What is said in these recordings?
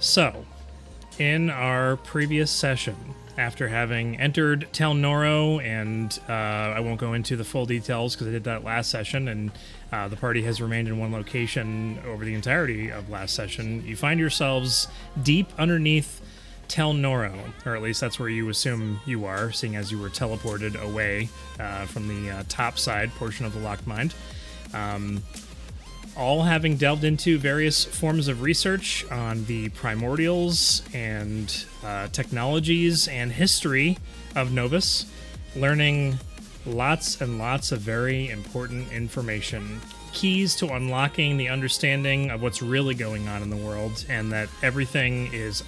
So, in our previous session, after having entered Tel Noro, and I won't go into the full details because I did that last session, and the party has remained in one location over the entirety of last session, you find yourselves deep underneath Tel Noro, or at least that's where you assume you are, seeing as you were teleported away from the top side portion of the locked mind. All having delved into various forms of research on the primordials and technologies and history of Novus, learning lots and lots of very important information, keys to unlocking the understanding of what's really going on in the world, and that everything is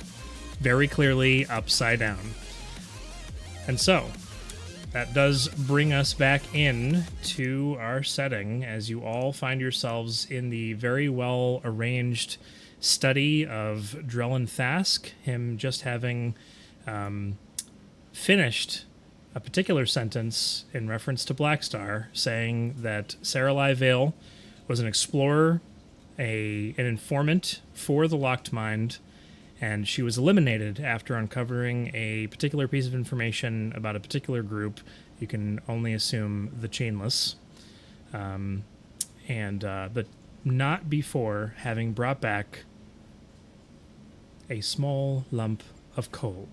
very clearly upside down. And so, that does bring us back in to our setting as you all find yourselves in the very well arranged study of Drellin Thask, him just having finished a particular sentence in reference to Blackstar, saying that Saralai Vale was an explorer, an informant for the Locked Mind, and she was eliminated after uncovering a particular piece of information about a particular group. You can only assume the Chainless. But not before having brought back a small lump of coal.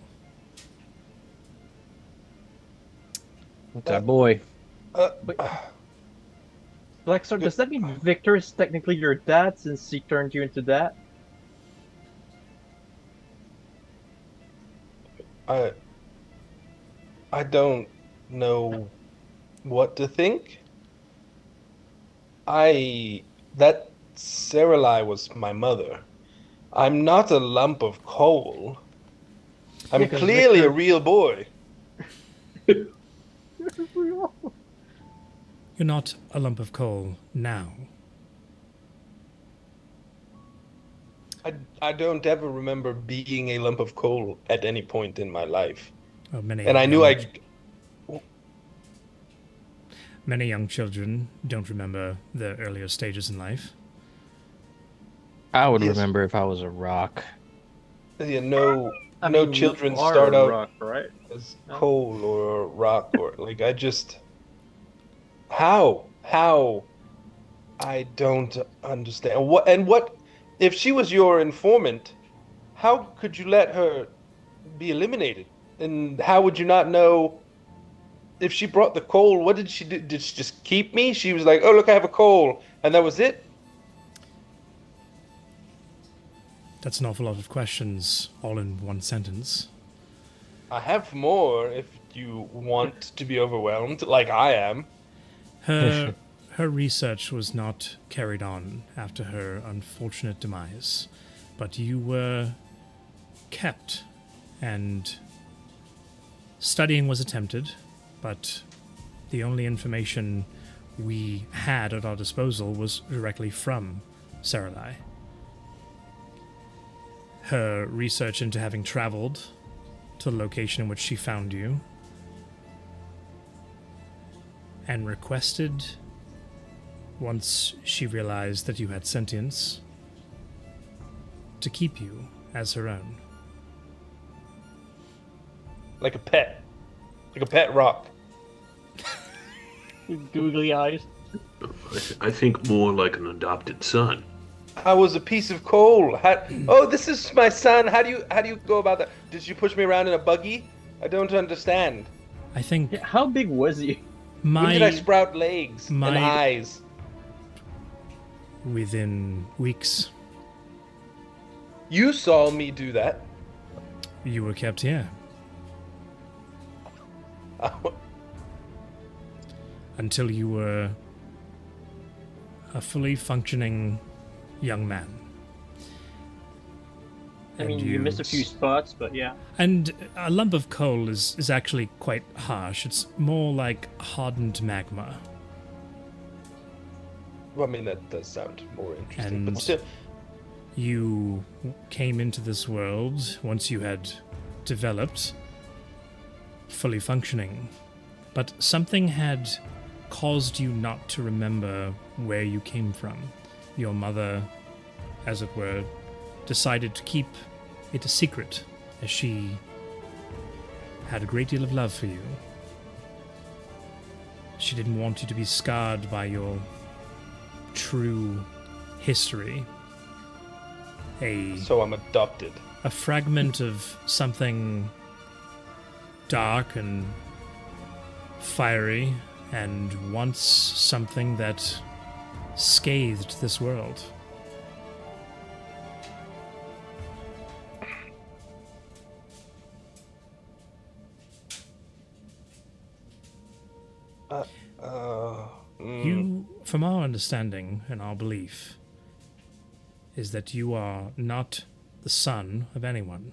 That boy. Wait. Blackstar, does that mean Victor is technically your dad since he turned you into that? I don't know what to think. That Saralai was my mother. I'm not a lump of coal. I'm clearly a real boy. You're not a lump of coal now. I don't ever remember being a lump of coal at any point in my life. Oh, Many young children don't remember their earlier stages in life. I would remember if I was a rock. Yeah, no children you are start a out rock, right? as coal or rock or like how I don't understand. What if she was your informant, how could you let her be eliminated? And how would you not know if she brought the coal? What did she do? Did she just keep me? She was like, "Oh, look, I have a coal." And that was it? That's an awful lot of questions all in one sentence. I have more if you want to be overwhelmed like I am. Her research was not carried on after her unfortunate demise, but you were kept, and studying was attempted, but the only information we had at our disposal was directly from Saralai. Her research into having traveled to the location in which she found you and requested, once she realized that you had sentience, to keep you as her own. Like a pet rock. Googly eyes. I think more like an adopted son. I was a piece of coal. This is my son. How do you go about that? Did you push me around in a buggy? I don't understand. I think... Yeah, how big was he? When did I sprout legs and eyes? Within weeks. You saw me do that. You were kept here. Until you were a fully functioning young man. I mean, you missed a few spots, but yeah. And a lump of coal is actually quite harsh. It's more like hardened magma. Well, I mean, that does sound more interesting. And but still, you came into this world once you had developed, fully functioning. But something had caused you not to remember where you came from. Your mother, as it were, decided to keep it a secret, as she had a great deal of love for you. She didn't want you to be scarred by your true history. So I'm adopted. A fragment of something dark and fiery, and once something that scathed this world. You, from our understanding and our belief, is that you are not the son of anyone.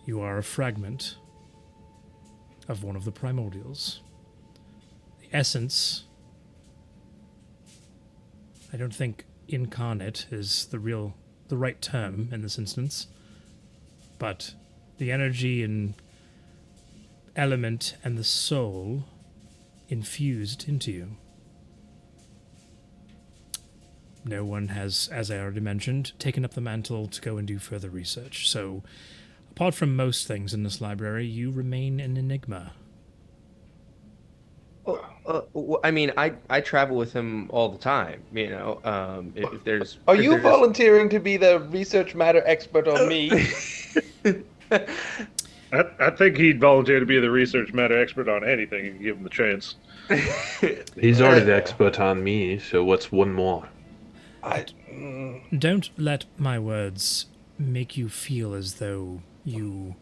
You are a fragment of one of the primordials. The essence, I don't think incarnate is the right term in this instance, but the energy and element and the soul infused into you. No one has, as I already mentioned, taken up the mantle to go and do further research. So, apart from most things in this library, you remain an enigma. I mean, I travel with him all the time. You know, if there's. Are if you there's- volunteering to be the research matter expert on me? I think he'd volunteer to be the research matter expert on anything if you give him the chance. He's already the expert on me, so what's one more? Don't let my words make you feel as though you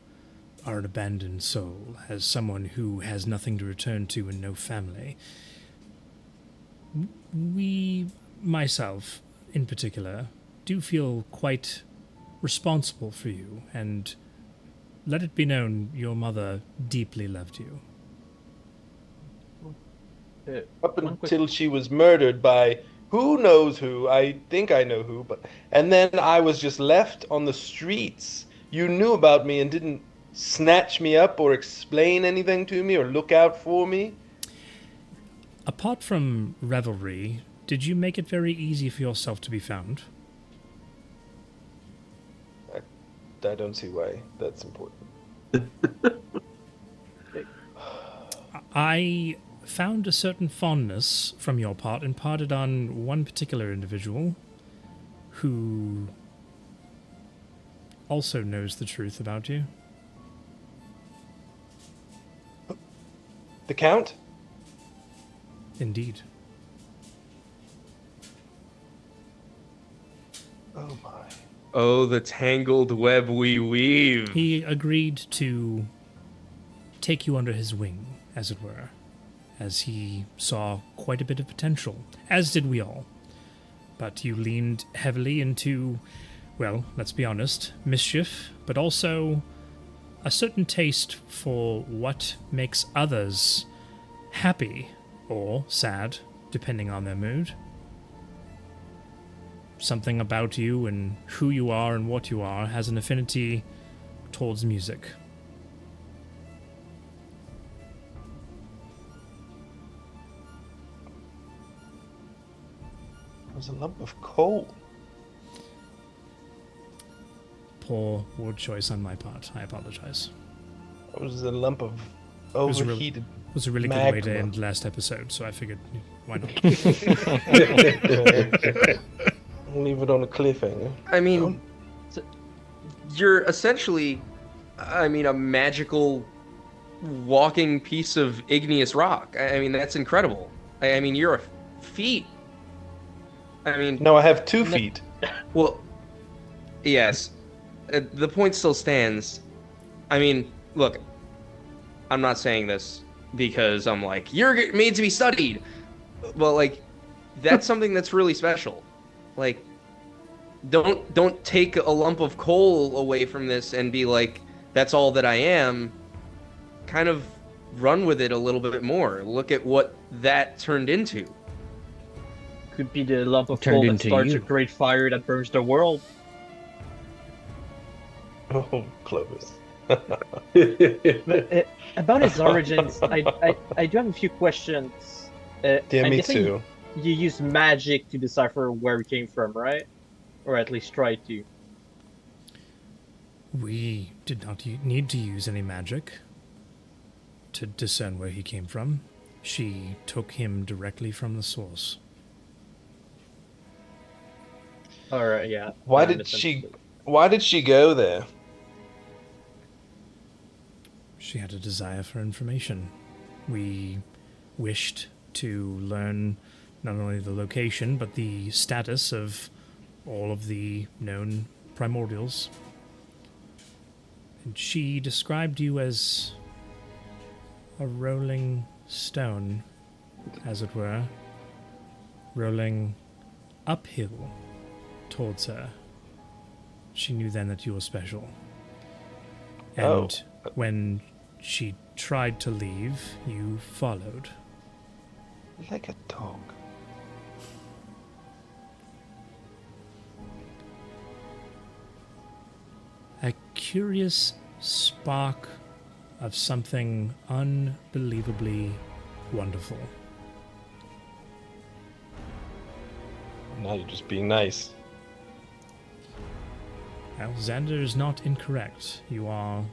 are an abandoned soul, as someone who has nothing to return to and no family. We, myself in particular, do feel quite responsible for you, and let it be known your mother deeply loved you. Up until she was murdered by who knows who. I think I know who, and then I was just left on the streets. You knew about me and didn't snatch me up or explain anything to me or look out for me. Apart from revelry, did you make it very easy for yourself to be found? I don't see why that's important. I found a certain fondness from your part, imparted on one particular individual who also knows the truth about you. The Count? Indeed. Oh my. Oh, the tangled web we weave. He agreed to take you under his wing, as it were, as he saw quite a bit of potential, as did we all. But you leaned heavily into, well, let's be honest, mischief, but also a certain taste for what makes others happy or sad, depending on their mood. Something about you and who you are and what you are has an affinity towards music. It was a lump of coal. Poor word choice on my part. I apologize. It was a lump of was a real- overheated. It was a really good way to Magma. end last episode, so I figured, why not? Leave it on a cliffhanger. I mean, you're essentially, I mean, a magical walking piece of igneous rock. I mean, that's incredible. I mean, you're a feat. I mean, No, I have 2 feet. well, yes, the point still stands. I mean, look, I'm not saying this because I'm like, you're made to be studied. But, like, that's something that's really special. Like, don't take a lump of coal away from this and be like, that's all that I am. Kind of run with it a little bit more. Look at what that turned into. Could be the lump of Turned coal that into starts you. a great fire that burns the world. Oh, Clovis. But, about his origins, I do have a few questions. Yeah, I'm me guessing too. You use magic to decipher where we came from, right? Or at least try to. We did not need to use any magic to discern where he came from. She took him directly from the source. All right, yeah. Why I did she? misunderstood. Why did she go there? She had a desire for information. We wished to learn not only the location, but the status of all of the known primordials. And she described you as a rolling stone, as it were, rolling uphill towards her. She knew then that you were special. And when she tried to leave, you followed. Like a dog. A curious spark of something unbelievably wonderful. Now you're just being nice. Alexander is not incorrect. You are,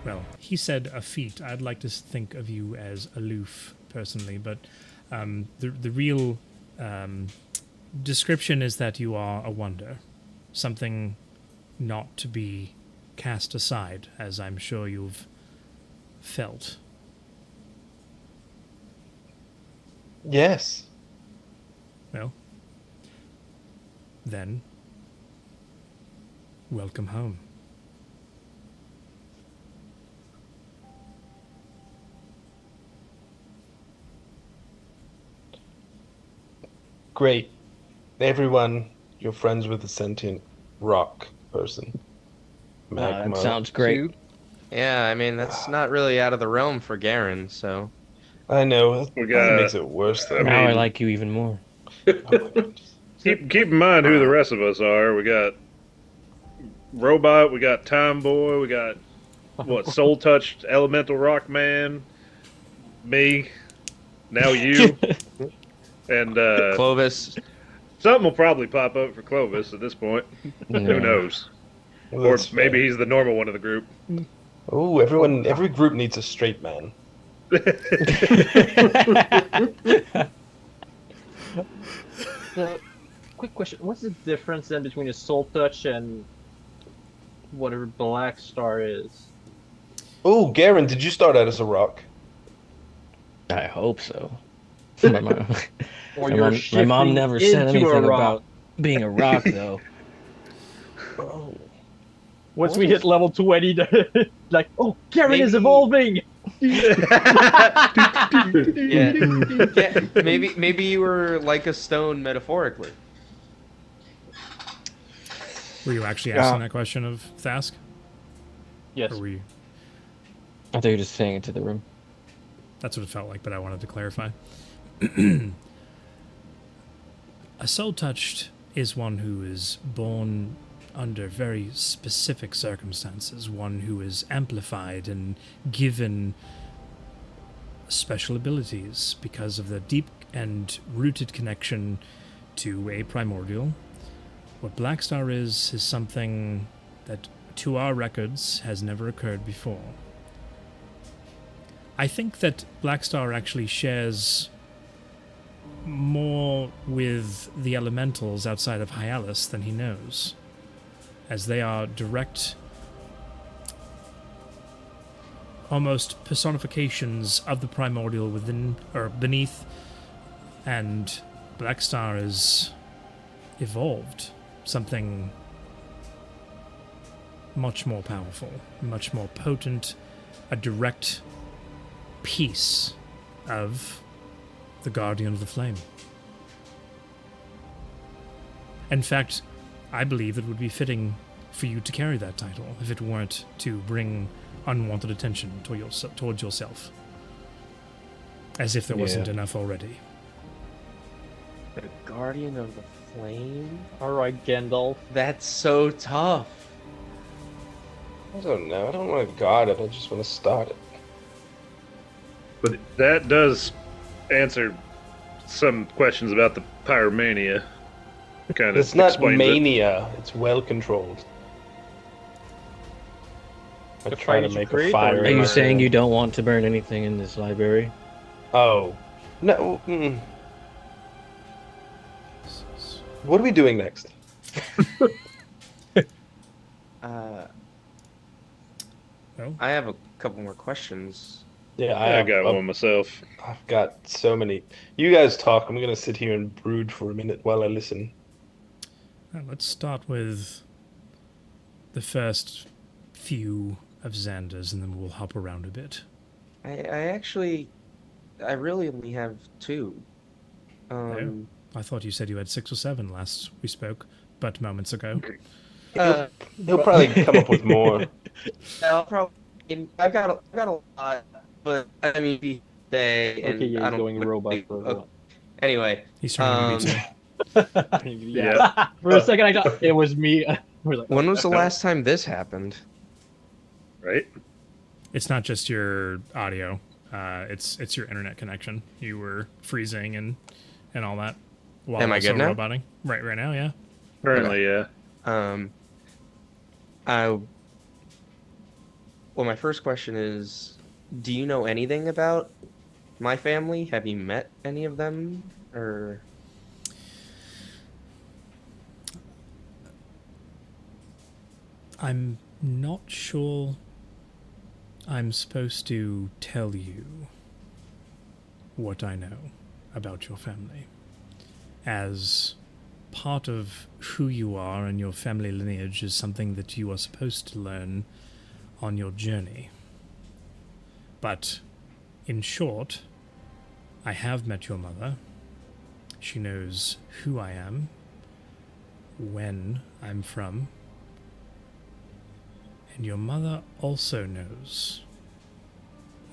well, he said a feat. I'd like to think of you as aloof, personally, but the real description is that you are a wonder. Something not to be cast aside, as I'm sure you've felt. Yes. Well, then, welcome home. Great. Everyone, you're friends with the sentient rock person. Magma. That sounds great. Yeah, I mean, that's not really out of the realm for Garen, so. I know. We That got- makes it worse, though. Now I mean- like you even more. Oh my God. Keep in mind who the rest of us are. We got Robot, we got Time Boy, we got Soul Touched Elemental Rock Man, me, now you, and Clovis. something will probably pop up for Clovis at this point. Who knows? Well, Or that's maybe fair. he's the normal one of the group. Oh, every group needs a straight man. So, quick question: what's the difference then between a soul touch and whatever Black Star is? Oh, Garen, did you start out as a rock? I hope so. My mom, Or my you're mom- my mom shifting never said into a anything rock? about being a rock, though. Oh. Once we hit level 20, like, oh, Garen is Maybe- evolving. Yeah. Yeah, maybe you were like a stone metaphorically. Were you actually asking that question of Thask? Yes. Or were you... I thought you were just saying it to the room. That's what it felt like, but I wanted to clarify. A soul touched is one who is born under very specific circumstances, one who is amplified and given special abilities because of the deep and rooted connection to a primordial. What Black Star is something that, to our records, has never occurred before. I think that Black Star actually shares more with the elementals outside of Hyalus than he knows, as they are direct, almost personifications of the primordial within or beneath, and Black Star is evolved something much more powerful, much more potent, a direct piece of the Guardian of the Flame. In fact, I believe it would be fitting for you to carry that title if it weren't to bring unwanted attention towards yourself. As if there wasn't enough already. The Guardian of the Flame? Alright, Gandalf. That's so tough. I don't know. I don't want to guard it. I just want to start it. But that does answer some questions about the pyromania. Kind of It's not explains it. mania. It's well controlled. I The try fire to you make a create, or fire. Are in you my saying room. you don't want to burn anything in this library? Oh. No. What are we doing next? Uh, Oh, I have a couple more questions. Yeah, I got one myself. I've got so many. You guys talk. I'm gonna sit here and brood for a minute while I listen. let's start with the first few of Xander's, and then we'll hop around a bit. I really only have two. Um, I thought you said you had 6 or 7 last we spoke, but moments ago. uh, He'll probably come up with more. I'll probably. I've got a lot, but I mean, day, Okay, and yeah, I he's don't. going robot really- for a okay. while. Anyway, He's turning into me too. Yeah. For a second, I thought it was me. We're like, when was the last time this happened? Right? It's not just your audio; it's your internet connection. You were freezing and all that. While Am I also good now? roboting. Right now, yeah. Currently, yeah. I. Well, my first question is, do you know anything about my family? Have you met any of them, or? I'm not sure I'm supposed to tell you what I know about your family. As part of who you are and your family lineage is something that you are supposed to learn on your journey. But, in short, I have met your mother. She knows who I am, when I'm from, and your mother also knows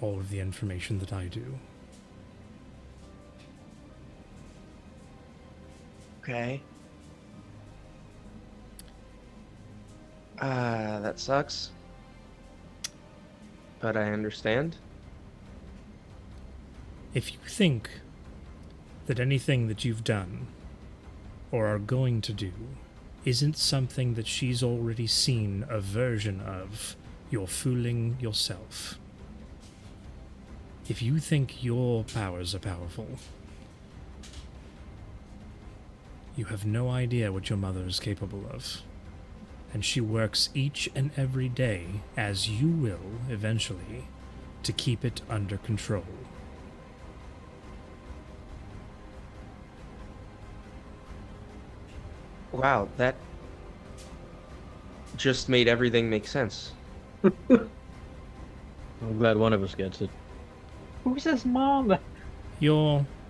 all of the information that I do. Okay. That sucks. But I understand. If you think that anything that you've done or are going to do isn't something that she's already seen a version of, you're fooling yourself. If you think your powers are powerful, you have no idea what your mother is capable of. And she works each and every day, as you will eventually, to keep it under control. Wow, that just made everything make sense. I'm glad one of us gets it. who's his mom?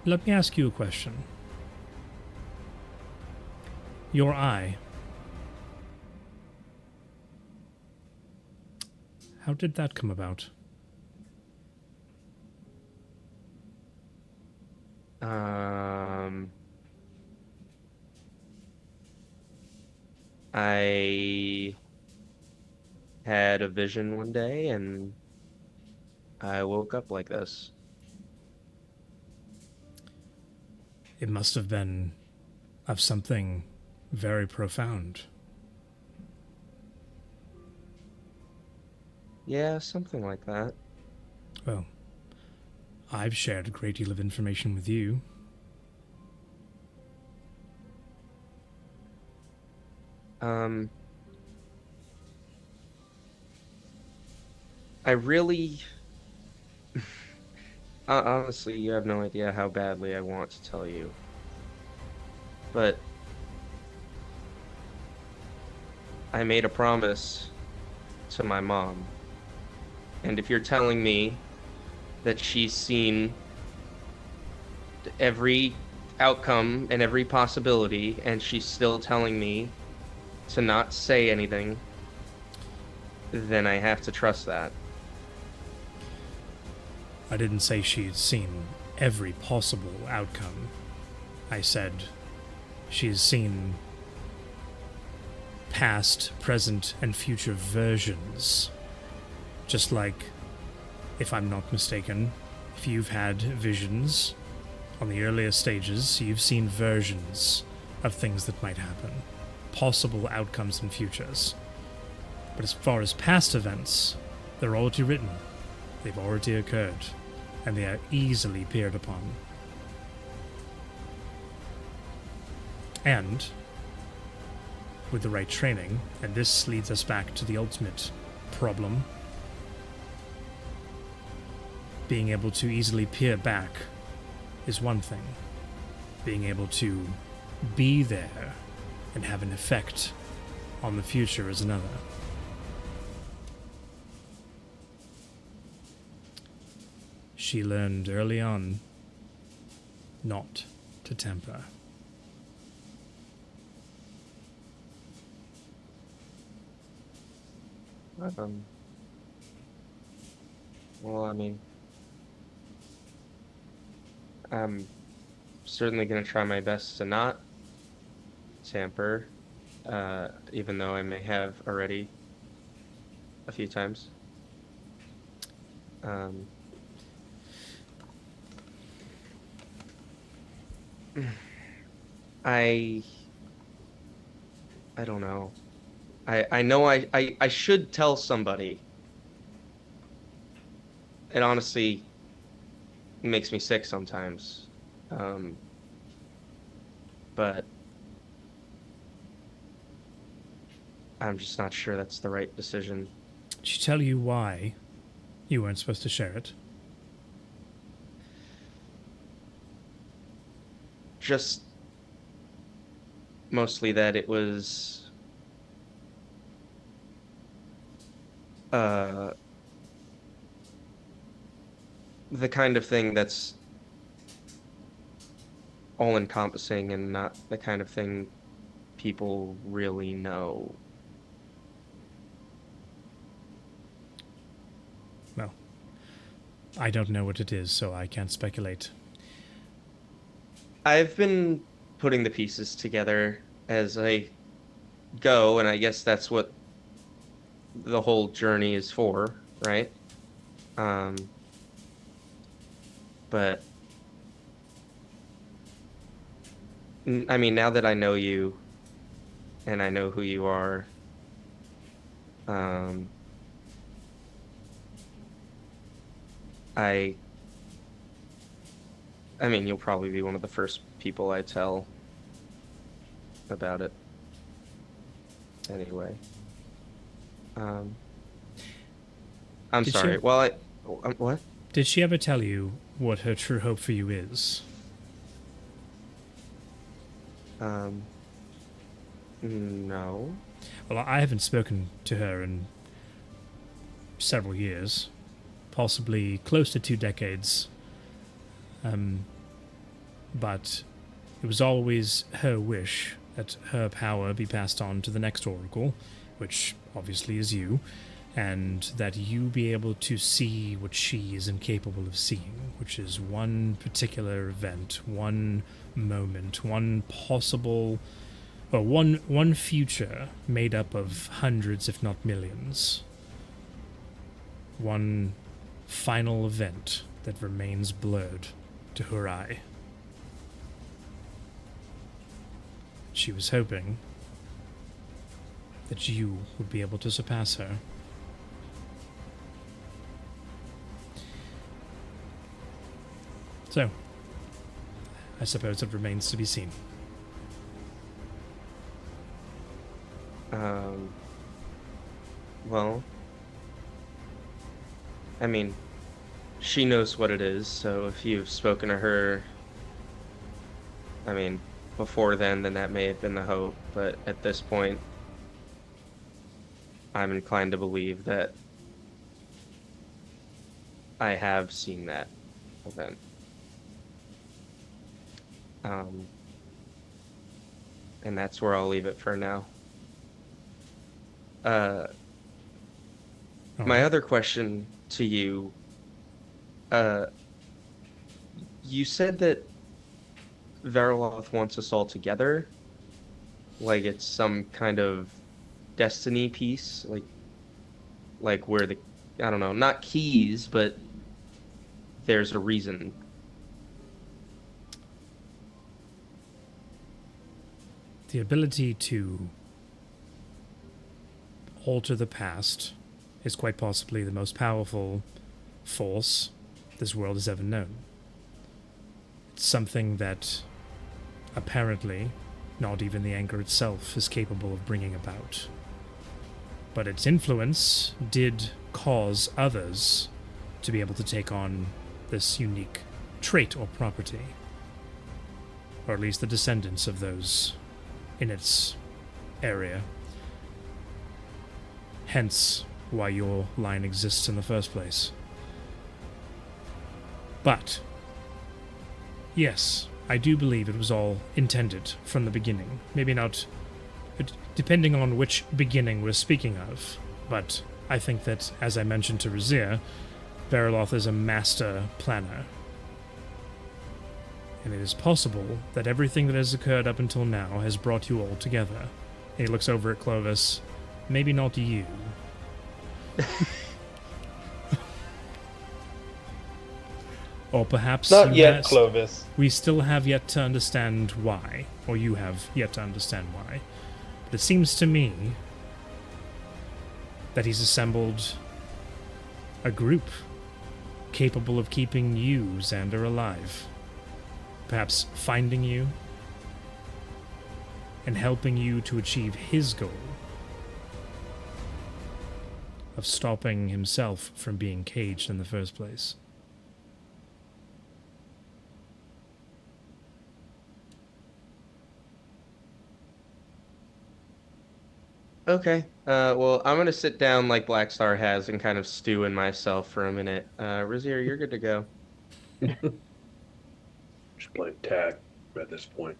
Let me ask you a question. Your eye. How did that come about? I had a vision one day and I woke up like this. It must have been of something very profound. Yeah, something like that. Well, I've shared a great deal of information with you. I really... Honestly, you have no idea how badly I want to tell you. But I made a promise to my mom. And if you're telling me that she's seen every outcome and every possibility, and she's still telling me to not say anything, then I have to trust that. I didn't say she'd seen every possible outcome. I said she's seen past, present, and future versions. Just like, if I'm not mistaken, if you've had visions on the earlier stages, you've seen versions of things that might happen, possible outcomes and futures. But as far as past events, They're already written. They've already occurred. And they are easily peered upon. And, with the right training, and this leads us back to the ultimate problem, being able to easily peer back is one thing. Being able to be there and have an effect on the future is another. She learned early on not to temper. Well, I mean, I'm certainly going to try my best to not tamper, even though I may have already a few times. I don't know. I know I should tell somebody. It honestly makes me sick sometimes. But I'm just not sure that's the right decision. Did she tell you why you weren't supposed to share it? Just mostly that it was the kind of thing that's all encompassing and not the kind of thing people really know. Well, I don't know what it is, so I can't speculate. I've been putting the pieces together as I go, and I guess that's what the whole journey is for, right? But I mean, now that I know you and I know who you are, I mean, you'll probably be one of the first people I tell about it. Anyway. I'm Did sorry. she- Well, what? Did she ever tell you what her true hope for you is? No. Well, I haven't spoken to her in several years, possibly close to 2 decades. But it was always her wish that her power be passed on to the next Oracle, which obviously is you, and that you be able to see what she is incapable of seeing, which is one particular event, one moment, one possible, well, one future made up of hundreds, if not millions. One final event that remains blurred to her eye. She was hoping that you would be able to surpass her. So, I suppose it remains to be seen. Well, I mean, she knows what it is, so if you've spoken to her, I mean, before then that may have been the hope, but at this point, I'm inclined to believe that I have seen that event. And that's where I'll leave it for now. My other question to you, you said that Veriloth wants us all together, like it's some kind of destiny piece, like where the, I don't know, not keys, but there's a reason. The ability to alter the past is quite possibly the most powerful force this world has ever known. It's something that apparently not even the Anchor itself is capable of bringing about. But its influence did cause others to be able to take on this unique trait or property. Or at least the descendants of those in its area. Hence why your line exists in the first place. But, yes, I do believe it was all intended from the beginning. Maybe not, depending on which beginning we're speaking of. But I think that, as I mentioned to Razir, Veriloth is a master planner. And it is possible that everything that has occurred up until now has brought you all together. And he looks over at Clovis. Maybe not you. Or perhaps Not yet, Clovis. we still have yet to understand why. Or you have yet to understand why. But it seems to me that he's assembled a group capable of keeping you, Xander, alive. Perhaps finding you and helping you to achieve his goal of stopping himself from being caged in the first place. Okay. Well, I'm gonna sit down like Black Star has and kind of stew in myself for a minute. Razir, you're good to go. Just playing tag at this point.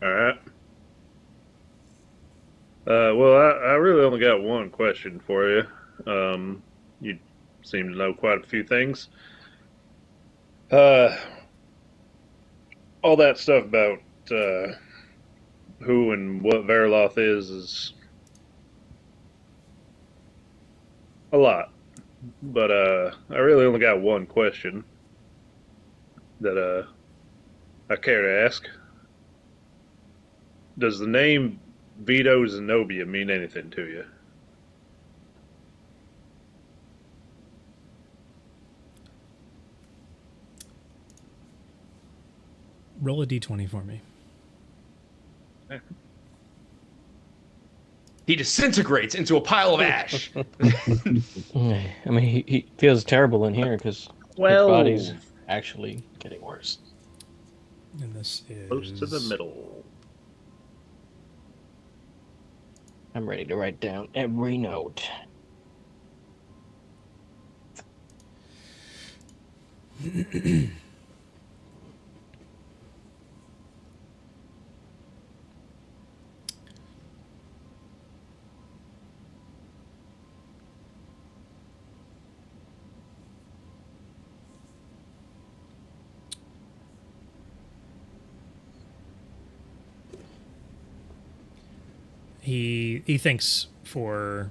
All right. Well, I really only got one question for you. You seem to know quite a few things. All that stuff about who and what Veriloth is a lot. But I really only got one question that I care to ask. Does the name Vito Zenobia mean anything to you? Roll a d20 for me. He disintegrates into a pile of ash. I mean, he feels terrible in here because his Well, body's actually getting worse. And this is... Close to the middle. I'm ready to write down every note. He thinks for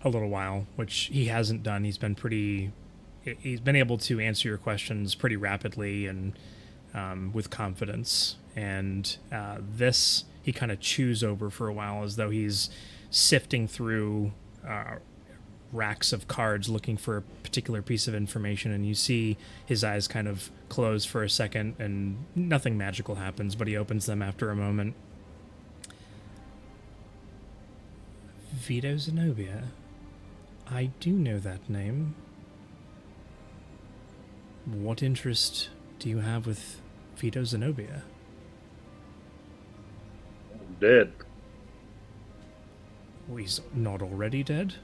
a little while, which he hasn't done. He's been able to answer your questions pretty rapidly and with confidence. And this he kind of chews over for a while, as though he's sifting through racks of cards looking for a particular piece of information. And you see his eyes kind of close for a second, and nothing magical happens, but he opens them after a moment. Vito Zenobia. I do know that name. What interest do you have with Vito Zenobia? Dead. Oh, he's not already dead?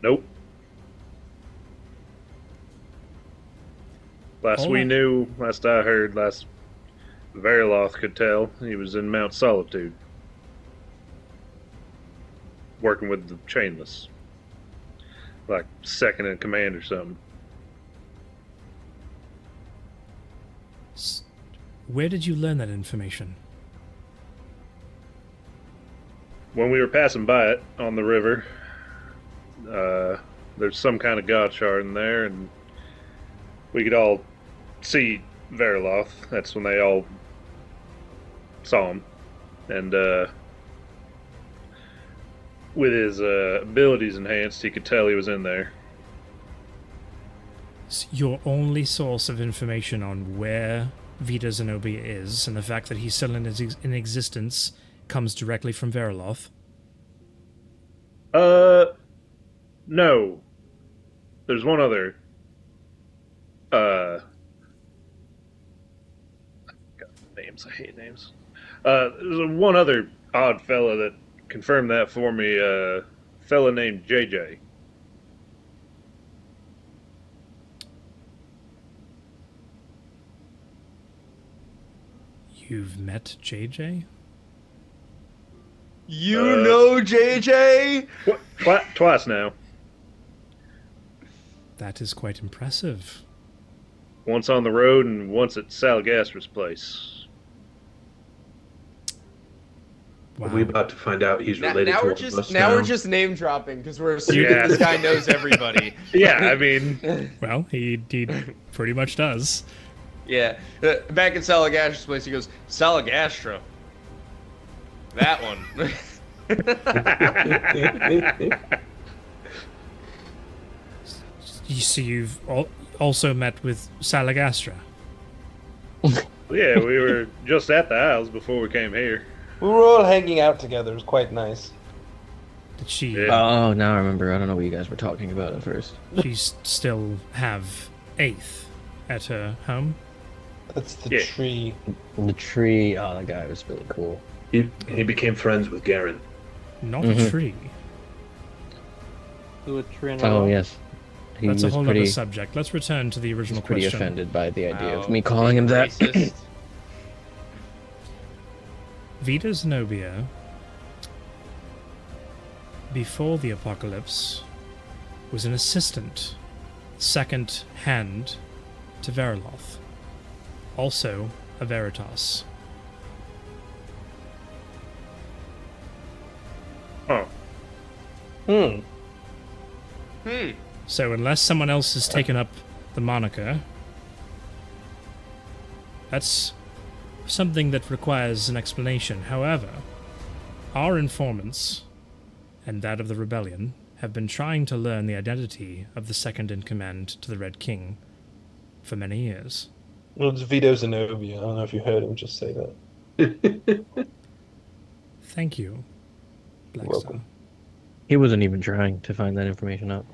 Nope. Last Oh. we knew, last I heard, last Veriloth could tell, he was in Mount Solitude. Working with the Chainless. Like second in command or something. Where did you learn that information? When we were passing by it on the river, there's some kind of god shard in there, and we could all see Veriloth. That's when they all saw him. And with his abilities enhanced, he could tell he was in there. Your only source of information on where Vita Zenobia is, and the fact that he's still in existence, comes directly from Veriloth? No. There's one other. God, names. I hate names. There's one other odd fella that confirmed that for me. Fella named JJ. You've met JJ? You know JJ? Twice now. That is quite impressive. Once on the road and once at Salgastra's place. Wow. Are we about to find out he's related Now to we're one of just us now now? we're just name dropping because we're assuming Yeah. this guy knows everybody. Yeah, I mean, Well, he pretty much does. Yeah. Back at Salagastra's place, he goes, Salagastra. That one. So you've also met with Salagastra? yeah, we were just at the Isles before we came here. We were all hanging out together. It was quite nice. Did she? Yeah. Oh, now I remember. I don't know what you guys were talking about at first. She still have Eighth at her home? That's the Yeah. tree. The tree. Oh, that guy was really cool. He became friends with Garen. Not a tree. Do a tree in a Oh row. yes. He That's a was whole pretty, other subject. Let's return to the he was original pretty question. offended by the idea Wow. of me calling him that. Racist. Vita Zenobia, before the apocalypse, was an assistant, second hand to Veriloth. Also a Veritas. Oh, Hmm. So unless someone else has taken up the moniker, that's something that requires an explanation. However, our informants, and that of the rebellion, have been trying to learn the identity of the second in command to the Red King for many years. Well, it's Vito Zenobia. I don't know if you heard him just say that. Thank you, Blackstar. welcome. He wasn't even trying to find that information out.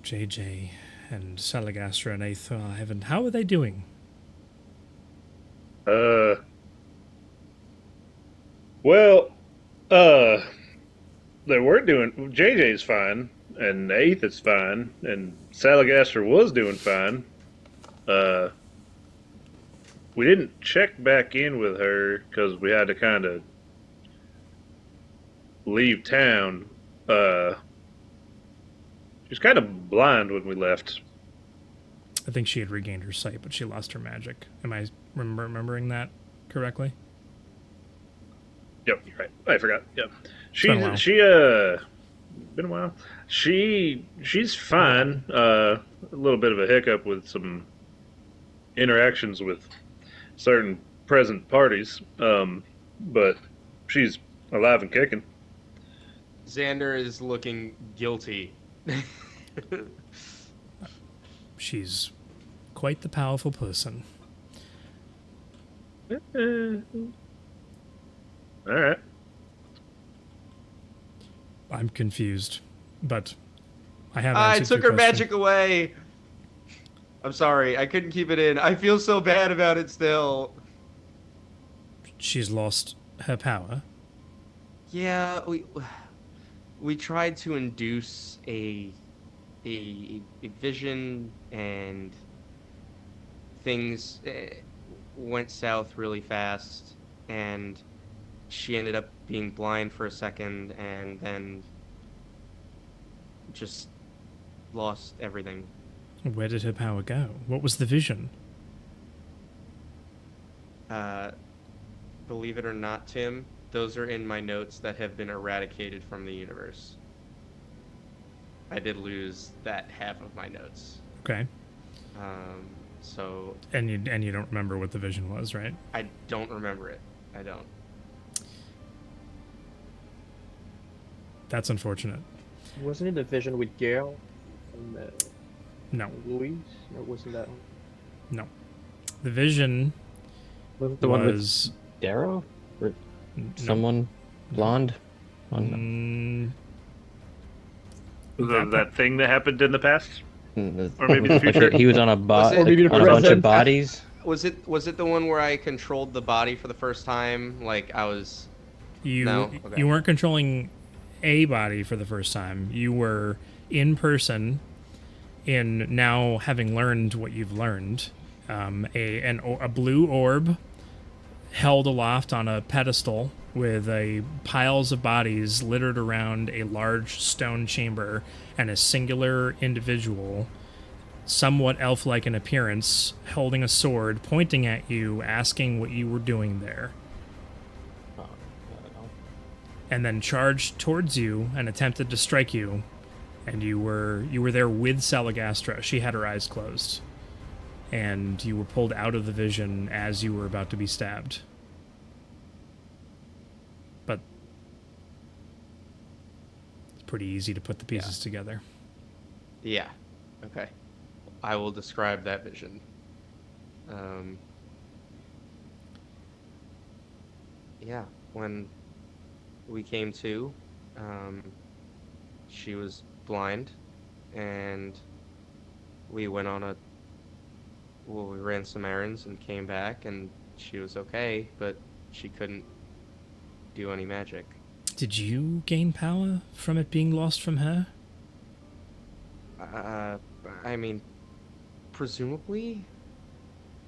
JJ and Salagastra and Eighth, Heaven, how are they doing? well, they were doing. JJ's fine, and Eighth is fine, and Salagastra was doing fine. We didn't check back in with her because we had to kind of leave town. She was kind of blind when we left. I think she had regained her sight, but she lost her magic. Am I remembering that correctly? Yep, you're right. I forgot. Yep. been a while. Been a while. She's fine. A little bit of a hiccup with some interactions with certain present parties. But she's alive and kicking. Xander is looking guilty. She's quite the powerful person. All right. I'm confused, but I have I answered took your her question. magic away. I'm sorry. I couldn't keep it in. I feel so bad about it still. She's lost her power. Yeah, we tried to induce a vision, and things went south really fast, and she ended up being blind for a second, and then just lost everything. Where did her power go? What was the vision? Believe it or not, Tim, those are in my notes that have been eradicated from the universe. I did lose that half of my notes. Okay. So And you don't remember what the vision was, right? I don't remember it. I don't. That's unfortunate. Wasn't it the vision with Gale and No, Louise? No, wasn't that one? no. The vision Was it the one with was Darrow? Or no. someone blonde? Oh, no. That thing that happened in the past, Mm, or maybe the like future. he was on a Was it- Or maybe the on a bunch of present. bodies. Was it the one where I controlled the body for the first time? Like I was. You No? Okay. you weren't controlling a body for the first time. You were in person, in now having learned what you've learned. A blue orb held aloft on a pedestal with piles of bodies littered around a large stone chamber, and a singular individual, somewhat elf-like in appearance, holding a sword, pointing at you, asking what you were doing there. Oh, I don't know. And then charged towards you and attempted to strike you, and you were there with Salagastra. She had her eyes closed, and you were pulled out of the vision as you were about to be stabbed. But it's pretty easy to put the pieces together. Yeah. Okay. I will describe that vision. Yeah. When we came to, she was blind, and we went on we ran some errands and came back, and she was okay, but she couldn't do any magic. Did you gain power from it being lost from her? I mean, presumably?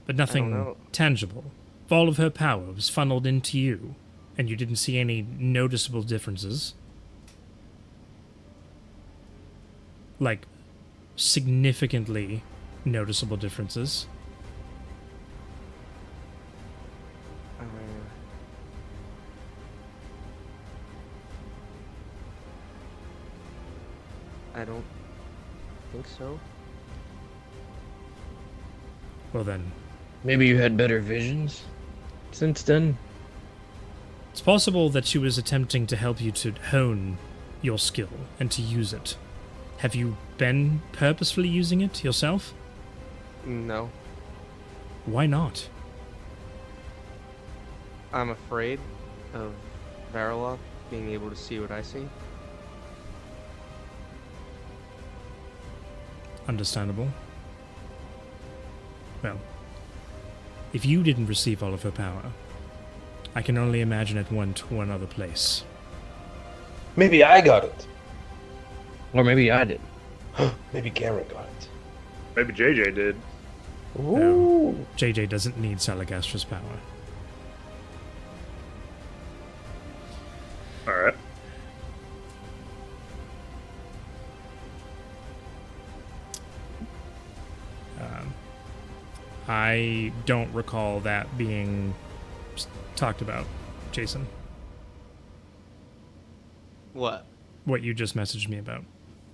But I don't nothing know. tangible. All of her power was funneled into you, and you didn't see any noticeable differences. Like, significantly noticeable differences. Uh, I don't think so. Well then, Maybe you had better visions since then. it's possible that she was attempting to help you to hone your skill and to use it. Have you been purposefully using it yourself? No. Why not? I'm afraid of Varaloth being able to see what I see. Understandable. Well, if you didn't receive all of her power, I can only imagine it went to one other place. Maybe I got it. Or maybe I did. Maybe Garen got it. Maybe JJ did. No, JJ doesn't need Salagastra's power. All right. I don't recall that being talked about, Jason. What? What you just messaged me about.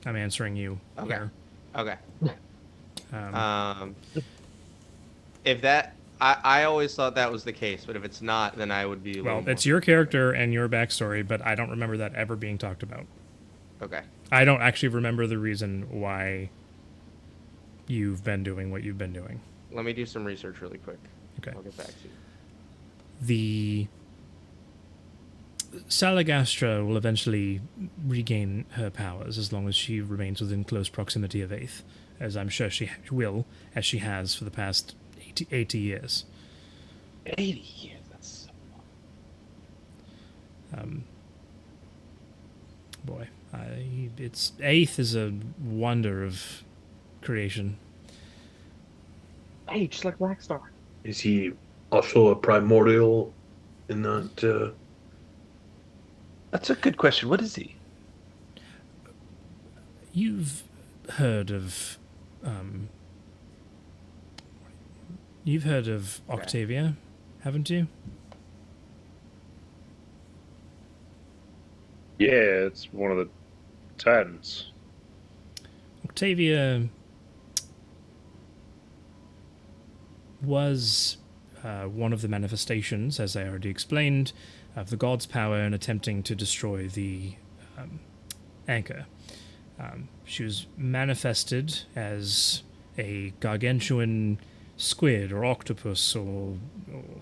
I'm answering you Okay. here. Okay. Um, If that, I always thought that was the case, but if it's not, then I would be. well, it's your character and your backstory, but I don't remember that ever being talked about. Okay. I don't actually remember the reason why you've been doing what you've been doing. Let me do some research really quick. Okay. I'll get back to you. The Salagastra will eventually regain her powers as long as she remains within close proximity of Aeth, as I'm sure she will, as she has for the past 80 years. 80 years, that's so long. Boy, it's Aeth is a wonder of creation. Hey, just like Blackstar. Is he also a primordial in that? That's a good question. What is he? You've heard of Octavia, haven't you? Yeah, it's one of the Titans. Octavia was one of the manifestations, as I already explained, of the god's power in attempting to destroy the anchor. She was manifested as a gargantuan squid or octopus or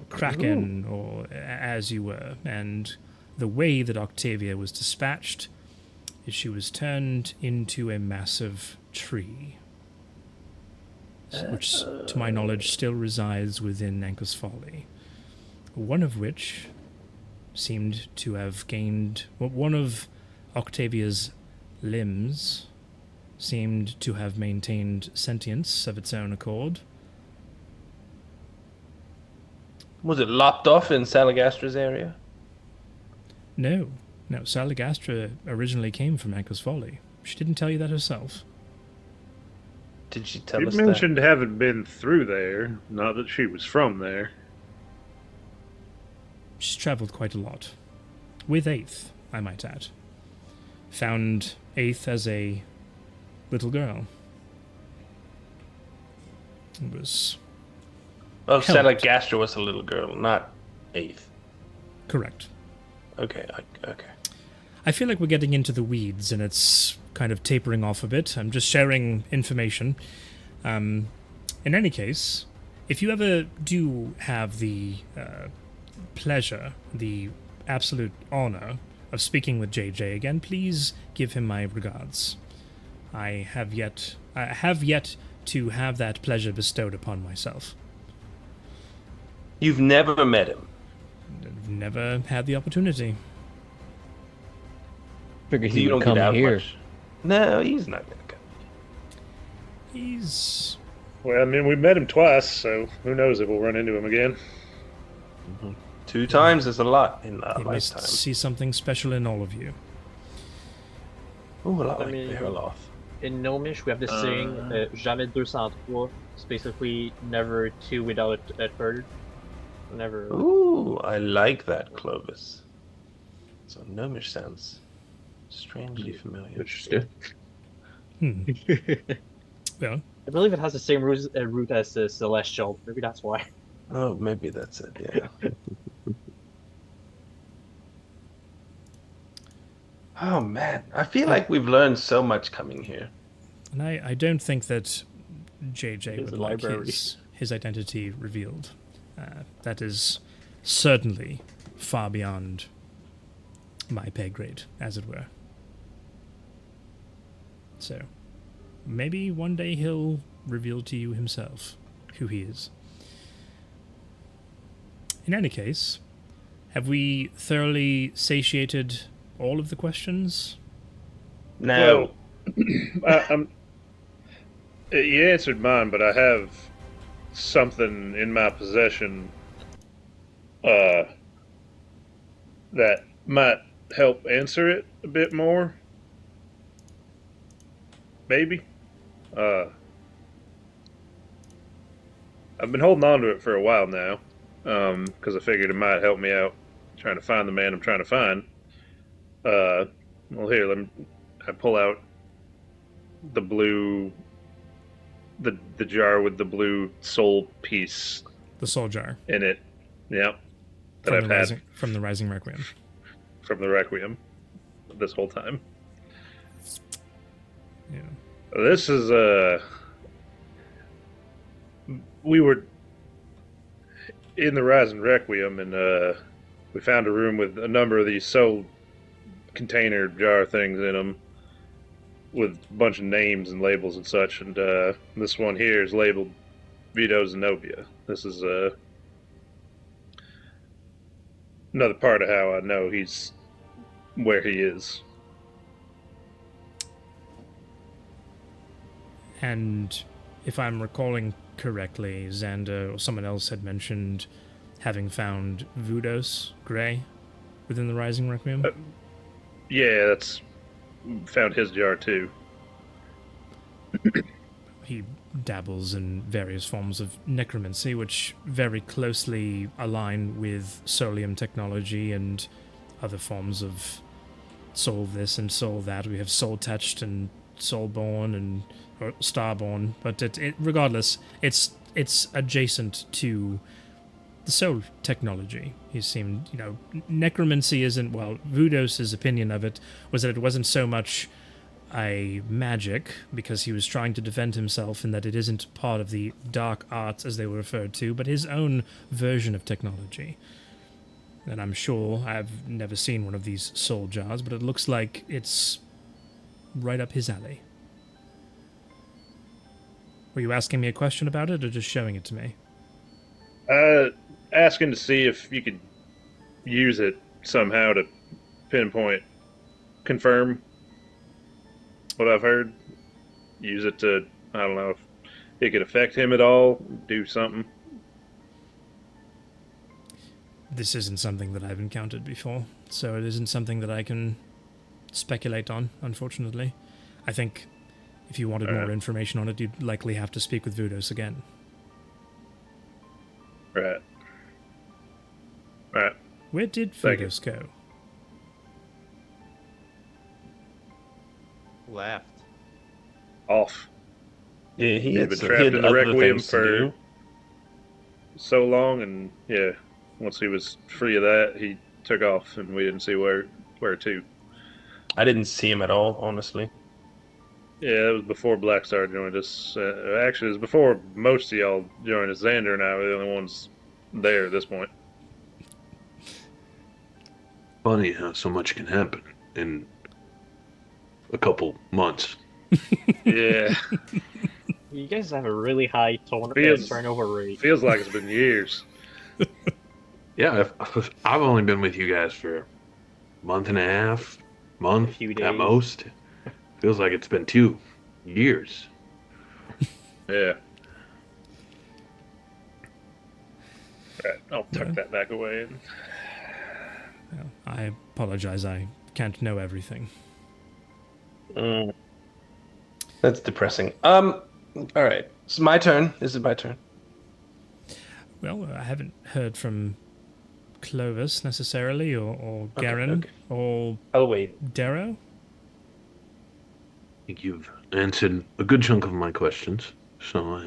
kraken or as you were, and the way that Octavia was dispatched is she was turned into a massive tree, which to my knowledge still resides within Anchor's Folly, one of which seemed to have gained one of Octavia's limbs seemed to have maintained sentience of its own accord. Was it lopped off in Salagastra's area? No, Salagastra originally came from Anchor's Folly. She didn't tell you that herself. Did she tell You us mentioned having been through there, not that she was from there. She's traveled quite a lot. With Eighth, I might add. Found Eighth as a little girl. It was that? Oh, helped. Salagastra was a little girl, not Eighth. Correct. Okay, okay. I feel like we're getting into the weeds and it's kind of tapering off a bit. I'm just sharing information. In any case, if you ever do have the pleasure, the absolute honor of speaking with JJ again, please give him my regards. I have yet to have that pleasure bestowed upon myself. You've never met him. I've never had the opportunity. Figured So he you don't would get come out here. much. No, he's not gonna come. He's Well, I mean, we met him twice, so who knows if we'll run into him again. 2 times is a lot in a he must lifetime. see something special in all of you. Ooh, a lot I like mean- Bearloff. In Gnomish, we have the saying, jamais 203. It's basically never two without a third. Never. Ooh, I like that, Clovis. So Gnomish sounds strangely familiar. Interesting. Well, I believe it has the same root as Celestial. Maybe that's why. Oh, maybe that's it, yeah. Oh, man. I feel like we've learned so much coming here. and I don't think that JJ It's would a like library. his identity revealed. That is certainly far beyond my pay grade, as it were. So, maybe one day he'll reveal to you himself who he is. In any case, have we thoroughly satiated all of the questions? Now, You answered mine, but I have something in my possession that might help answer it a bit more. Maybe. I've been holding on to it for a while now, because I figured it might help me out trying to find the man I'm trying to find. Well, here, I pull out the blue, the jar with the blue soul piece The Soul Jar in it. Yep. That I've had from the Rising Requiem. from the Requiem this whole time. Yeah. This is we were in the Rising Requiem, and we found a room with a number of these soul container jar things in them, with a bunch of names and labels and such. And this one here is labeled Vito Zenobia. This is another part of how I know he's where he is. And if I'm recalling correctly, Xander or someone else had mentioned having found Vudos Grey within the Rising Requiem. Yeah, that's found his jar too. He dabbles in various forms of necromancy, which very closely align with Solium technology and other forms of soul this and soul that. We have soul touched and soulborn and or starborn, but it regardless, it's adjacent to the soul technology. He seemed, necromancy isn't, well, Vudos's opinion of it was that it wasn't so much a magic, because he was trying to defend himself, and that it isn't part of the dark arts as they were referred to, but his own version of technology. And I'm sure, I've never seen one of these soul jars, but it looks like it's right up his alley. Were you asking me a question about it, or just showing it to me? Asking to see if you could use it somehow to confirm what I've heard. Use it to, I don't know, if it could affect him at all, do something. This isn't something that I've encountered before, so it isn't something that I can speculate on, unfortunately. I think if you wanted more information on it, you'd likely have to speak with Vudos again. Right. Where did Vudos go? Left. Off. Yeah, he He'd had been some- trapped he had in the other Requiem things to for do. so long, and yeah, once he was free of that, he took off, and we didn't see where to. I didn't see him at all, honestly. Yeah, it was before Black Star joined us. Actually, it was before most of y'all joined us. Xander and I were the only ones there at this point. Funny how so much can happen in a couple months. Yeah, You guys have a really high Feels- turnover rate. feels like it's been years. Yeah, I've only been with you guys for a month and a half, month A few at days. most. Feels like it's been 2 years. Yeah. Right, I'll tuck that back away. Well, I apologize, I can't know everything. That's depressing. All right. It's my turn. Is it my turn? Well, I haven't heard from Clovis necessarily, or Okay, Garen, okay. or I'll wait. Darrow. I think you've answered a good chunk of my questions, so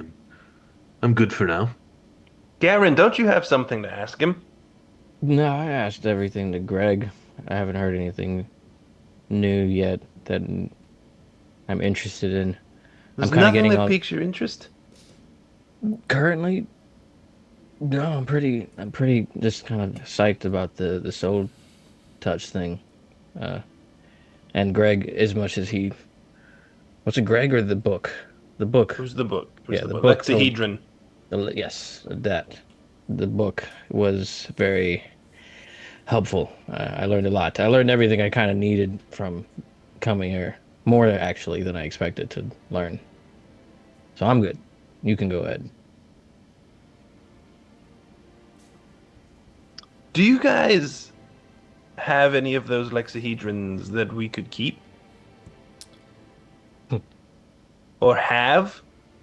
I'm good for now. Garen, don't you have something to ask him? No, I asked everything to Greg. I haven't heard anything new yet that I'm interested in. There's I'm kind of nothing getting that all piques your interest? currently. No, I'm pretty just kind of psyched about the soul touch thing. And Greg, as much as he, was it Greg or the book? The book. Who's the book? Who's Yeah, the the book? book told- Lexahedron. Yes, that. The book was very helpful. I learned a lot. I learned everything I kind of needed from coming here. More, actually, than I expected to learn. So I'm good. You can go ahead. Do you guys have any of those lexahedrons that we could keep? Or have?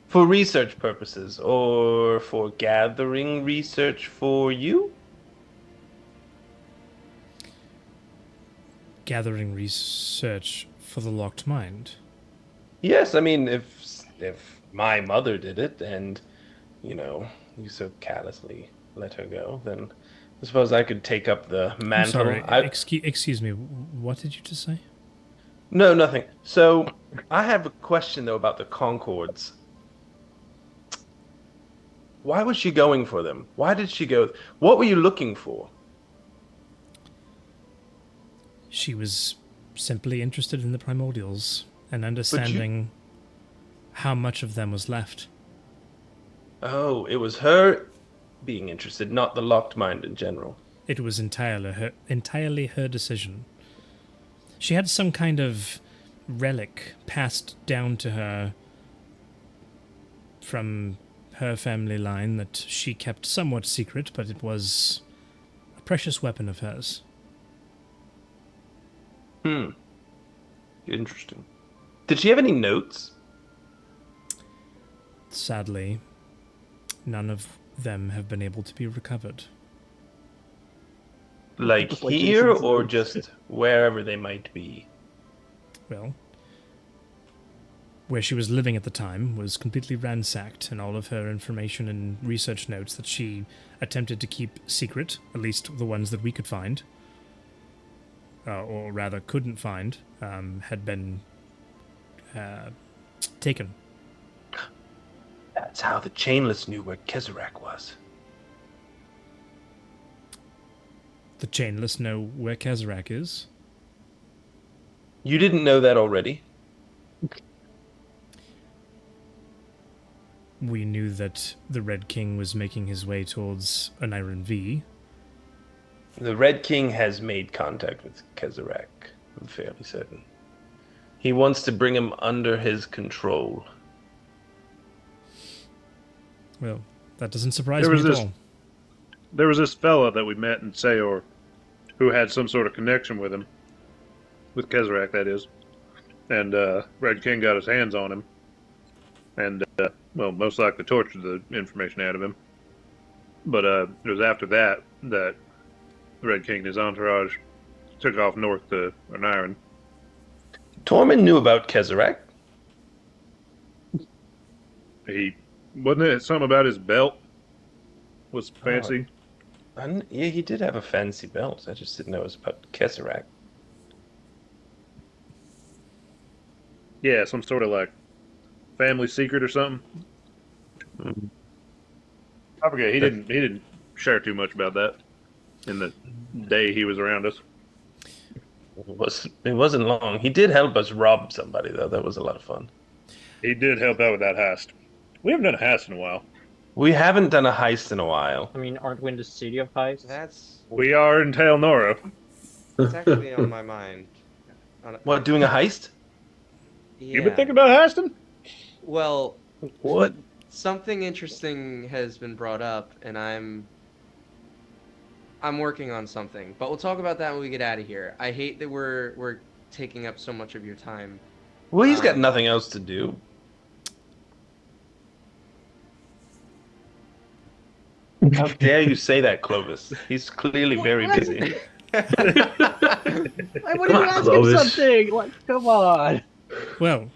For research purposes, or for gathering research for you? Gathering research for the Locked Mind. Yes, I mean, if my mother did it, and, you so callously let her go, then I suppose I could take up the I'm mantle. sorry, I- excuse me, what did you just say? No, nothing. So, I have a question, though, about the Concords. Why was she going for them? Why did she go? What were you looking for? She was simply interested in the primordials and understanding how much of them was left. Oh, it was her being interested, not the locked mind in general. It was entirely her decision. She had some kind of relic passed down to her from her family line that she kept somewhat secret, but it was a precious weapon of hers. Interesting. Did she have any notes? Sadly, none of them have been able to be recovered. Like Just like here, Jason's or notes. just wherever they might be? Well, where she was living at the time was completely ransacked, and all of her information and research notes that she attempted to keep secret, at least the ones that we could find, or rather couldn't find, had been taken. That's how the Chainless knew where Kezarak was. The Chainless know where Kezarak is. You didn't know that already? We knew that the Red King was making his way towards an Iron V. The Red King has made contact with Kezarak, I'm fairly certain. He wants to bring him under his control. Well, that doesn't surprise me at all. There was this fella that we met in Sayor who had some sort of connection with him. With Kezarak, that is. And Red King got his hands on him. And, well, most likely tortured the information out of him. But it was after that that Red King and his entourage took off north to Aniran. Tormund knew about Kezarak. Wasn't it something about his belt was fancy? Yeah, he did have a fancy belt. I just didn't know it was about Kezarak. Yeah, some sort of like family secret or something. I forget. He didn't share too much about that in the day he was around us. It wasn't long. He did help us rob somebody, though. That was a lot of fun. He did help out with that heist. We haven't done a heist in a while. We haven't done a heist in a while. I mean, aren't we in the city of heists? We are in Tail Nora. That's actually on my mind. What, doing a heist? Yeah. You been thinking about heisting? Well, What? something interesting has been brought up, and I'm working on something. But we'll talk about that when we get out of here. I hate that we're taking up so much of your time. Well, he's got nothing else to do. How dare you say that, Clovis? He's clearly very busy. I Come wouldn't even on, ask him Clovis. something. Like, come on. Well,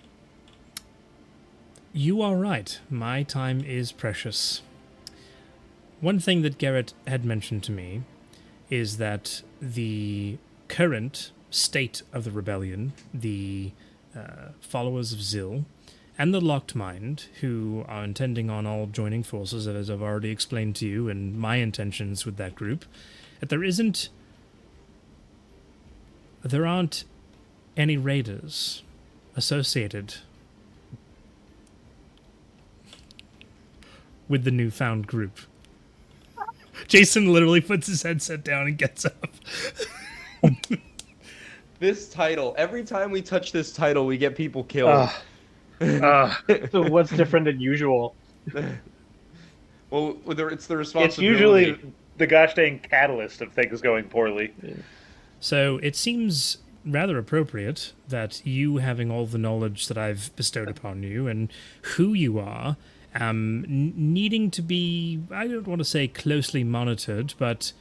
you are right. My time is precious. One thing that Garrett had mentioned to me is that the current state of the rebellion, the followers of Zil, and the Locked Mind, who are intending on all joining forces, as I've already explained to you, and my intentions with that group, that there aren't any raiders associated with the newfound group. Jason literally puts his headset down and gets up. This title, every time we touch this title, we get people killed. So what's different than usual? Well, it's the It's responsibility. usually the gosh dang catalyst of things going poorly. So it seems rather appropriate that you, having all the knowledge that I've bestowed upon you and who you are, needing to be, I don't want to say closely monitored, but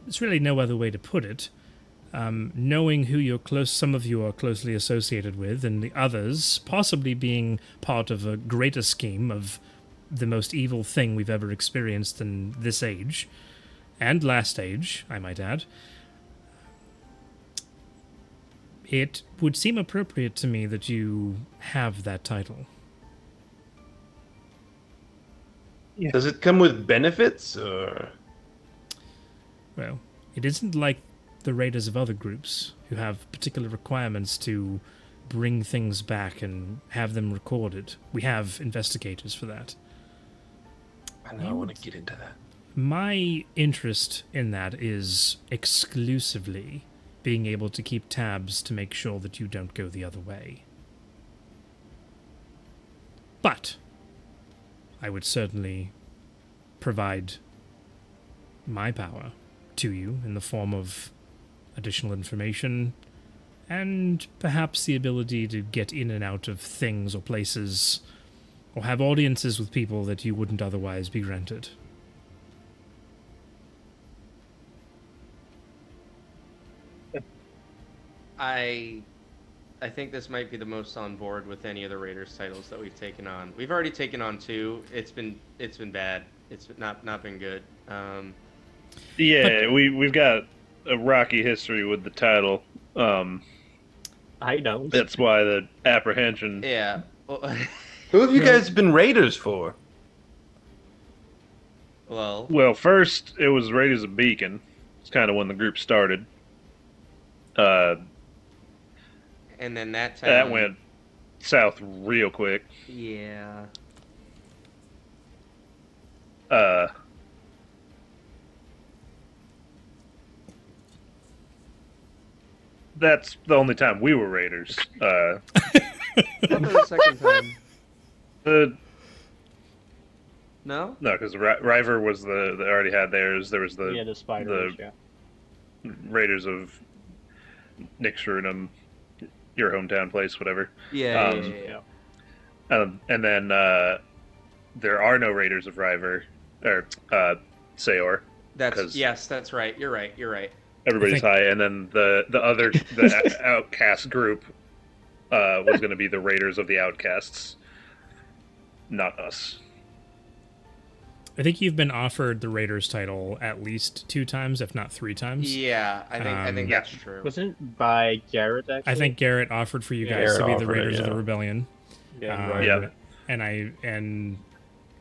there's really no other way to put it. Knowing who some of you are closely associated with, and the others possibly being part of a greater scheme of the most evil thing we've ever experienced in this age, and last age, I might add, it would seem appropriate to me that you have that title. Does it come with benefits, or...? Well, it isn't like the raiders of other groups who have particular requirements to bring things back and have them recorded. We have investigators for that. I know I want to get into that. My interest in that is exclusively being able to keep tabs to make sure that you don't go the other way. But I would certainly provide my power to you in the form of additional information and perhaps the ability to get in and out of things or places or have audiences with people that you wouldn't otherwise be granted. I I think this might be the most on board with any of the Raiders titles that we've taken on. We've already taken on 2. It's been bad. It's not been good. Yeah, we've got a rocky history with the title. I don't. That's why the apprehension. Yeah. Who have you guys been raiders for? Well, Well, first it was Raiders of Beacon. It's kind of when the group started. and then that time That went south real quick. Yeah. That's the only time we were Raiders. What was the second time? No? No, because River was they already had theirs. There was Yeah, the spiders. the Yeah. Raiders of Nick Sheringham, your hometown place, whatever. Yeah, And then there are no Raiders of River or Sayor. That's right. You're right. Everybody's high, and then the outcast group was going to be the Raiders of the Outcasts, not us. I think you've been offered the Raiders title at least 2 times, if not 3 times. Yeah, I think that's true. Wasn't it by Garrett, actually? I think Garrett offered for you Yeah, guys to Garrett be the offered it, Raiders of yeah. the Rebellion. Yeah, Yeah. And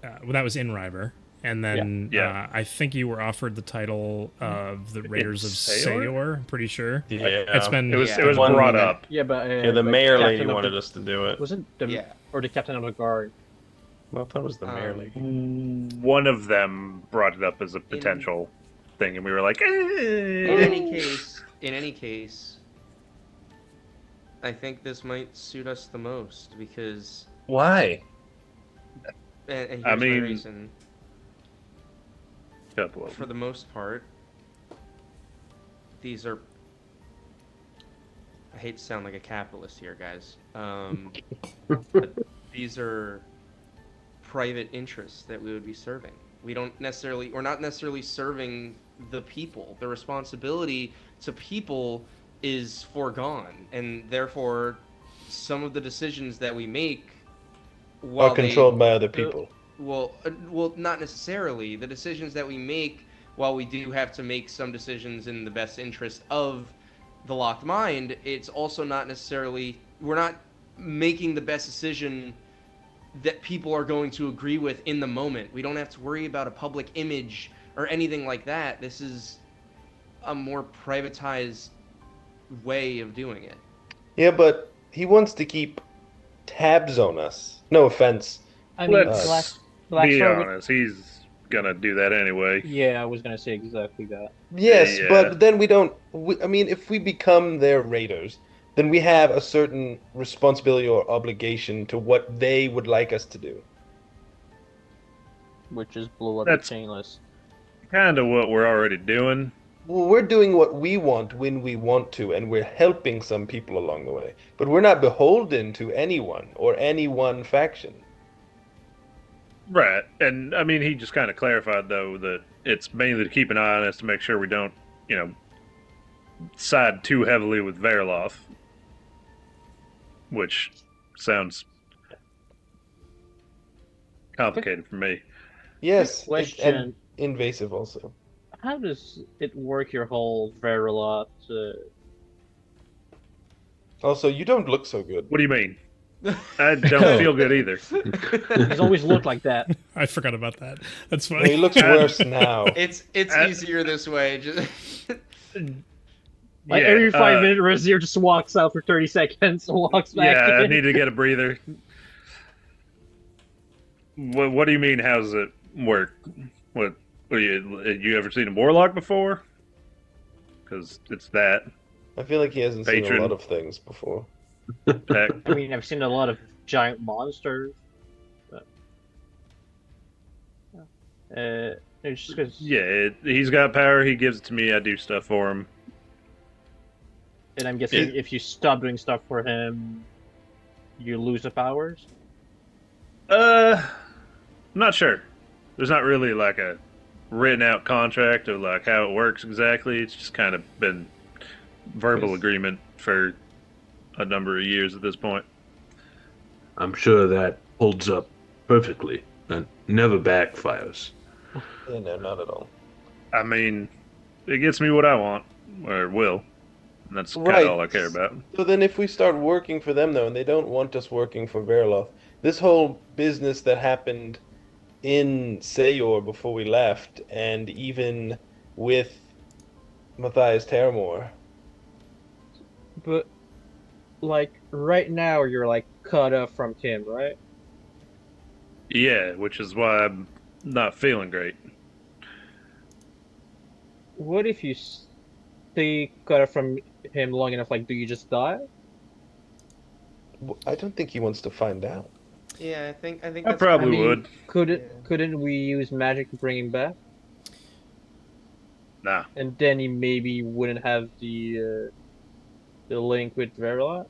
well, that was in River. And then Yeah. I think you were offered the title of the Raiders of Sayor? Sayor, I'm pretty sure. Yeah, It's been It was One brought minute. up. Yeah, but Yeah, the but mayor captain lady of wanted the, us to do it. Wasn't the Yeah. or the captain of the guard? Well, I thought it was the mayor lady. One of them brought it up as a potential thing, and we were like, In any case, I think this might suit us the most because Why? and here's I my mean- reason. couple of For the most part, these are. I hate to sound like a capitalist here, guys. But these are private interests that we would be serving. We're not necessarily serving the people. The responsibility to people is foregone, and therefore, some of the decisions that we make Are controlled by other people. Well, not necessarily. The decisions that we make, while we do have to make some decisions in the best interest of the locked mind, it's also not necessarily, we're not making the best decision that people are going to agree with in the moment. We don't have to worry about a public image or anything like that. This is a more privatized way of doing it. Yeah, but he wants to keep tabs on us. No offense. I mean, Let's Black be Star would- honest, he's gonna do that anyway. Yeah, I was gonna say exactly that. Yes, Yeah. but then we don't. I mean, if we become their raiders, then we have a certain responsibility or obligation to what they would like us to do. Which is blow up That's- the chainless. Kind of what we're already doing. Well, we're doing what we want when we want to, and we're helping some people along the way. But we're not beholden to anyone or any one faction. Right, and I mean, he just kind of clarified though that it's mainly to keep an eye on us to make sure we don't, side too heavily with Verloth, which sounds complicated for me. Yes, Question. and invasive also. How does it work, your whole Verilot? Also, you don't look so good. What do you mean? I don't feel good either. He's always looked like that. I forgot about that. That's Well, funny. he looks worse now. It's easier this way. Just Like Yeah, every 5 minutes, Razier just walks out for 30 seconds and walks back Yeah, I in. need to get a breather. What do you mean? How does it work? What you ever seen a warlock before? Because it's that. I feel like he hasn't seen a Patron. lot of things before. Heck, I mean, I've seen a lot of giant monsters. But... it's just because... yeah, he's got power. He gives it to me. I do stuff for him. And I'm guessing if you stop doing stuff for him, you lose the powers? I'm not sure. There's not really like a written out contract of like how it works exactly. It's just kind of been verbal Yes. agreement for a number of years at this point. I'm sure that holds up perfectly and never backfires. Yeah, no, not at all. I mean, it gets me what I want, or will. And that's kind Right. of all I care about. So then if we start working for them, though, and they don't want us working for Veriloth, this whole business that happened in Sayor before we left, and even with Matthias Terramore, But like right now, you're like cut off from him, right? Yeah, which is why I'm not feeling great. What if you stay cut off from him long enough? Like, do you just die? I don't think he wants to find out. Yeah, I think I that's probably I mean, would. couldn't we use magic to bring him back? Nah. And then he maybe wouldn't have the link with Verilot.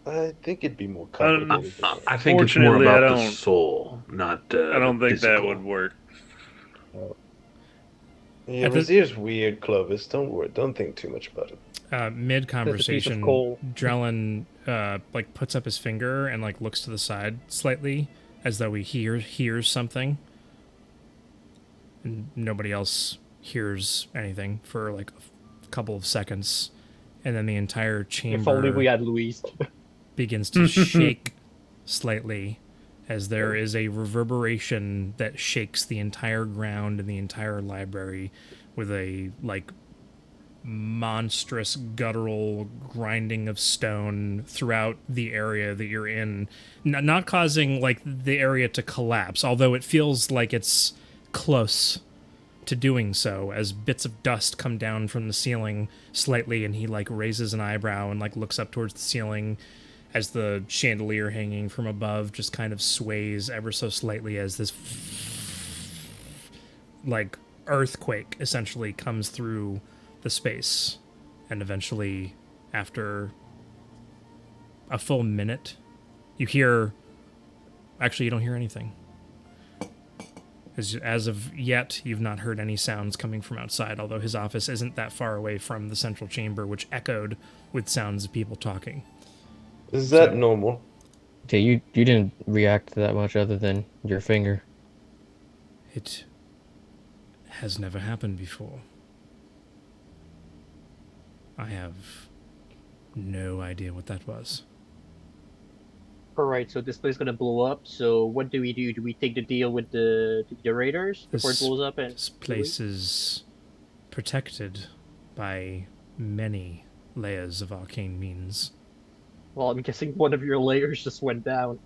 I think it'd be more Um, complicated than that. I think it's more Fortunately, I about the don't- soul, not I don't the think that physical. would work. Yeah, At the- Razir's weird, Clovis. Don't worry. Don't think too much about it. Mid conversation, coal. Drellin like puts up his finger and like looks to the side slightly as though he hears something, and nobody else hears anything for like a couple of seconds, and then the entire If only we chamber had Louise. begins to shake slightly as there is a reverberation that shakes the entire ground and the entire library with a like monstrous guttural grinding of stone throughout the area that you're in, not causing like the area to collapse, although it feels like it's close to doing so as bits of dust come down from the ceiling slightly, and he like raises an eyebrow and like looks up towards the ceiling as the chandelier hanging from above just kind of sways ever so slightly as this like earthquake essentially comes through the space. And eventually, after a full minute, you hear... Actually, you don't hear anything. As of yet, you've not heard any sounds coming from outside, although his office isn't that far away from the central chamber, which echoed with sounds of people talking. Is that normal? Okay, you didn't react to that much other than your finger. It has never happened before. I have no idea what that was. Alright, so this place is gonna blow up, so what do we do? Do we take the deal with the raiders before it blows up? And This place is protected by many layers of arcane means. Well, I'm guessing one of your layers just went down.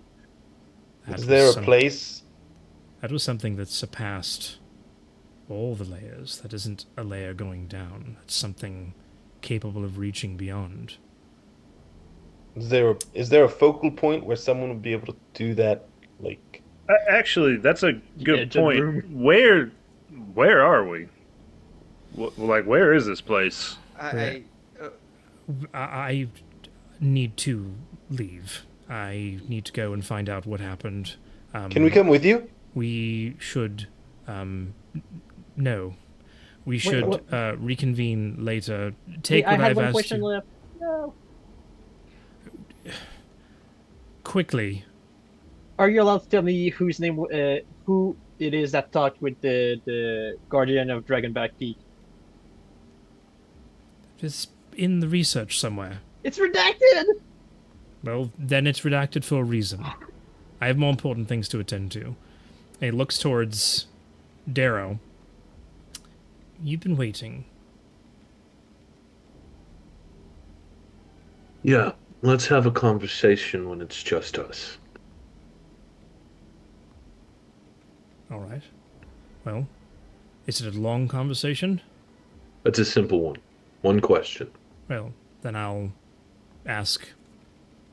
That Is there was a place? That was something that surpassed all the layers. That isn't a layer going down. It's something capable of reaching beyond. Is there a focal point where someone would be able to do that? Like, Actually, that's a good Engine point. room. Where are we? Like, where is this place? I need to leave. I need to go and find out what happened. can we come with you? We should... no. We should reconvene later. Take Wait, what I had I've one asked question you. left. No. Quickly. Are you allowed to tell me whose name, who it is that talked with the Guardian of Dragonback Peak? It's in the research somewhere. It's redacted! Well, then it's redacted for a reason. I have more important things to attend to. And he looks towards Darrow. You've been waiting. Yeah, let's have a conversation when it's just us. All right. Well, is it a long conversation? It's a simple one. One question. Well, then I'll ask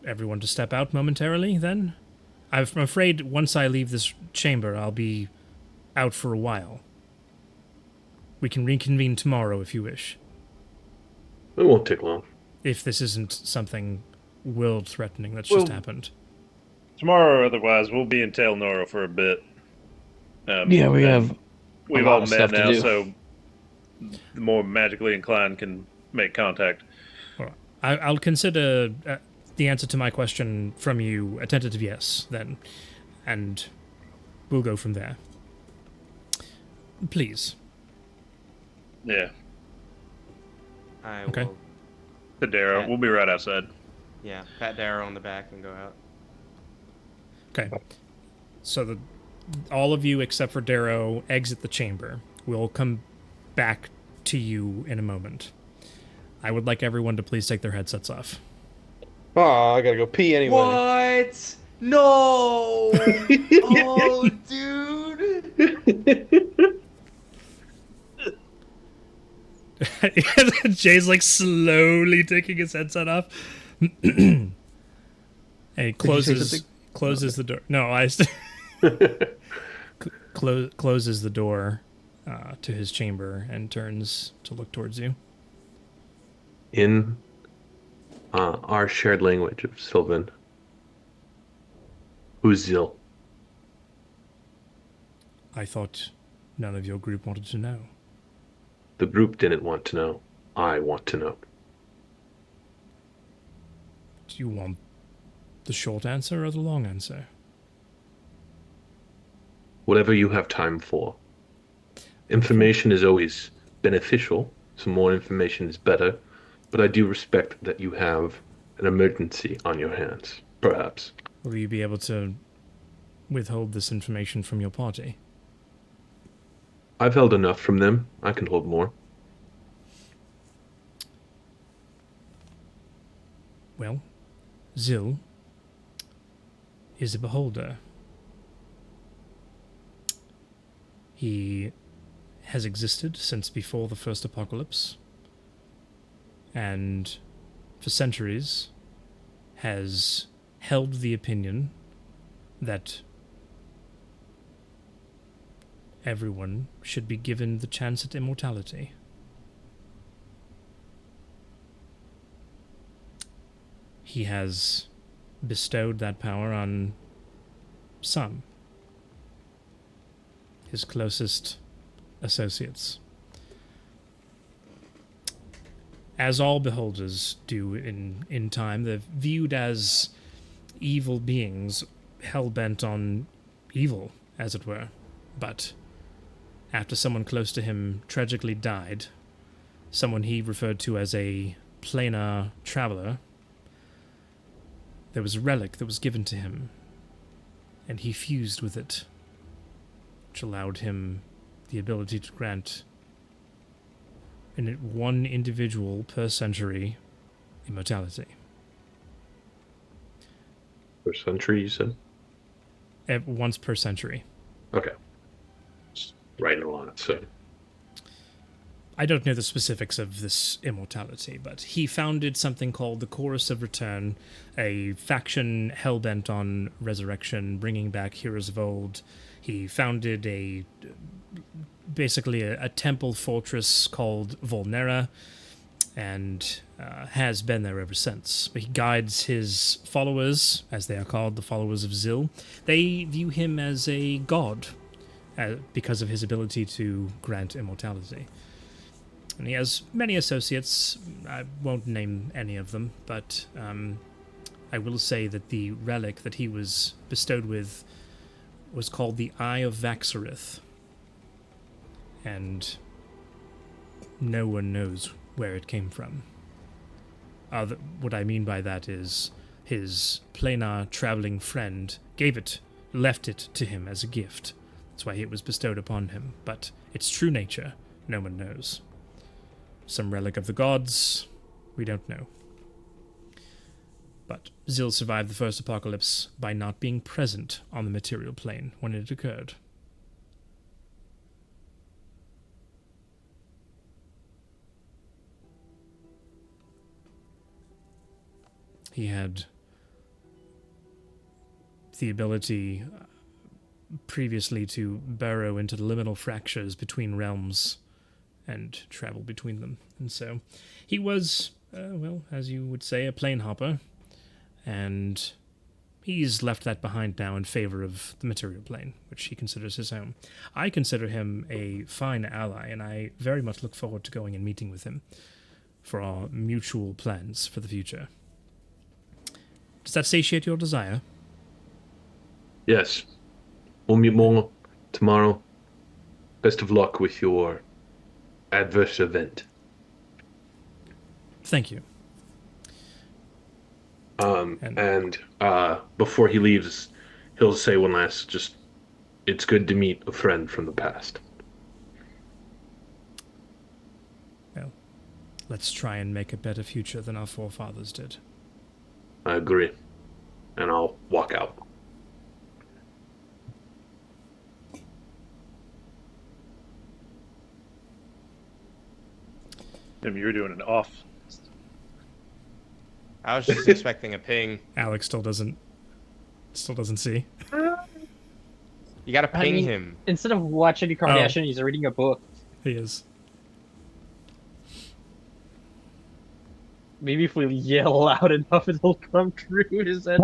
everyone to step out momentarily, then. I'm afraid once I leave this chamber, I'll be out for a while. We can reconvene tomorrow if you wish. It won't take long. If this isn't something world-threatening that's just Well- happened. Tomorrow or otherwise, we'll be in Tel Nora for a bit. Yeah, we and have We've lot all of met stuff to now, do. so the more magically inclined can make contact. Well, I'll consider the answer to my question from you a tentative yes, then, and we'll go from there. Please. Yeah. I Okay. will, To Darrow. We'll be right outside. yeah, pat Darrow on the back and go out. Okay. So all of you except for Darrow exit the chamber. We'll come back to you in a moment. I would like everyone to please take their headsets off. Oh, I gotta go pee anyway. What? No! Oh, dude! Jay's like slowly taking his headset off. And he closes the door. No, closes the door to his chamber and turns to look towards you. In our shared language of Sylvan, who's Zil? I thought none of your group wanted to know. The group didn't want to know. I want to know. Do you want the short answer or the long answer? Whatever you have time for. Information is always beneficial, so more information is better, but I do respect that you have an emergency on your hands, perhaps. Will you be able to withhold this information from your party? I've held enough from them. I can hold more. Well, Zil is a beholder. He has existed since before the first apocalypse, and for centuries has held the opinion that everyone should be given the chance at immortality. He has bestowed that power on some, his closest associates. As all beholders do in time, they're viewed as evil beings, hell-bent on evil, as it were. But after someone close to him tragically died, someone he referred to as a planar traveler, there was a relic that was given to him, and he fused with it, which allowed him the ability to grant one individual per century immortality. Per century, you said? Once per century. Okay. Just writing a lot, so. I don't know the specifics of this immortality, but he founded something called the Chorus of Return, a faction hell-bent on resurrection, bringing back heroes of old. He founded basically a temple fortress called Volnera, and has been there ever since. He guides his followers, as they are called, the followers of Zil. They view him as a god, because of his ability to grant immortality. And he has many associates. I won't name any of them, but I will say that the relic that he was bestowed with was called the Eye of Vaxarith. And no one knows where it came from. What I mean by that is his planar traveling friend left it to him as a gift. That's why it was bestowed upon him. But its true nature, no one knows. Some relic of the gods, we don't know. But Zil survived the first apocalypse by not being present on the material plane when it occurred. He had the ability previously to burrow into the liminal fractures between realms and travel between them. And so he was, as you would say, a plane hopper, and he's left that behind now in favor of the material plane, which he considers his home. I consider him a fine ally, and I very much look forward to going and meeting with him. for our mutual plans for the future. Does that satiate your desire? Yes. We'll meet more tomorrow. Best of luck with your adverse event. Thank you. And before he leaves, he'll say one last, it's good to meet a friend from the past. Well, let's try and make a better future than our forefathers did. I agree. And I'll walk out. Tim, you were doing an off. I was just expecting a ping. Alex still doesn't see. You gotta I ping mean, him. Instead of watching the Kardashian, he's reading a book. He is. Maybe if we yell loud enough, it'll come through his head.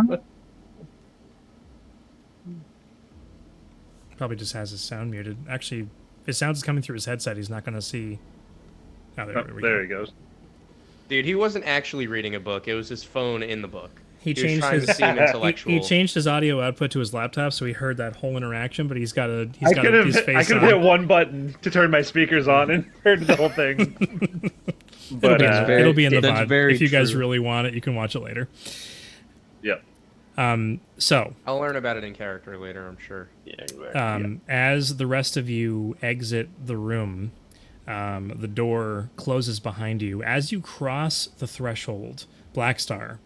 Probably just has his sound muted. Actually, his sound is coming through his headset. He's not going to see. Oh, There he goes. Dude, he wasn't actually reading a book. It was his phone in the book. He was changed trying his to seem intellectual. He changed his audio output to his laptop, so he heard that whole interaction. But he's got his I could face have on. hit one button to turn my speakers on and heard the whole thing. But It'll be in the that's VOD. very If you guys true. really want it, you can watch it later. Yep. So, I'll learn about it in character later, I'm sure. as the rest of you exit the room, the door closes behind you. As you cross the threshold, Blackstar,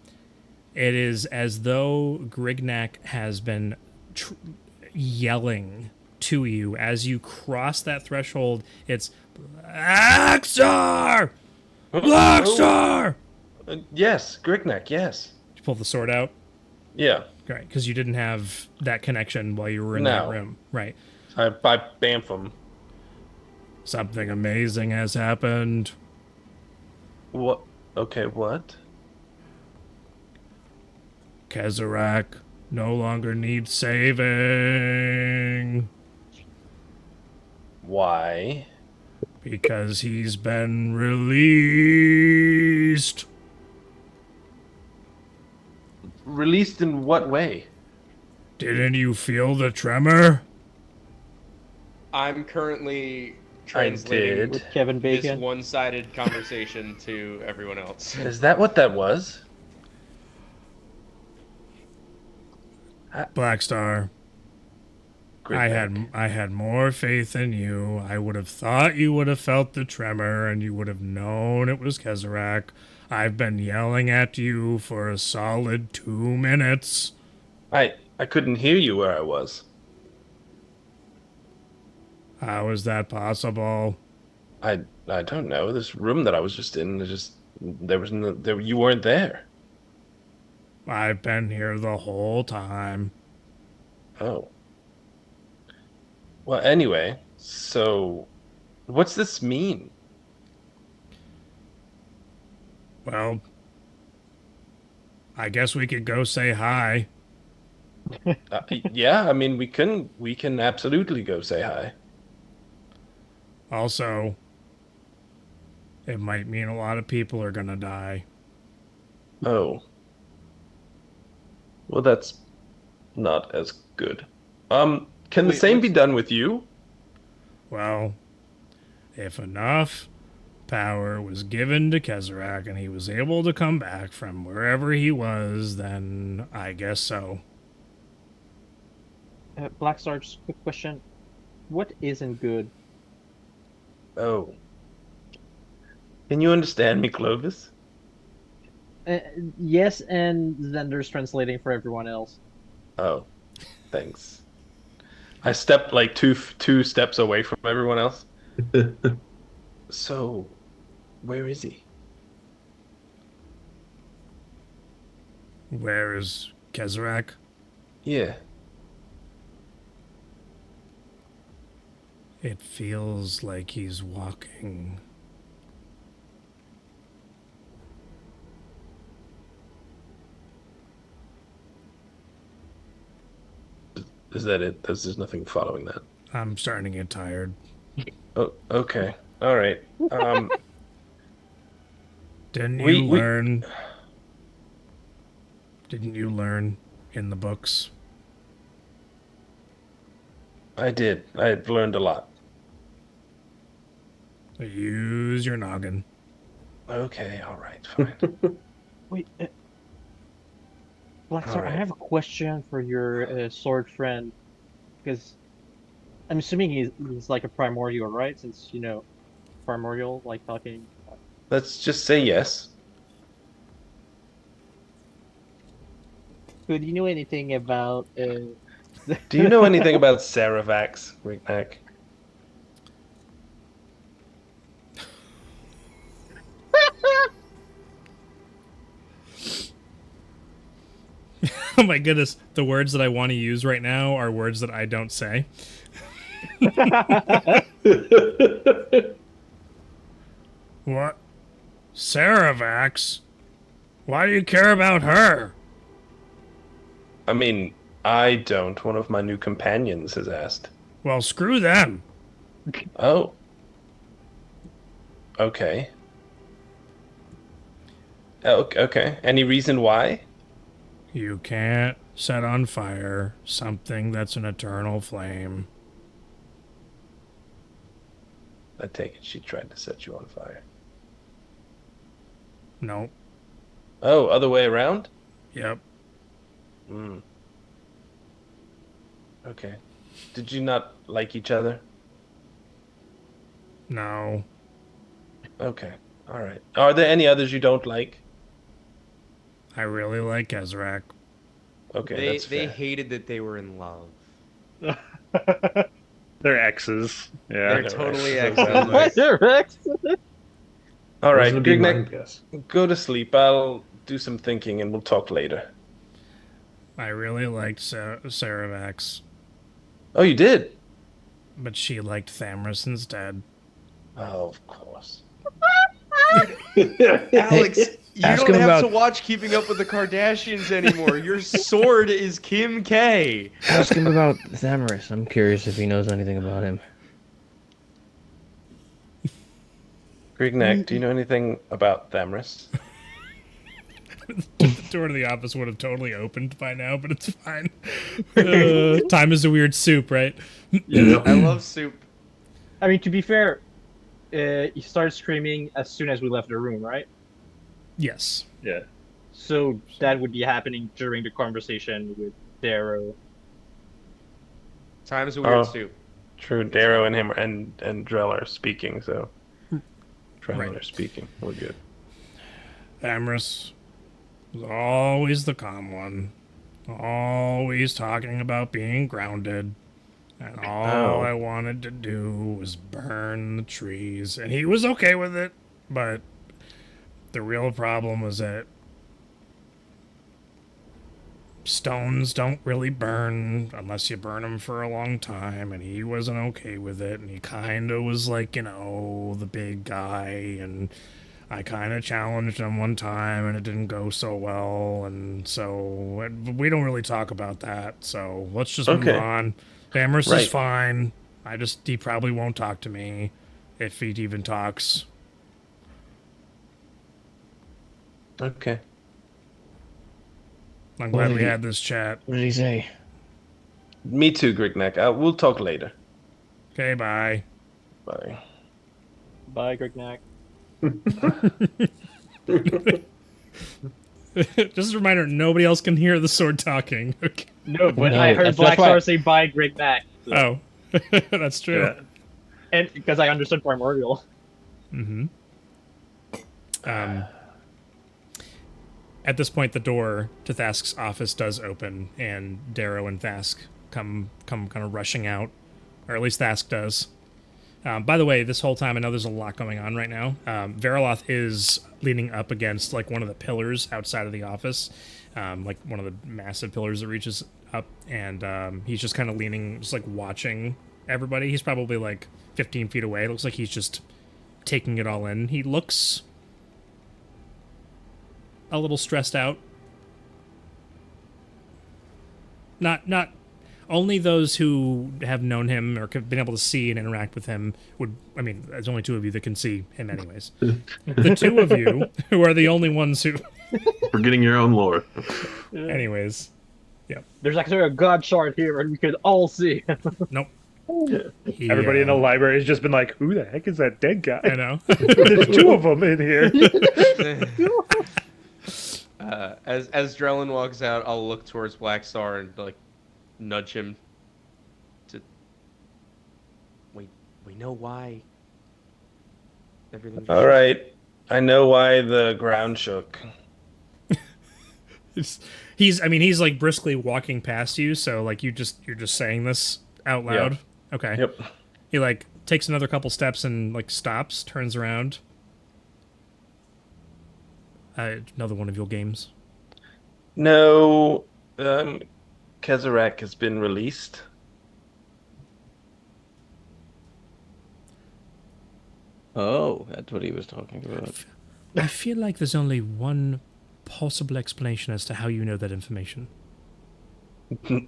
it is as though Grignac has been yelling to you. As you cross that threshold, it's Blackstar! Blackstar! Yes, Grignac, yes. You pull the sword out? Yeah. Right, because you didn't have that connection while you were in that room. Right. I bamf him. Something amazing has happened. What? Okay, what? Kezarak no longer needs saving Why? because he's been released. Released in what way? Didn't you feel the tremor? I'm currently translating did. Kevin this Bacon. one-sided conversation to everyone else. Is that what that was? Blackstar, Grignac. I had more faith in you. I would have thought you would have felt the tremor and you would have known it was Kezarak. I've been yelling at you for a solid 2 minutes. I couldn't hear you where I was. How is that possible? I don't know. This room that I was just in, there was no, there you weren't there. I've been here the whole time. Oh. Well, anyway, so what's this mean? Well, I guess we could go say hi. Yeah, I mean we can absolutely go say hi. Also, it might mean a lot of people are gonna die. Oh. Well, that's not as good. Can the Wait, same be what's- done with you? Well, if enough power was given to Kezarak and he was able to come back from wherever he was, then I guess so. Blackstar, just a quick question. What isn't good? Oh. Can you understand me, Clovis? Yes, and Zender's translating for everyone else. Oh, thanks. I stepped like two steps away from everyone else. So, where is he? Where is Kezarak? Yeah. It feels like he's walking. Is that it? There's nothing following that. I'm starting to get tired. Oh, okay. All right. Didn't We- you we- learn? Didn't you learn in the books? I did. I've learned a lot. Use your noggin. Okay, all right, fine. Wait, Black Star, I Alright. have a question for your sword friend, because I'm assuming he's like a primordial, right? Since primordial, like talking. Let's just say yes. Do you know anything about? Do you know anything about Saravax, Rignac? Oh my goodness, the words that I want to use right now are words that I don't say. What? Saravax? Why do you care about her? I mean, I don't. One of my new companions has asked. Well, screw them. Oh. Okay. Oh, okay. Any reason why? You can't set on fire something that's an eternal flame. I take it she tried to set you on fire. Nope. Oh, other way around? Yep. Hmm. Okay. Did you not like each other? No. Okay. All right. Are there any others you don't like? I really like Ezrak. Okay, that's They fair. hated that they were in love. They're exes. Yeah. They're Right, totally right. exes. Rex? All right, Those would be my Grignac, guess. go to sleep. I'll do some thinking and we'll talk later. I really liked Saravax, Oh, you did? but she liked Thamris instead. Oh, of course. Alex, you ask don't him have to about- watch Keeping Up with the Kardashians anymore. Your sword is Kim K. Ask him about Thamaris. I'm curious if he knows anything about him. Grignac, do you know anything about Thamris? The door to the office would have totally opened by now, but it's fine. Time is a weird soup, right? I love soup. I mean, to be fair, he started screaming as soon as we left the room, right? Yes. Yeah. So that would be happening during the conversation with Darrow. Time is a weird Oh. soup. True, Darrow and him and Drell are speaking, so Drell Right. are speaking. We're good. Thamris was always the calm one. Always talking about being grounded. And all Oh. I wanted to do was burn the trees. And he was okay with it, but the real problem was that stones don't really burn unless you burn them for a long time, and he wasn't okay with it, and he kind of was like, the big guy, and I kind of challenged him one time, and it didn't go so well, and so we don't really talk about that, so let's just move Okay. on. Thamris Right. is fine. He probably won't talk to me, if he even talks. Okay. I'm What glad did we he- had this chat. What did he say? Me too, Grignac. We'll talk later. Okay, bye. Bye. Bye, Grignac. Just a reminder, nobody else can hear the sword talking. Okay. No, but No, I heard that's Black why- Star say bye, Grignac. So. Oh, that's true. Yeah. And because I understood primordial. At this point, the door to Thask's office does open, and Darrow and Thask come kind of rushing out, or at least Thask does. By the way, this whole time, I know there's a lot going on right now. Veriloth is leaning up against like one of the pillars outside of the office, like one of the massive pillars that reaches up, and he's just kind of leaning, just like watching everybody. He's probably like 15 feet away. It looks like he's just taking it all in. He looks a little stressed out. Not only those who have known him or been able to see and interact with him would. I mean, there's only 2 of you that can see him, anyways. The 2 of you who are the only ones who. Forgetting your own lore. Anyways, There's actually a god shard here, and we could all see. nope. He, Everybody in the library has just been like, "Who the heck is that dead guy?" I know. There's 2 of them in here. As Drellin walks out, I'll look towards Black Star and like nudge him. To we know why. Everything. All right. I know why the ground shook. He's like briskly walking past you, so like you're just saying this out loud. Yeah. Okay. Yep. He like takes another couple steps and like stops, turns around. Another one of your games. No, Kezarak has been released. Oh, that's what he was talking about. I feel like there's only one possible explanation as to how you know that information.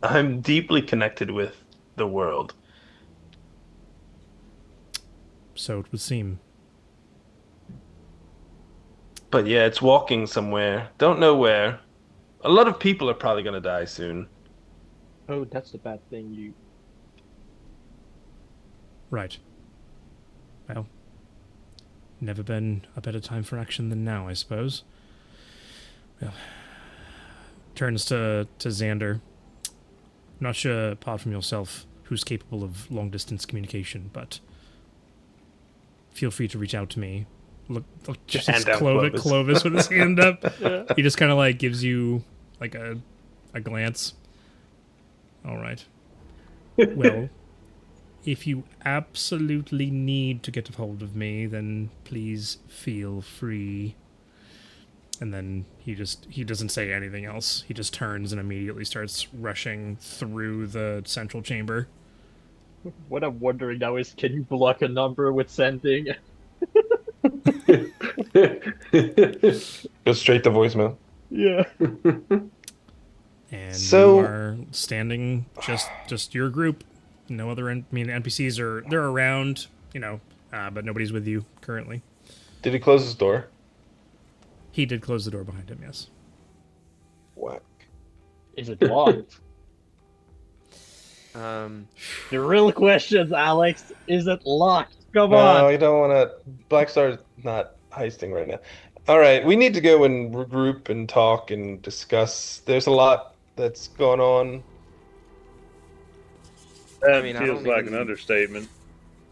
I'm deeply connected with the world. So it would seem. But yeah, it's walking somewhere. Don't know where. A lot of people are probably going to die soon. Oh, that's the bad thing. You. Right. Well, never been a better time for action than now, I suppose. Well, turns to Xander. Not sure, apart from yourself, who's capable of long-distance communication, but feel free to reach out to me. Look just Hand down Clovis with his hand up. He just kind of like gives you like a glance. All right. Well, if you absolutely need to get a hold of me, then please feel free. And then he doesn't say anything else. He just turns and immediately starts rushing through the central chamber. What I'm wondering now is, can you block a number with sending? Go straight to voicemail. Yeah. And So- you are standing just your group. No other NPCs they're around, but nobody's with you currently. Did he close his door? He did close the door behind him, yes. Whack. Is it locked? Um, The real questions, Alex. Is it locked? Come No, on. you don't want to. Black Star's not heisting right now. All right, we need to go and regroup and talk and discuss. There's a lot that's going on. That I mean, I feels don't like even- an understatement.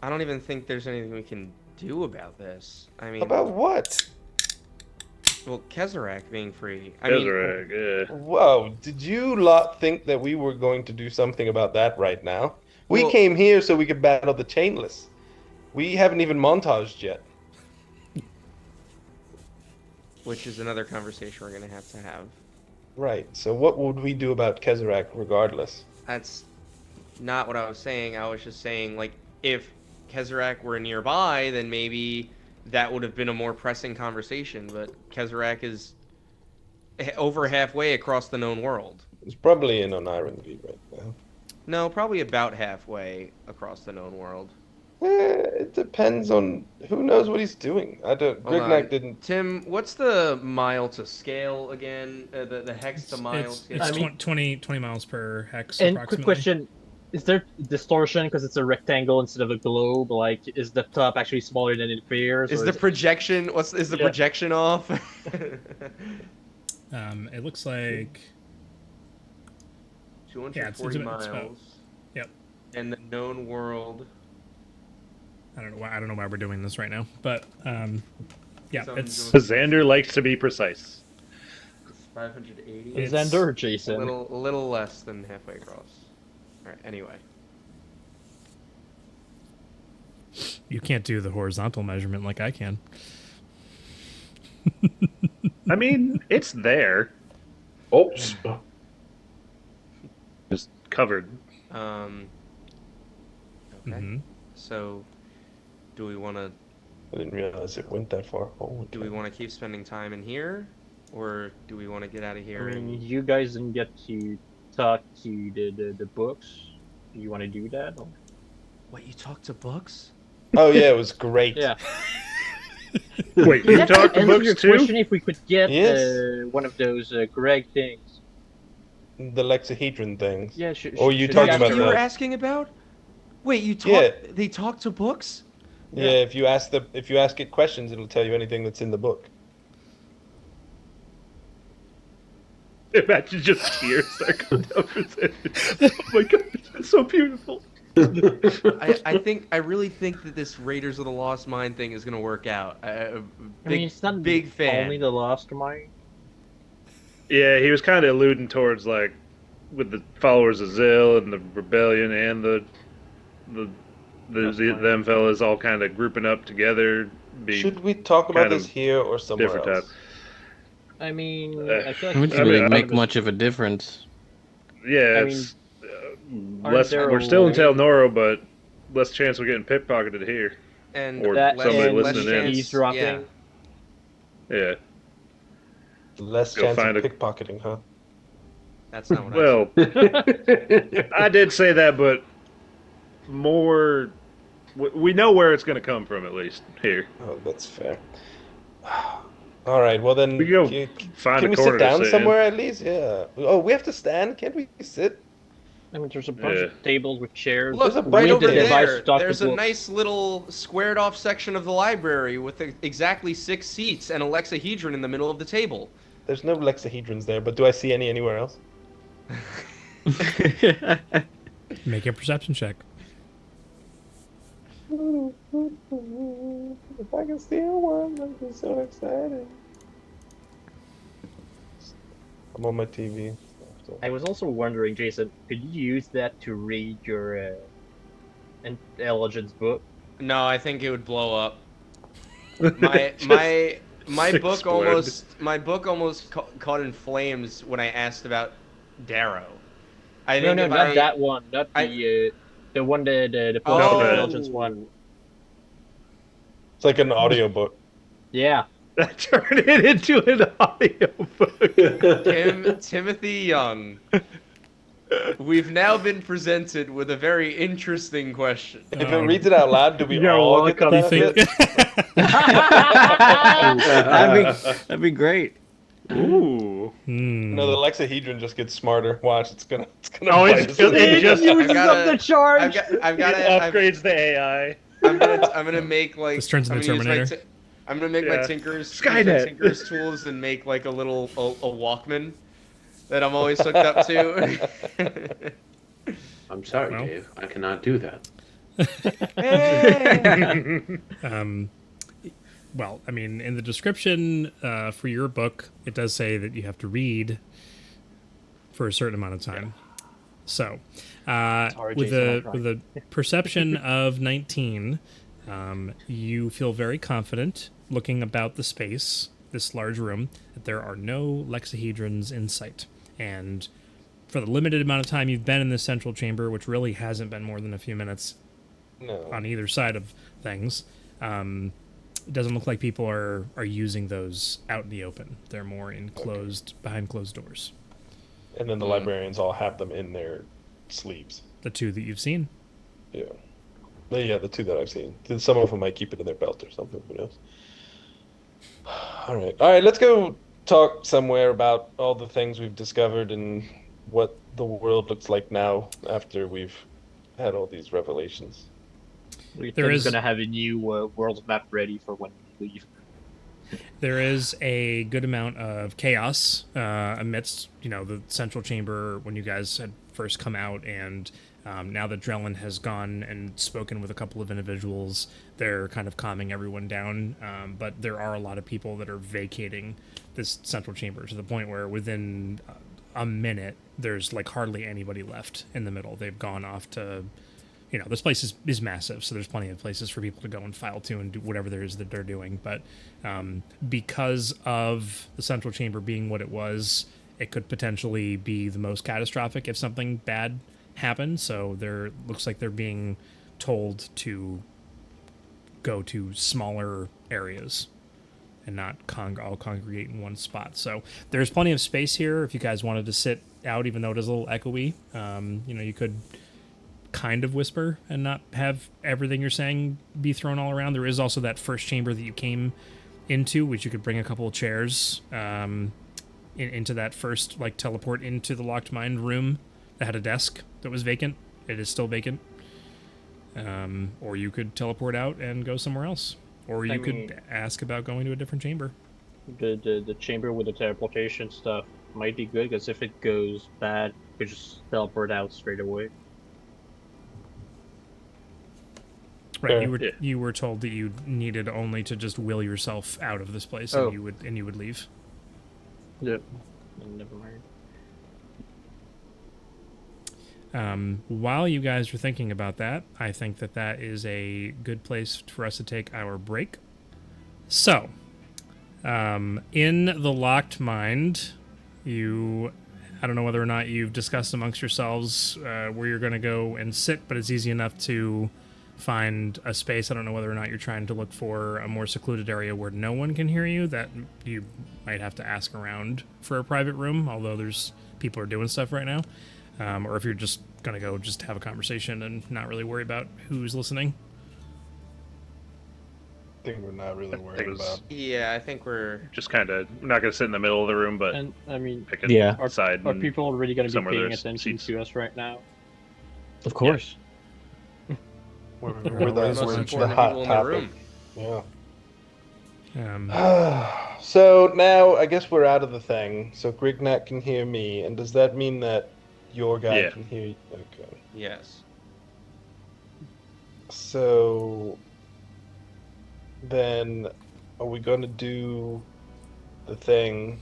I don't even think there's anything we can do about this. I mean, About what? well, Kezarak being free. I mean, Kezarak, yeah. Whoa, did you lot think that we were going to do something about that right now? We Well- came here so we could battle the Chainless. We haven't even montaged yet. which is another conversation we're gonna have to have. Right, so what would we do about Kezarak regardless? That's not what I was saying. I was just saying, like, if Kezarak were nearby, then maybe that would have been a more pressing conversation. But Kezarak is over halfway across the known world. It's probably in on Ironview right now. No, probably about halfway across the known world. It depends on who knows what he's doing. I don't. Hold on. Grignac didn't. Tim, what's the mile to scale again? The hex to mile It's scale? I mean- 20 miles per hex, And approximately. quick question: is there distortion because it's a rectangle instead of a globe? Like, is the top actually smaller than it appears? Is or the projection? Is the Yeah. projection off? It looks like 240 Yeah, it's miles. about- yep. And the known world. I don't know why we're doing this right now, but yeah, So it's I'm Xander likes to be precise. 580. It's- Is Ender or A Jason? little less than halfway across. All right. Anyway, you can't do the horizontal measurement like I can. I mean, it's there, Oops. just covered. okay. Mhm. So, do we want to I didn't realize it went that far. Holy do we want to keep spending time in here, or do we want to get out of I here? mean, And you guys didn't get to talk to the books? Do you want to do that? Or... What, you talk to books? Oh yeah, it was great. Yeah. Wait, you That's talk to to answer books your too? question, if we could get Yes. one of those Greg things. The lexahedron things. Yeah, Or you should talking we That's ask what about you were the? asking about? Wait, you talk? Yeah, They talk to books? yeah. If you ask it questions, it'll tell you anything that's in the book. Imagine just tears that come down his head. Oh my god, it's so beautiful. I really think that this Raiders of the Lost Mine thing is gonna work out. I mean, it's not big fan. only the Lost Mine. Yeah, he was kind of alluding towards like with the followers of Zill and the rebellion and them fellas all kind of grouping up together. Should we talk about kind this of here or somewhere different else? type. I mean, I feel It like wouldn't I mean, really I make mean, much of a difference. Yeah, I it's aren't there we're still in a Tel way- Noro, but less chance of getting pickpocketed here. And Or that somebody and listening in. eavesdropping. Yeah. Less Go chance of find a- pickpocketing, huh? that's not what Well, I did say that, but more. We know where it's going to come from, at least here. Oh, that's fair. All right. Well then, We go find can a we corner sit to down sit in. somewhere at least? Yeah. Oh, we have to stand. Can't we sit? I mean, there's a bunch Yeah. of tables with chairs. Look, There's a right window over there. device there, to talk to there's a books. nice little squared off section of the library with exactly 6 seats and a lexahedron in the middle of the table. There's no lexahedrons there, but do I see any anywhere else? Make a perception check. If I can steal one, I'd be so excited. I'm on my TV. I was also wondering, Jason, could you use that to read your intelligence book? No, I think it would blow up. My book explode. almost caught in flames when I asked about Darrow. I No, think no, if not I- that one. Not the one the political Oh. intelligence one. It's like an audiobook. Yeah. That turned it into an audiobook. Timothy Young. We've now been presented with a very interesting question. If it reads it out loud, do we You're all get the welcome. You think? benefit? That'd be great. Ooh. No, the lexahedron just gets smarter. Watch, it's gonna Oh, bite it's us. just- it just- uses gotta- up the charge. I've got It upgrades the AI. I'm gonna make like This turns into I'm gonna use Terminator. I'm gonna make my Yeah. Tinker's Skynet. Tinker's tools and make like a little a Walkman that I'm always hooked up to. I'm sorry, Well. Dave. I cannot do that. Well, I mean, in the description for your book, it does say that you have to read for a certain amount of time. So, Sorry, with Jason, a I'm with a perception of 19, you feel very confident looking about the space, this large room, that there are no lexahedrons in sight. And for the limited amount of time you've been in this central chamber, which really hasn't been more than a few minutes No. on either side of things, it doesn't look like people are using those out in the open. They're more in behind closed doors. And then the librarians all have them in their sleeves. The two that you've seen. Yeah. Yeah, the two that I've seen. Some of them might keep it in their belt or something. Who knows? All right. Let's go talk somewhere about all the things we've discovered and what the world looks like now after we've had all these revelations. We're There is- going to have a new world map ready for when we leave. There is a good amount of chaos amidst, the central chamber when you guys had first come out, and now that Drellin has gone and spoken with a couple of individuals, they're kind of calming everyone down. But there are a lot of people that are vacating this central chamber to the point where within a minute, there's like hardly anybody left in the middle. They've gone off to... this place is massive, so there's plenty of places for people to go and file to and do whatever there is that they're doing. But because of the central chamber being what it was, it could potentially be the most catastrophic if something bad happened. So there looks like they're being told to go to smaller areas and not all congregate in one spot. So there's plenty of space here if you guys wanted to sit out, even though it is a little echoey. You could kind of whisper and not have everything you're saying be thrown all around. There is also that first chamber that you came into, which you could bring a couple of chairs into that first, like, teleport into the locked mind room that had a desk that was vacant. It is still vacant. Or you could teleport out and go somewhere else. Or you could ask about going to a different chamber. The chamber with the teleportation stuff might be good, because if it goes bad, you could just teleport out straight away. Right, you were told that you needed only to just will yourself out of this place, and you would leave. Yep. Never mind. While you guys are thinking about that, I think that is a good place for us to take our break. So, in the locked mind, I don't know whether or not you've discussed amongst yourselves where you're going to go and sit, but it's easy enough to find a space. I don't know whether or not you're trying to look for a more secluded area where no one can hear you. That you might have to ask around for a private room, although there's people are doing stuff right now. Or if you're just going to go just have a conversation and not really worry about who's listening. I think we're not really worried about. Yeah, I think we're just kind of not going to sit in the middle of the room, but And I mean, pick a side. are people really going to be somewhere paying there's attention seats. to us right now? Of course. We're the most the important hot people in the topic. room. Yeah. So now I guess we're out of the thing. So Grignac can hear me, and does that mean that your guy Yeah. can hear you? Okay. Yes. So then, are we going to do the thing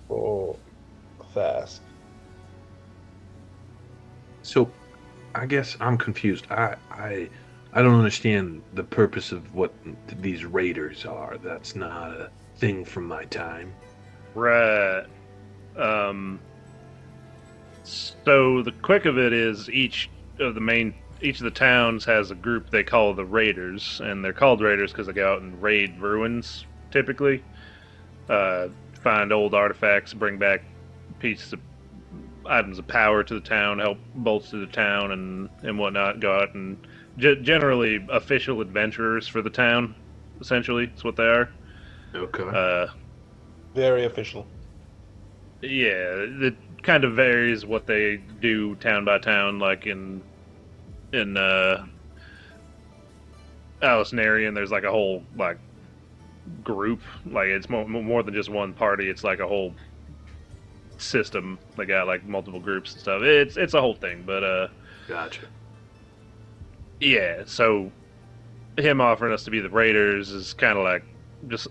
for Thask? So, I guess I'm confused. I don't understand the purpose of what these raiders are. That's not a thing from my time. Right. So the quick of it is each of the towns has a group they call the raiders, and they're called raiders because they go out and raid ruins typically, find old artifacts, bring back pieces of items of power to the town, help bolster the town and whatnot. Go out and generally official adventurers for the town. Essentially, that's what they are. Okay. Very official. Yeah, it kind of varies what they do town by town. Like in Alicynarian, there's like a whole like group. Like it's more than just one party. It's like a whole system. They got like multiple groups and stuff. It's a whole thing. But Gotcha. yeah. So him offering us to be the raiders is kind of like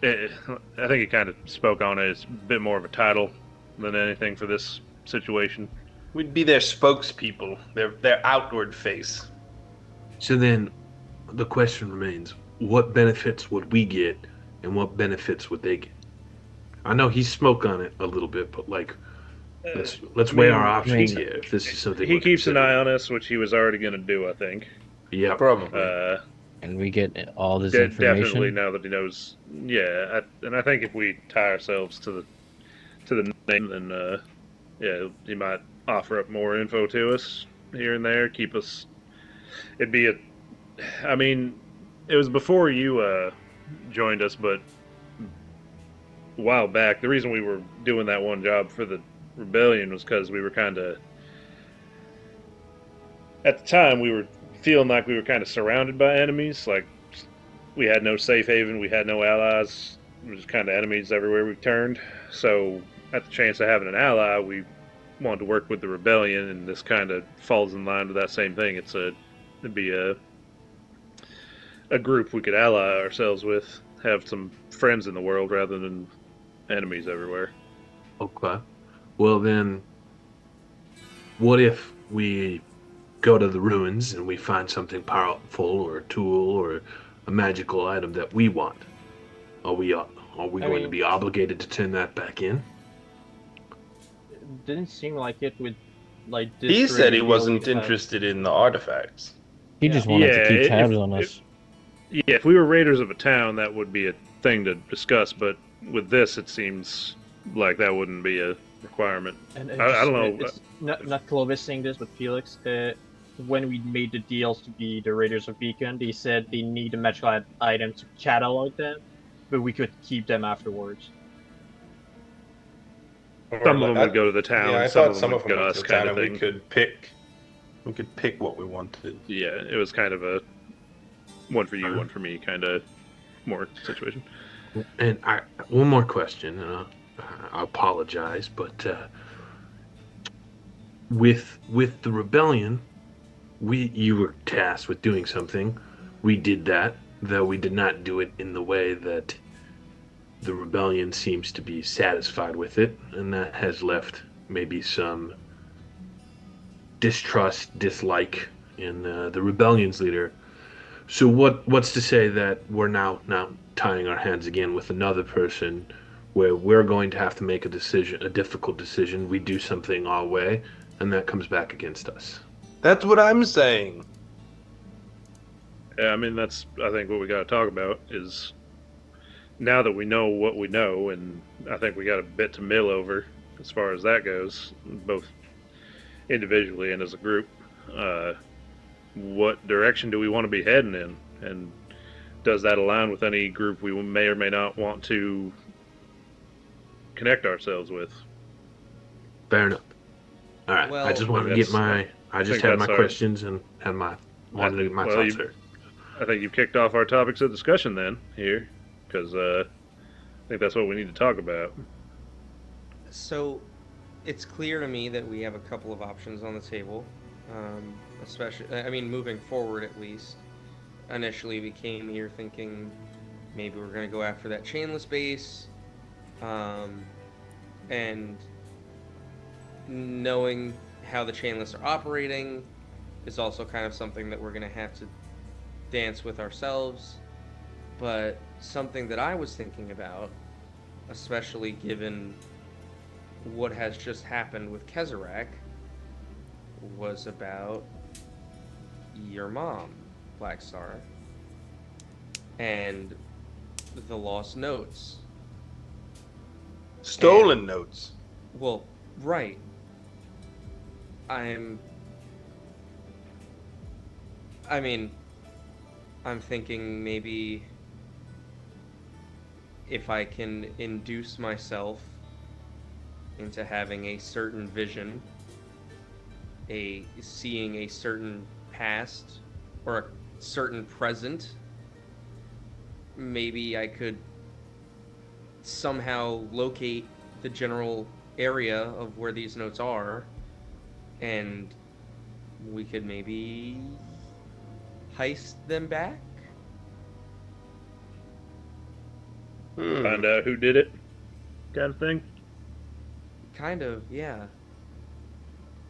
I think he kind of spoke on it. It's a bit more of a title than anything for this situation. We'd be their spokespeople, their outward face. So then, the question remains: what benefits would we get, and what benefits would they get? I know he spoke on it a little bit, but like, let's weigh our options here. If this is something He keeps an eye on us, which he was already going to do, I think. Yeah, Probably. And we get all this information. Definitely now that he knows. Yeah, and I think if we tie ourselves to the name, then yeah, he might offer up more info to us here and there. Keep us. It'd be I mean, it was before you joined us, but a while back. The reason we were doing that one job for the rebellion was because we were kind of. At the time, we were feeling like we were kind of surrounded by enemies. Like, we had no safe haven, we had no allies. It was kind of enemies everywhere we turned. So, at the chance of having an ally, we wanted to work with the rebellion, and this kind of falls in line with that same thing. It'd be a group we could ally ourselves with, have some friends in the world rather than enemies everywhere. Okay. Well then, what if we go to the ruins and we find something powerful or a tool or a magical item that we want? Are we going to be obligated to turn that back in? It didn't seem like it would, like. He said he really wasn't have- interested in the artifacts. He just wanted to keep tabs on us. Yeah, if we were raiders of a town, that would be a thing to discuss, but with this, it seems like that wouldn't be a requirement. And I don't know. It's not Clovis saying this, but Felix. When we made the deals to be the Raiders of Beacon, they said they need a magical item to catalog them, but we could keep them afterwards. Some of them would go to the town, Yeah, I and some thought of some them of would them go to went to us, the kind town, of and thing. we could pick what we wanted. Yeah, it was kind of a one for you, one for me kind of more situation. And one more question, and I apologize, but with the rebellion, you were tasked with doing something. We did that, though we did not do it in the way that the rebellion seems to be satisfied with it, and that has left maybe some distrust, dislike in the rebellion's leader. So what's to say that we're now tying our hands again with another person, where we're going to have to make a decision, a difficult decision. We do something our way, and that comes back against us. That's what I'm saying. Yeah, I mean, that's, I think, what we got to talk about is now that we know what we know, and I think we got a bit to mill over as far as that goes, both individually and as a group. What direction do we want to be heading in? And does that align with any group we may or may not want to connect ourselves with? Fair enough. All right. Well, I just wanted to get my. I just had my questions and had wanted to get my thoughts there. I think you've kicked off our topics of discussion then here, because I think that's what we need to talk about. So, it's clear to me that we have a couple of options on the table, especially, I mean, moving forward at least. Initially, we came here thinking maybe we're going to go after that chainless base, and knowing how the chainless are operating is also kind of something that we're going to have to dance with ourselves. But something that I was thinking about, especially given what has just happened with Kezarak, was about your mom, Blackstar, and the lost notes. Stolen notes. Well, right. I'm thinking maybe if I can induce myself into having a certain vision, seeing a certain past or a certain present, maybe I could somehow locate the general area of where these notes are, and we could maybe heist them back. Find out who did it, kind of thing. Kind of, yeah.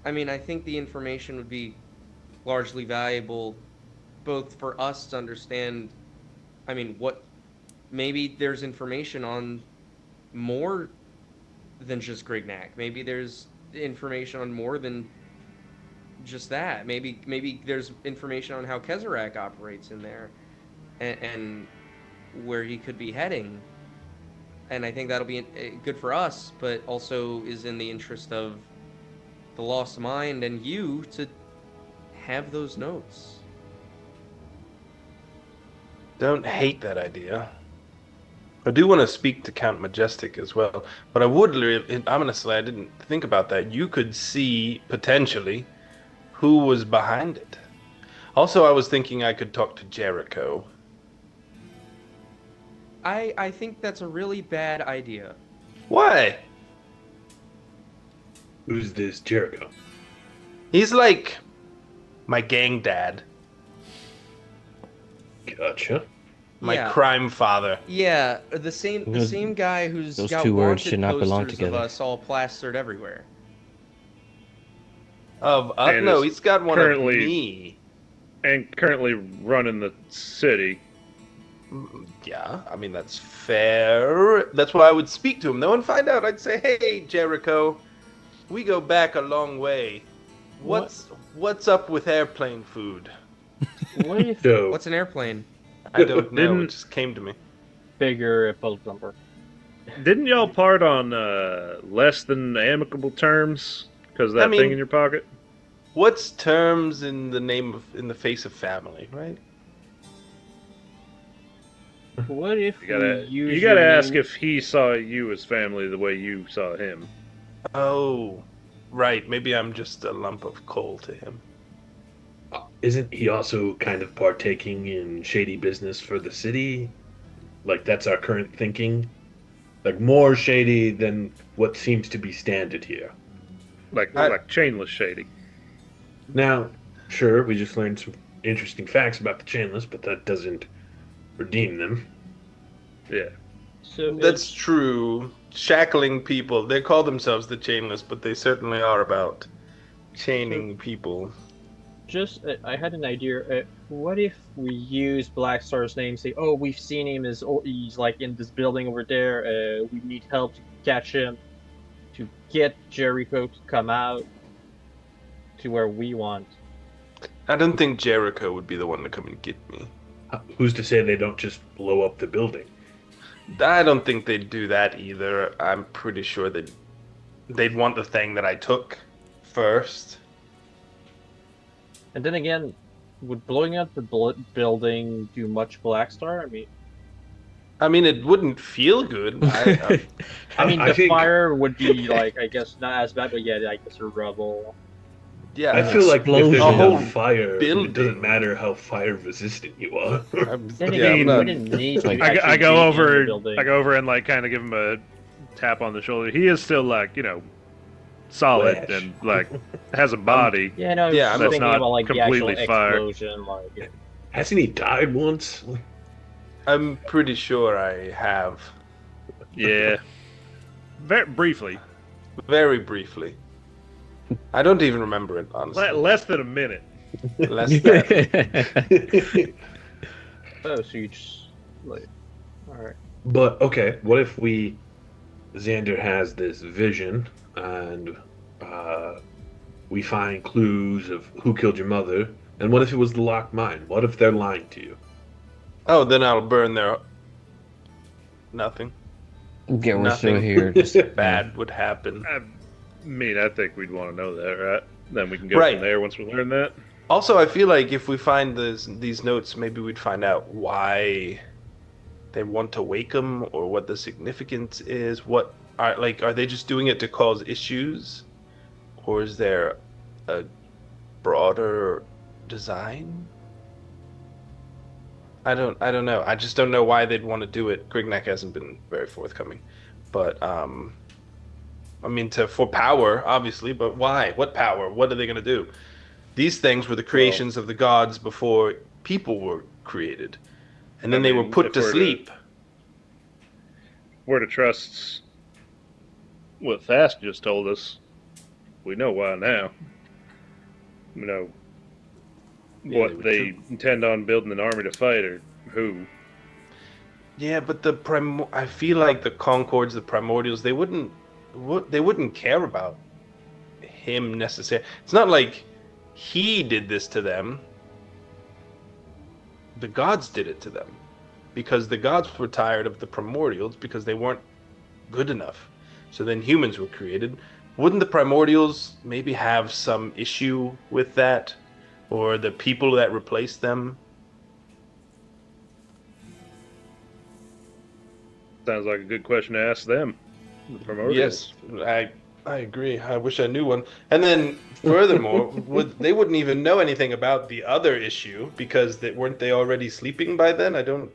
I mean, I think the information would be largely valuable both for us to understand, I mean, maybe there's information on more than just Grignac. Maybe there's information on more than just that. Maybe there's information on how Kezarak operates in there, and where he could be heading. And I think that'll be good for us, but also is in the interest of the Lost Mind and you to have those notes. Don't hate that idea. I do want to speak to Count Majestic as well, but honestly, I didn't think about that. You could see, potentially, who was behind it. Also, I was thinking I could talk to Jericho. I think that's a really bad idea. Why? Who's this Jericho? He's like my gang dad. Gotcha. My Yeah. crime father. Yeah, the same guy who's those got two words wanted should not belong posters together. of us all plastered everywhere. And No, is he's got one currently- of me. And currently running the city. Yeah, I mean, that's fair. That's why I would speak to him, though, and find out. I'd say, hey, Jericho, we go back a long way. What's up with airplane food? What do you So What's an airplane? I don't know. It Didn't- just came to me. bigger bullet number. Didn't y'all part on less than amicable terms because of I that thing mean- in your pocket? What's terms in the face of family, right? What if You gotta, we use you gotta your ask name- if he saw you as family the way you saw him. Oh, right. Maybe I'm just a lump of coal to him. Isn't he also kind of partaking in shady business for the city? Like that's our current thinking? Like more shady than what seems to be standard here. Like I- like chainless shady. Now, sure, we just learned some interesting facts about the chainless, but that doesn't redeem them. Yeah. So That's it's true. Shackling people. They call themselves the chainless, but they certainly are about chaining people. just I had an idea. What if we use Black Star's name? Say, oh, we've seen him. He's like in this building over there. We need help to catch him, to get Jericho to come out to where we want. I don't think Jericho would be the one to come and get me. Who's to say they don't just blow up the building? I don't think they'd do that either. I'm pretty sure they'd want the thing that I took first. And then again, would blowing up the building do much Black Star? I mean, it wouldn't feel good. I mean, I the think- fire would be like, I guess not as bad, but yeah, I guess a rubble. Yeah, I feel like if there's explosion. A whole enough fire, building. it doesn't matter how fire resistant you are. Then yeah, again, I'm we not- wouldn't need to Like- I actually go be in the over. building. I go over and like kind of give him a tap on the shoulder. He is still like solid Flash. and like has a body. Yeah, no, Yeah, I'm I'm just thinking not about like the actual completely fire. explosion, like Hasn't he died once? I'm pretty sure I have. Yeah. Very briefly, Very briefly. I don't even remember it, honestly. less than a minute. Less than. oh, so you just like, all right. But okay, what if Xander has this vision and we find clues of who killed your mother? And what if it was the locked mine? What if they're lying to you? Oh, then I'll burn their. Nothing. Yeah, we're Nothing still here. Just Bad would happen. I mean, I think we'd want to know that, right? Then we can go Right. from there once we learn that. Also, I feel like if we find these notes, maybe we'd find out why they want to wake him or what the significance is. Are they just doing it to cause issues, or is there a broader design? I don't know. I just don't know why they'd want to do it. Grignac hasn't been very forthcoming, but I mean, for power, obviously, but why? What power? What are they going to do? These things were the creations of the gods before people were created, and then I they were mean, put if to we're to- sleep. We're to trust what Fast just told us. We know why now. We know Yeah, what were they too- intend on building an army to fight, or who. Yeah, but I feel like the Concords, the Primordials, they wouldn't care about him necessarily. It's not like he did this to them. The gods did it to them. Because the gods were tired of the Primordials because they weren't good enough. So then humans were created. Wouldn't the Primordials maybe have some issue with that? Or the people that replaced them? Sounds like a good question to ask them. The Primordials. Yes, I agree. I wish I knew one. And then, furthermore, they wouldn't even know anything about the other issue because weren't they already sleeping by then?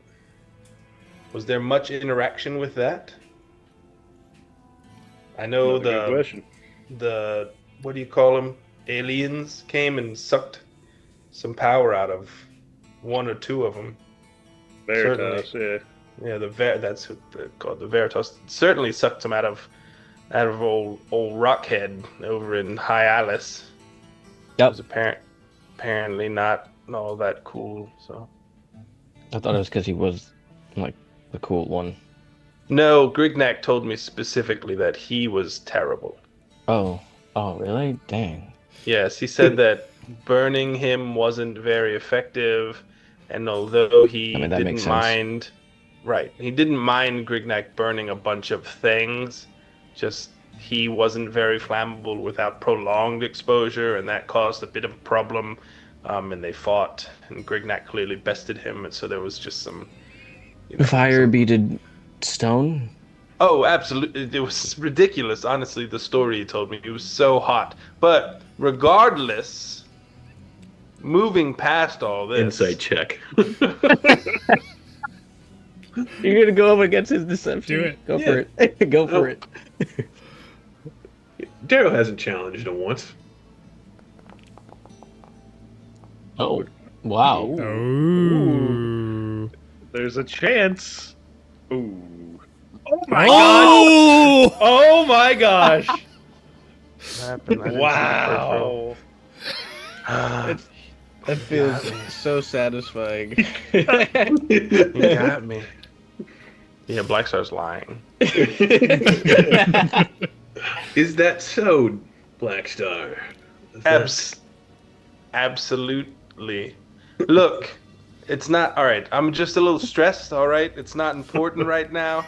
Was there much interaction with that? I know Another good question. the what do you call them? Aliens came and sucked some power out of one or two of them. Veritas, yeah. Yeah, that's what they're called, the Veritas. Certainly sucked some out of old Rockhead over in High Alice. Yep. It was apparently not all that cool. So I thought it was because he was like the cool one. no, Grignac told me specifically that he was terrible. Oh, really? Dang. Yes, he said that burning him wasn't very effective, and although he I mean, that makes didn't sense. mind Right. He didn't mind Grignac burning a bunch of things. Just he wasn't very flammable without prolonged exposure, and that caused a bit of a problem. And they fought, and Grignac clearly bested him, and so there was just some, Fire some. beaded stone. Oh, absolutely! It was ridiculous. Honestly, the story he told me, it was so hot. But regardless, moving past all this, Insight check. You're gonna go up against his deception. Do it. Go for it. Go for it. Darrow hasn't challenged him once. Oh, wow. Oh. There's a chance. Ooh. Oh my gosh. Oh my gosh. What happened? I didn't see the first roll. Wow. That feels so satisfying. You got me. Yeah, Black Star's lying. Is that so, Black Star? Absolutely. Look, it's not all right. I'm just a little stressed. All right, it's not important right now.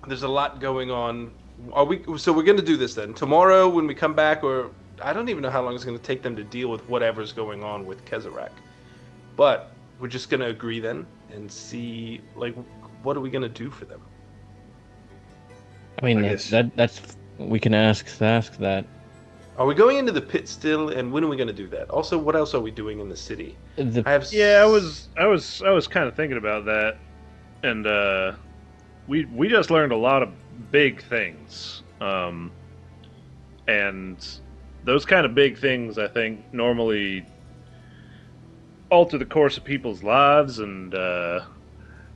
There's a lot going on. Are we? So we're gonna do this then tomorrow when we come back, or I don't even know how long it's gonna take them to deal with whatever's going on with Kezarak. But we're just gonna agree then and see like what are we gonna do for them. I mean, I guess- that's we can ask that. Are we going into the pit still, and when are we going to do that? Also, what else are we doing in the city? I have. Yeah, I was kind of thinking about that, and we just learned a lot of big things, and those kind of big things I think normally alter the course of people's lives and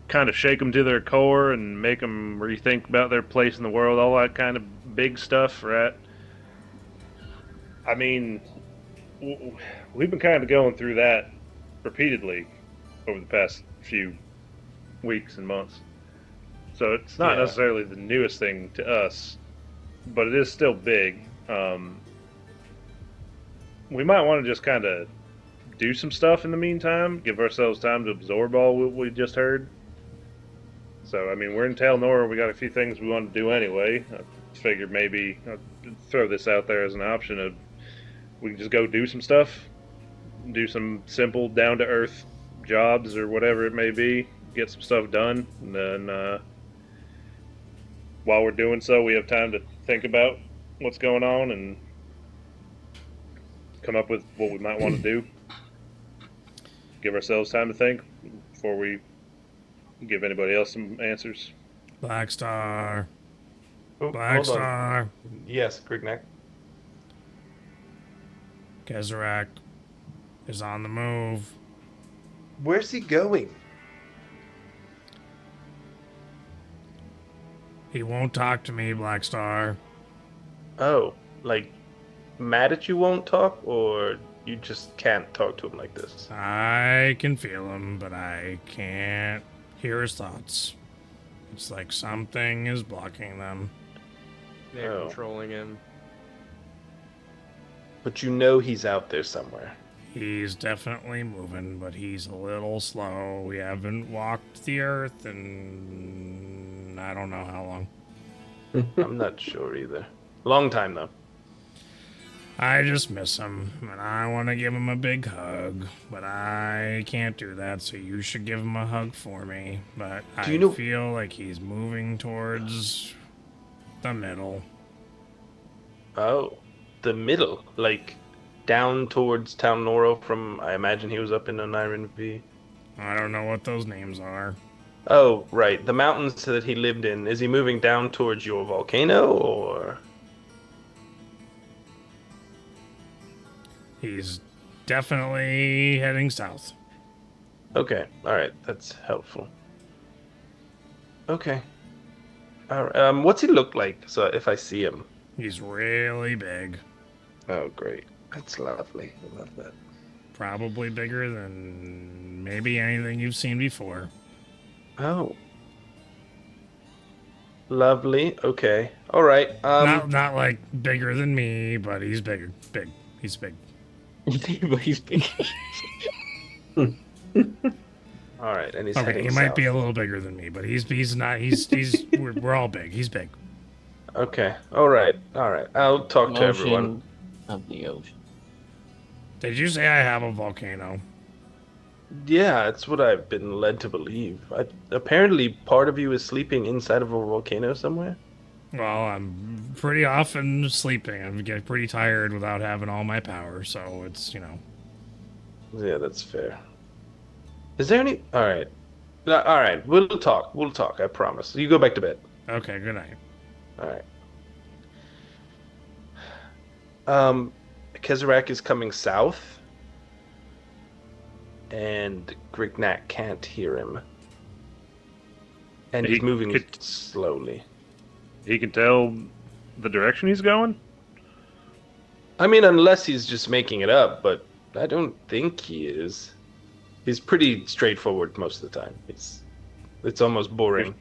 kind of shake them to their core and make them rethink about their place in the world, all that kind of big stuff, right? I mean, we've been kind of going through that repeatedly over the past few weeks and months. So it's not necessarily the newest thing to us, but it is still big. We might want to just kind of do some stuff in the meantime, give ourselves time to absorb all what we just heard. So, I mean, we're in Telnor, we got a few things we want to do anyway. I figured maybe I'll throw this out there as an option of we can just go do some stuff, do some simple, down-to-earth jobs or whatever it may be, get some stuff done, and then while we're doing so, we have time to think about what's going on and come up with what we might want to do. Give ourselves time to think before we give anybody else some answers. Black Star. Oh, Black hold on. Star. Yes, Grignac. Kezarak is on the move. Where's he going? He won't talk to me, Black Star. Oh, like mad at you won't talk, or you just can't talk to him like this? I can feel him, but I can't hear his thoughts. It's like something is blocking them. They're Oh. controlling him. But you know he's out there somewhere. He's definitely moving, but he's a little slow. We haven't walked the earth in I don't know how long. I'm not sure either. Long time though. I just miss him, and I want to give him a big hug, but I can't do that, so you should give him a hug for me. But Do you know- feel like he's moving towards the middle. Oh, the middle, like down towards Town Noro from, I imagine he was up in Oniron V. I don't know what those names are. Oh, right. The mountains that he lived in. Is he moving down towards your volcano, or? He's definitely heading south. Okay, alright. That's helpful. Okay. Alright. What's he look like, so if I see him? He's really big. Oh, great. That's lovely. I love that. Probably bigger than maybe anything you've seen before. Oh. Lovely. Okay. All right. Not like bigger than me, but he's bigger. Big. He's big. But he's big. All right, and he's Okay, heading he might south. be a little bigger than me, but he's not. We're all big. He's big. Okay, all right. I'll talk to everyone. Motion of the ocean. Did you say I have a volcano? Yeah, it's what I've been led to believe. Apparently, part of you is sleeping inside of a volcano somewhere. Well, I'm pretty often sleeping. I get pretty tired without having all my power, so it's Yeah, that's fair. Is there any? All right, all right. We'll talk. We'll talk. I promise. You go back to bed. Okay, good night. All right. Kezarak is coming south, and Grignak can't hear him, and He he's moving could- slowly. He can tell the direction he's going. I mean, unless he's just making it up, but I don't think he is. He's pretty straightforward most of the time. It's almost boring.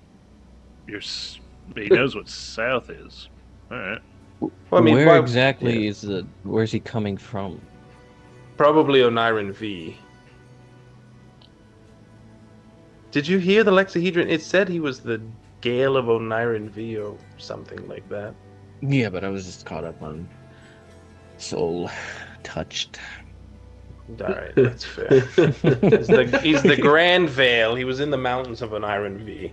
He knows what south is. All right. Well, I mean, Where why- exactly yeah. where's he coming from? Probably Oniron V. Did you hear the Lexahedron? It said he was the Gale of Oniron V or something like that. Yeah, but I was just caught up on soul touched. All right, that's fair. He's the Grand Vale. He was in the mountains of Oniron V.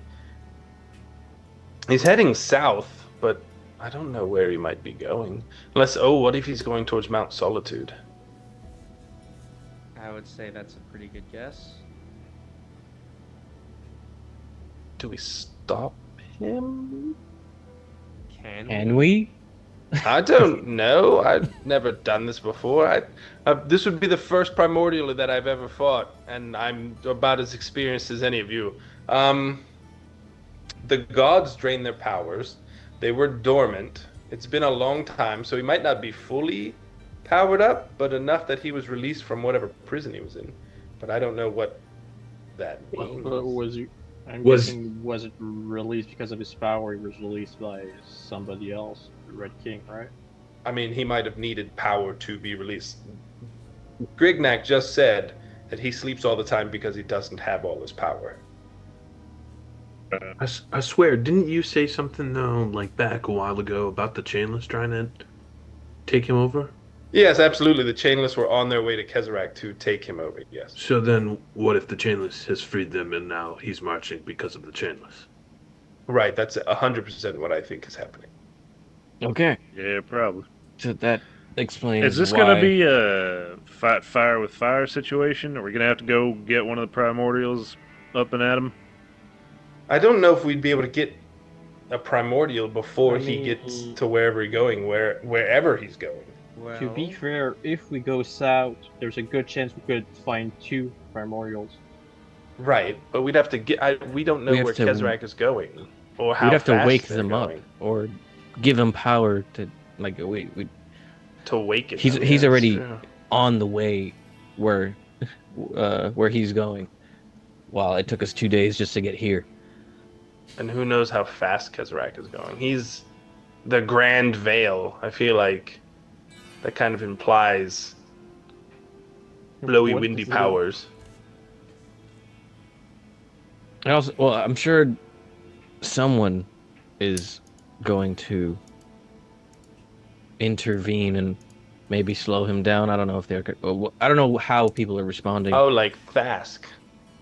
He's heading south, but I don't know where he might be going. What if he's going towards Mount Solitude? I would say that's a pretty good guess. Do we stop him? Can we? I don't know. I've never done this before. This would be the first primordial that I've ever fought, and I'm about as experienced as any of you. The gods drained their powers. They were dormant. It's been a long time, so he might not be fully powered up, but enough that he was released from whatever prison he was in. But I don't know what that means. Was it released because of his power? He was released by somebody else, the Red King, right? I mean, he might have needed power to be released. Grignak just said that he sleeps all the time because he doesn't have all his power. I swear, didn't you say something though, like back a while ago about the Chainless trying to take him over? Yes, absolutely. The Chainless were on their way to Kezarak to take him over, yes. So then, what if the Chainless has freed them and now he's marching because of the Chainless? Right, that's 100% what I think is happening. Okay, Yeah, probably. so that explains. Is this why... going to be a fight fire with fire situation? Are we going to have to go get one of the primordials up and at him? I don't know if we'd be able to get a primordial before I he mean, gets to wherever he's going, wherever he's going. Well, To be fair, if we go south, there's a good chance we could find 2 primordials. Right, but we'd have to get. We don't know We have where to- Kezarak is going, or how We'd have to fast wake they're them going. up or give them power to we To waken. He's them, he's yeah, already that's true. on the way where he's going. While it took us 2 days just to get here. And who knows how fast Kezarak is going? He's the Grand Vale. I feel like that kind of implies blowy, What windy is it? powers. And also, well, I'm sure someone is going to intervene and maybe slow him down. I don't know if they're. I don't know how people are responding. Oh, like Thask.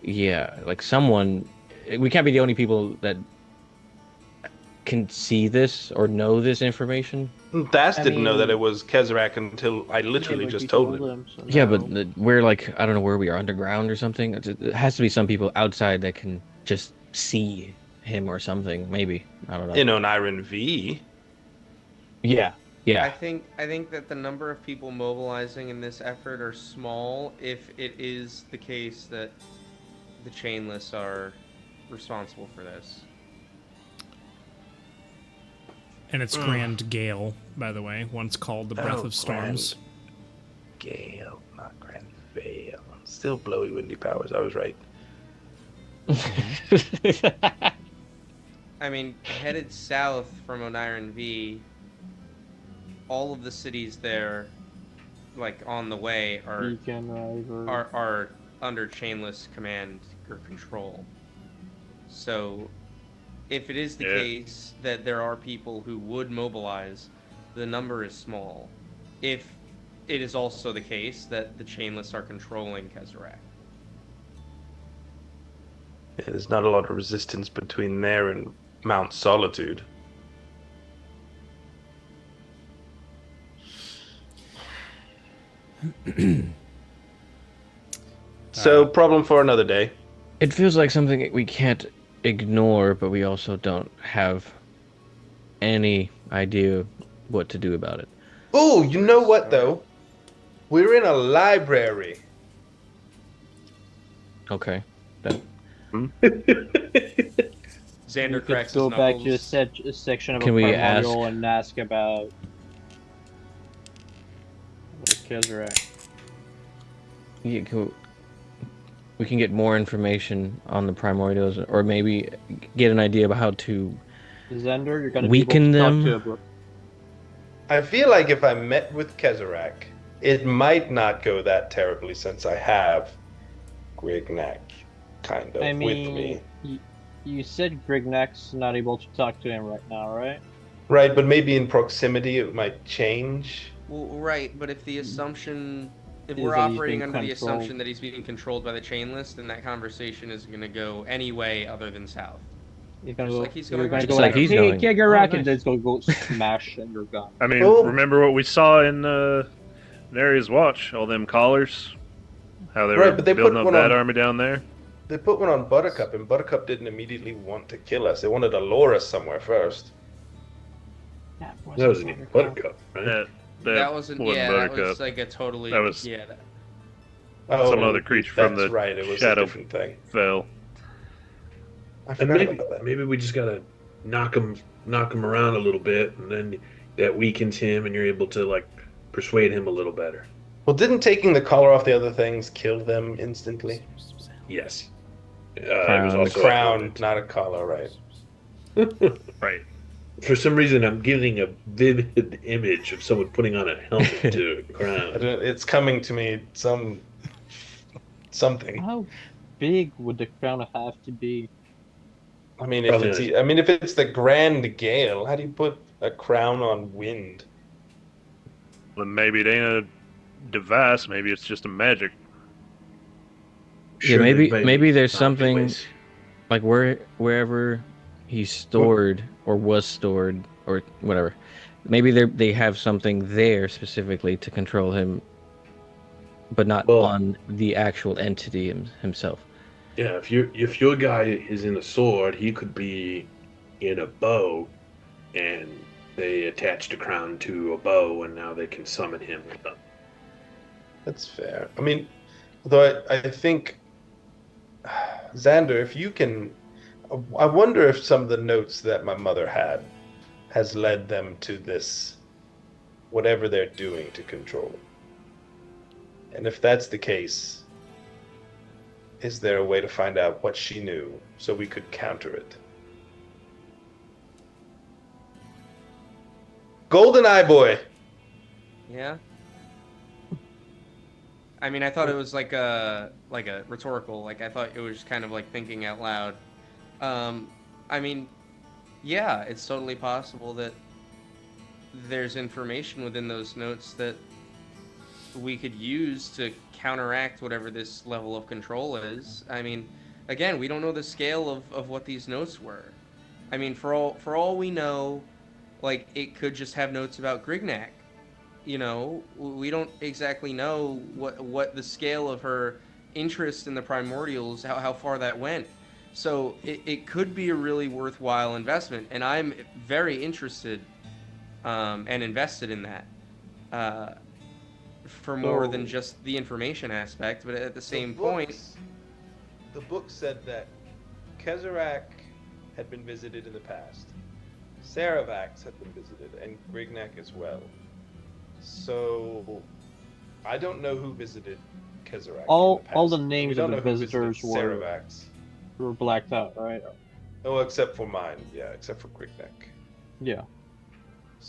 Yeah, like someone. We can't be the only people that can see this or know this information. Thask I didn't know that mean- it was Kezarak until I literally Yeah, but just we told him. so Yeah, now- but we're like, I don't know where we are, underground or something. It has to be some people outside that can just see him or something. Maybe, I don't know. In Oniron V. Yeah, I yeah. think that the number of people mobilizing in this effort are small if it is the case that the Chainless are responsible for this. And it's Grand Gale, by the way, once called the Breath Oh, of Storms. Gale, not Grand Vale. Still blowy, windy powers. I was right. I mean, headed south from Oniron V, all of the cities there, like on the way, are Beacon, River. are under Chainless command under control. So, if it is the Yeah. case that there are people who would mobilize, the number is small. If it is also the case that the Chainless are controlling Kezerak. Yeah, there's not a lot of resistance between there and Mount Solitude. So, problem for another day. It feels like something we can't ignore, but we also don't have any idea what to do about it. Oh, you know what, though? We're in a library. Okay. Then Xander You could cracks go his back to a knuckles. section of Can a we primordial and ask about Kezerak. we can get more information on the primordials, or maybe get an idea about how to Xander, you're gonna weaken be able them. to talk to a I feel like if I met with Kezerak, it might not go that terribly since I have Grignac kind of I with me. mean, you said Grignac's not able to talk to him right now, right? Right, but maybe in proximity it might change. Well, right, but if the assumption, if Is we're that he's operating being under the controlled. assumption that he's being controlled by the Chainless, then that conversation is going to go any way other than south. He's gonna Just go, like he's you're going gonna right go Just like, like he's hey, going. Kezerak, Oh, and then it's gonna go smash your gun. I mean, Oh. remember what we saw in Neria's Watch? All them collars? How they Right, were but they building put up one that on- army down there? They put one on Buttercup, and Buttercup didn't immediately want to kill us. They wanted to lure us somewhere first. That wasn't even Buttercup, right? That wasn't, yeah, that was like a totally, That was- yeah. Oh, Some other creature from that's the right. It was Shadow a different thing. Fell. I And forgot maybe about that. maybe we just gotta knock him around a little bit, and then that weakens him, and you're able to like persuade him a little better. Well, didn't taking the collar off the other things kill them instantly? Yes. It Crown, was the also Crown, not a collar, right? Right. For some reason, I'm getting a vivid image of someone putting on a helmet to a I crown. don't, it's coming to me something. How big would the crown have to be? I mean, Probably if it's the Grand Gale, how do you put a crown on wind? Well, maybe it ain't a device. Maybe it's just a magic. Yeah, maybe there's not something anyways. like wherever he's stored or was stored or whatever. Maybe they have something there specifically to control him, but not Well- on the actual entity himself. Yeah, if your guy is in a sword, he could be in a bow, and they attached a crown to a bow, and now they can summon him with them. That's fair. I mean, though I think, Xander, if you can, I wonder if some of the notes that my mother had has led them to this, whatever they're doing to control him. And if that's the case, is there a way to find out what she knew so we could counter it? Golden Eye Boy. Yeah. I mean, I thought it was like a rhetorical. Like I thought it was kind of like thinking out loud. I mean, yeah, it's totally possible that there's information within those notes that we could use to counteract whatever this level of control is. I mean, again, we don't know the scale of what these notes were. I mean, for all we know, like it could just have notes about Grignac. You know, we don't exactly know what the scale of her interest in the primordials, how far that went. So it could be a really worthwhile investment, and I'm very interested and invested in that for more than just the information aspect. But at the same point, The book said that Kezerak had been visited in the past. Saravax had been visited, and Grignac as well. So, I don't know who visited Kezerak. All in the past. names We don't of the know who visited visitors were Saravax. blacked out, right? Oh, except for mine. Yeah, except for Grignac. Yeah.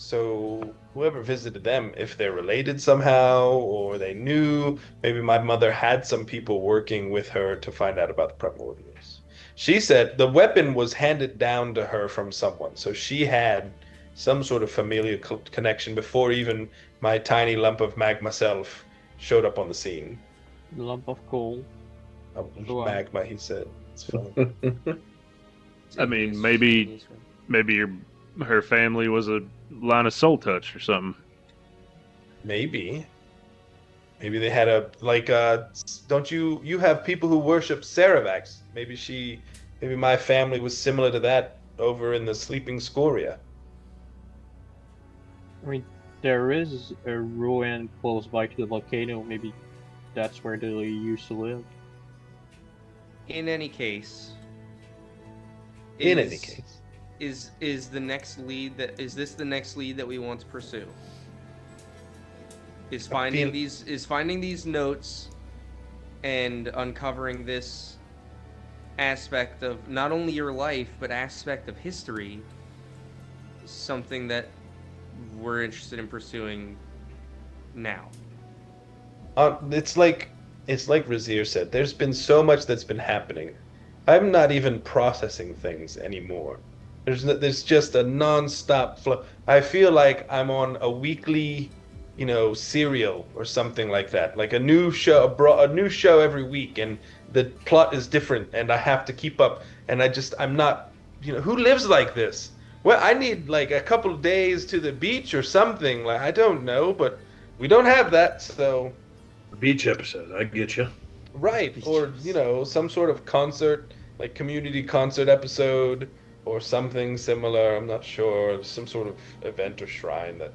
So whoever visited them, if they're related somehow or they knew, maybe my mother had some people working with her to find out about the primordials. She said the weapon was handed down to her from someone, so she had some sort of familial connection before even my tiny lump of magma self showed up on the scene. Lump of coal. Go on. Magma, he said. It's fine. I mean, maybe her family was a line of soul touch or something. Maybe. Maybe they had don't you have people who worship Saravax? Maybe my family was similar to that over in the sleeping Scoria. I mean, there is a ruin close by to the volcano. Maybe that's where they used to live. In any case, Is is the next lead that is this the next lead that we want to pursue? Is finding these notes and uncovering this aspect of not only your life but aspect of history something that we're interested in pursuing now? It's like Razir said. There's been so much that's been happening. I'm not even processing things anymore. There's just a non-stop flow. I feel like I'm on a weekly, serial or something like that. Like a new show, a new show every week, and the plot is different, and I have to keep up. And I'm not, who lives like this? Well, I need like a couple of days to the beach or something. Like I don't know, but we don't have that, so. Beach episode, I get you. Right, or some sort of concert, like community concert episode, or something similar. I'm not sure. Some sort of event or shrine that,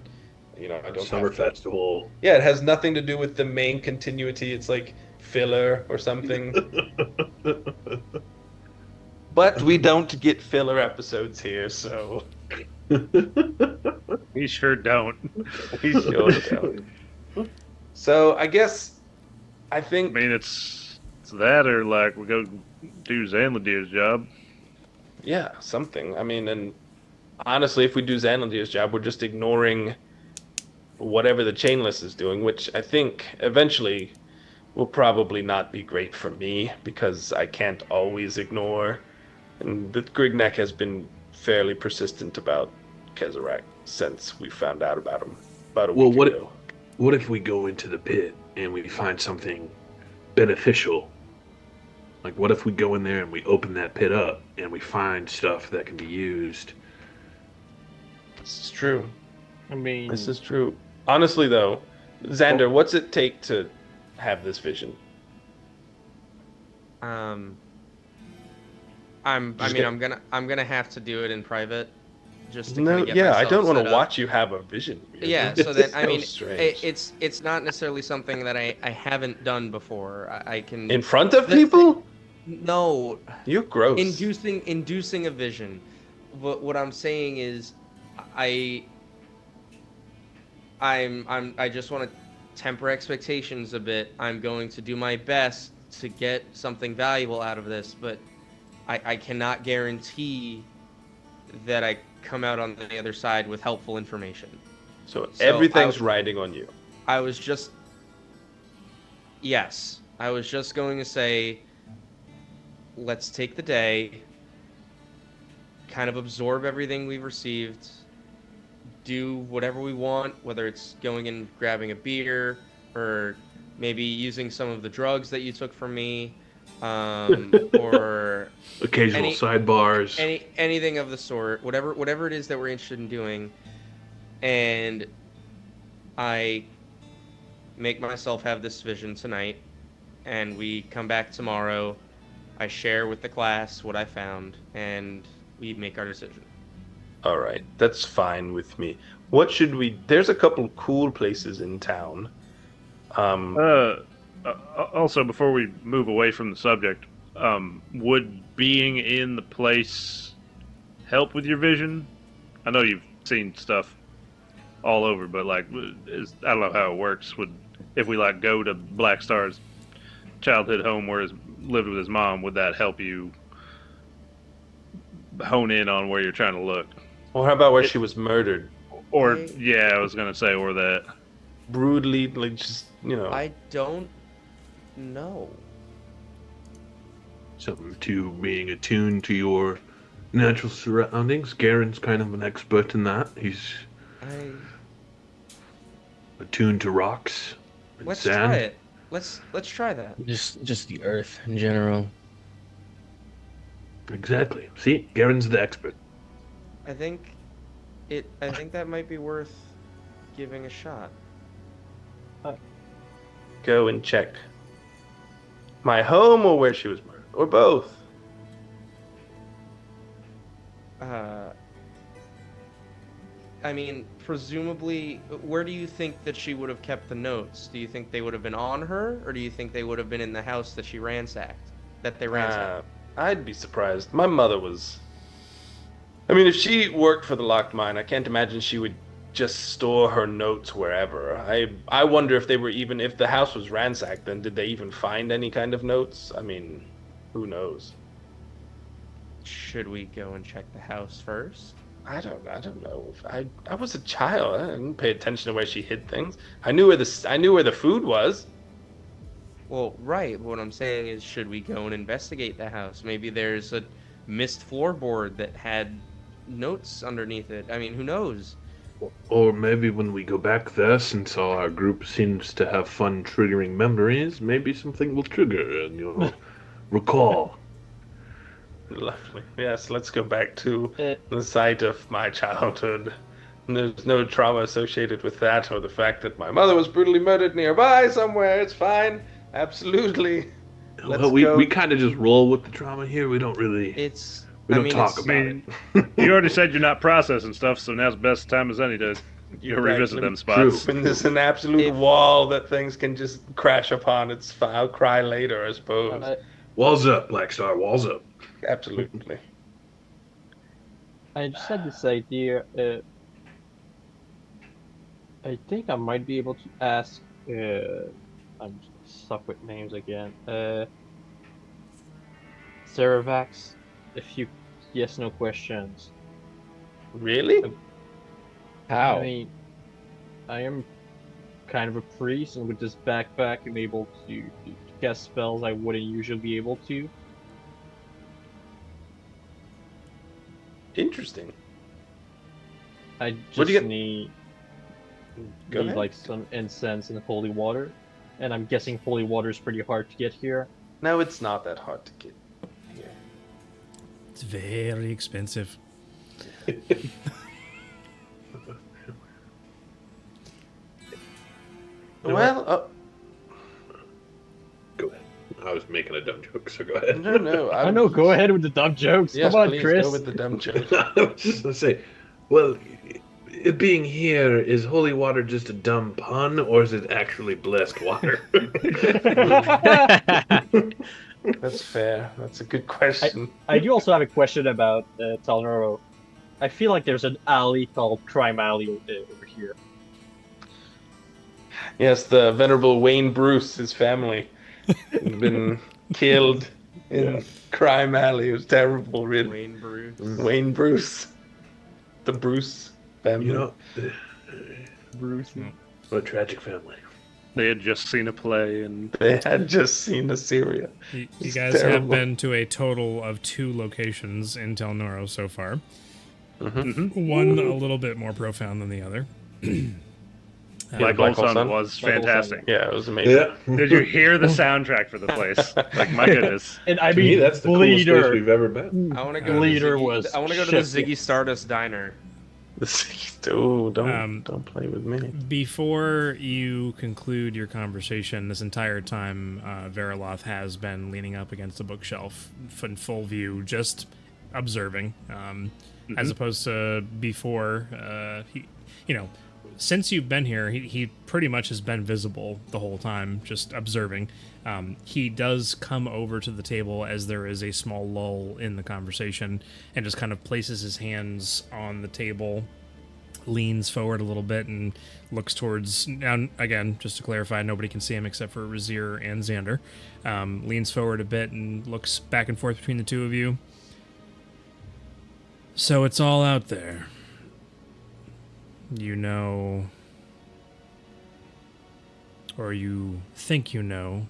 I don't Summer have to. festival. Yeah, it has nothing to do with the main continuity. It's like filler or something. But we don't get filler episodes here, so We sure don't. we sure don't. So I think. I mean, it's that or like we go do Zanladir's job. Yeah, something. I mean, and honestly, if we do Zanladir's job, we're just ignoring whatever the Chainless is doing, which I think eventually will probably not be great for me because I can't always ignore. And the Grignek has been fairly persistent about Kezarak since we found out about him about a week ago. What if we go into the pit and we find something beneficial? Like, what if we go in there and we open that pit up and we find stuff that can be used? This is true. I mean, This is true. Honestly, though, Xander, what's it take to have this vision? I'm gonna have to do it in private, just to kind of get I myself don't want set to up. watch you have a vision. Yeah, so then I mean, strange. it's not necessarily something that I haven't done before. I can In front of people? No, You're gross. inducing a vision. What I'm saying is, I just want to temper expectations a bit. I'm going to do my best to get something valuable out of this, but I cannot guarantee that I come out on the other side with helpful information. So everything's riding on you. I was just going to say, let's take the day, kind of absorb everything we've received, do whatever we want, whether it's going and grabbing a beer or maybe using some of the drugs that you took from me, or Occasional sidebars. anything of the sort, whatever it is that we're interested in doing. And I make myself have this vision tonight, and we come back tomorrow. I share with the class what I found, and we make our decision. All right, that's fine with me. What should we? There's a couple cool places in town. Also, before we move away from the subject, would being in the place help with your vision? I know you've seen stuff all over, but like, I don't know how it works. If we like go to Black Star's childhood home where he lived with his mom, would that help you hone in on where you're trying to look? Or how about where she was murdered? Or yeah, I was gonna say or that. Brutally, like just I don't know. Something to being attuned to your natural surroundings. Garen's kind of an expert in that. He's I attuned to rocks and let's sand. try it. Let's try that. Just the earth in general. Exactly. See, Garen's the expert. I think that might be worth giving a shot. go and check my home or where she was murdered, or both. I mean, presumably, where do you think that she would have kept the notes? Do you think they would have been on her, or do you think they would have been in the house that she ransacked? That they ransacked? I'd be surprised. My mother was. I mean, if she worked for the locked mine, I can't imagine she would just store her notes wherever. I wonder if they were even if the house was ransacked, then did they even find any kind of notes? I mean, who knows? Should we go and check the house first? I don't know. I was a child. I didn't pay attention to where she hid things. I knew where the food was. Well, right. What I'm saying is, should we go and investigate the house? Maybe there's a missed floorboard that had notes underneath it. I mean, who knows? Or maybe when we go back there, since our group seems to have fun triggering memories, maybe something will trigger and you'll recall. Lovely. Yes, let's go back to the site of my childhood. There's no trauma associated with that, or the fact that my mother was brutally murdered nearby somewhere. It's fine. Absolutely. Well, we kind of just roll with the trauma here. We don't really. We don't talk about it. You already said you're not processing stuff, so now's the best time as any to revisit them spots. When there's an absolute wall that things can just crash upon, I'll cry later, I suppose. Walls up, Black Star. Walls up. Absolutely. I just had this idea. I think I might be able to ask. I'm stuck with names again. Ceravax, a few yes/no questions. Really? How? I mean, I am kind of a priest, and with this backpack, I'm able to cast spells I wouldn't usually be able to. Interesting. I What do just you need ahead. like some incense and holy water, and I'm guessing holy water is pretty hard to get here. No, it's not that hard to get here. It's very expensive. Well, Go ahead. I was making a dumb joke, so go ahead. no. I know. Go ahead with the dumb jokes. Yes, Come on, please, Chris. go with the dumb joke. I was just gonna say, well, it being here, is holy water just a dumb pun, or is it actually blessed water? That's fair. That's a good question. I do also have a question about Talnoro. I feel like there's an alley called Crime Alley over here. Yes, the venerable Wayne Bruce, his family, had been killed in Crime Alley. It was terrible, really. Wayne Bruce. Wayne Bruce. The Bruce family. You know, Bruce. what a tragic family. They had just seen a play, and They had just seen Assyria. You It's guys have terrible. been to a total of 2 locations in Tel Noro so far. Mm-hmm. One a little bit more profound than the other. Black Black Hole Hole Sun Sun? was Black Hole Sun, fantastic. Yeah, it was amazing. Did you hear the soundtrack for the place? Like, my goodness. And I To me, mean, that's the coolest place Bleeder. we've ever been. I want to go. Bleeder to the Ziggy, was I want to go to the shit. Ziggy Stardust Diner. Don't play with me. Before you conclude your conversation, this entire time, Veriloth has been leaning up against a bookshelf in full view, just observing, as opposed to before. Since you've been here, he pretty much has been visible the whole time, just observing. He does come over to the table as there is a small lull in the conversation and just kind of places his hands on the table, leans forward a little bit and looks towards, now again, just to clarify, nobody can see him except for Razir and Xander. Leans forward a bit and looks back and forth between the two of you. So it's all out there. you know, or you think you know,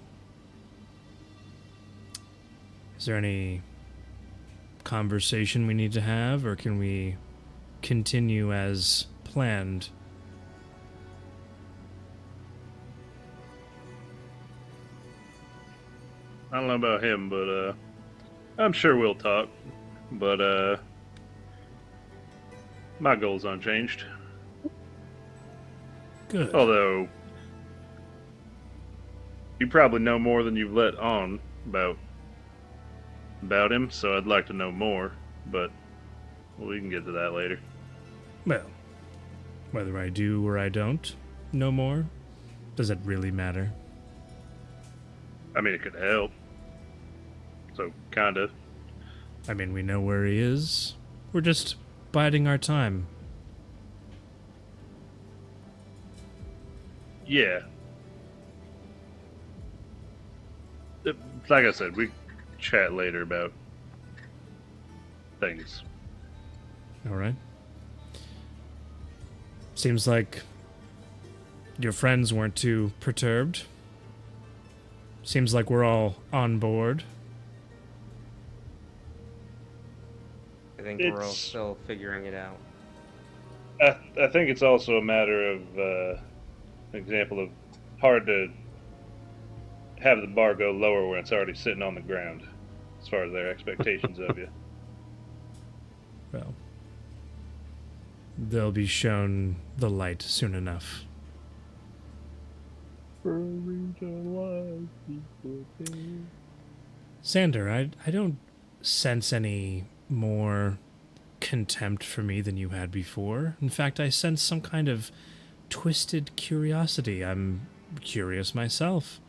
is there any conversation we need to have, or can we continue as planned? I don't know about him, but I'm sure we'll talk. But my goal's unchanged. Good. Although you probably know more than you've let on about him, so I'd like to know more. But we can get to that later. Well, whether I do or I don't know more, does it really matter? I mean, it could help. So, kinda. I mean, we know where he is. We're just biding our time. Yeah. Like I said, we chat later about things. All right. Seems like your friends weren't too perturbed. Seems like we're all on board. I think we're all It's- still figuring it out. I think it's also a matter of an example of hard to have the bar go lower when it's already sitting on the ground, as far as their expectations of you. Well, they'll be shown the light soon enough. Sander, I don't sense any more contempt for me than you had before. In fact, I sense some kind of twisted curiosity. I'm curious myself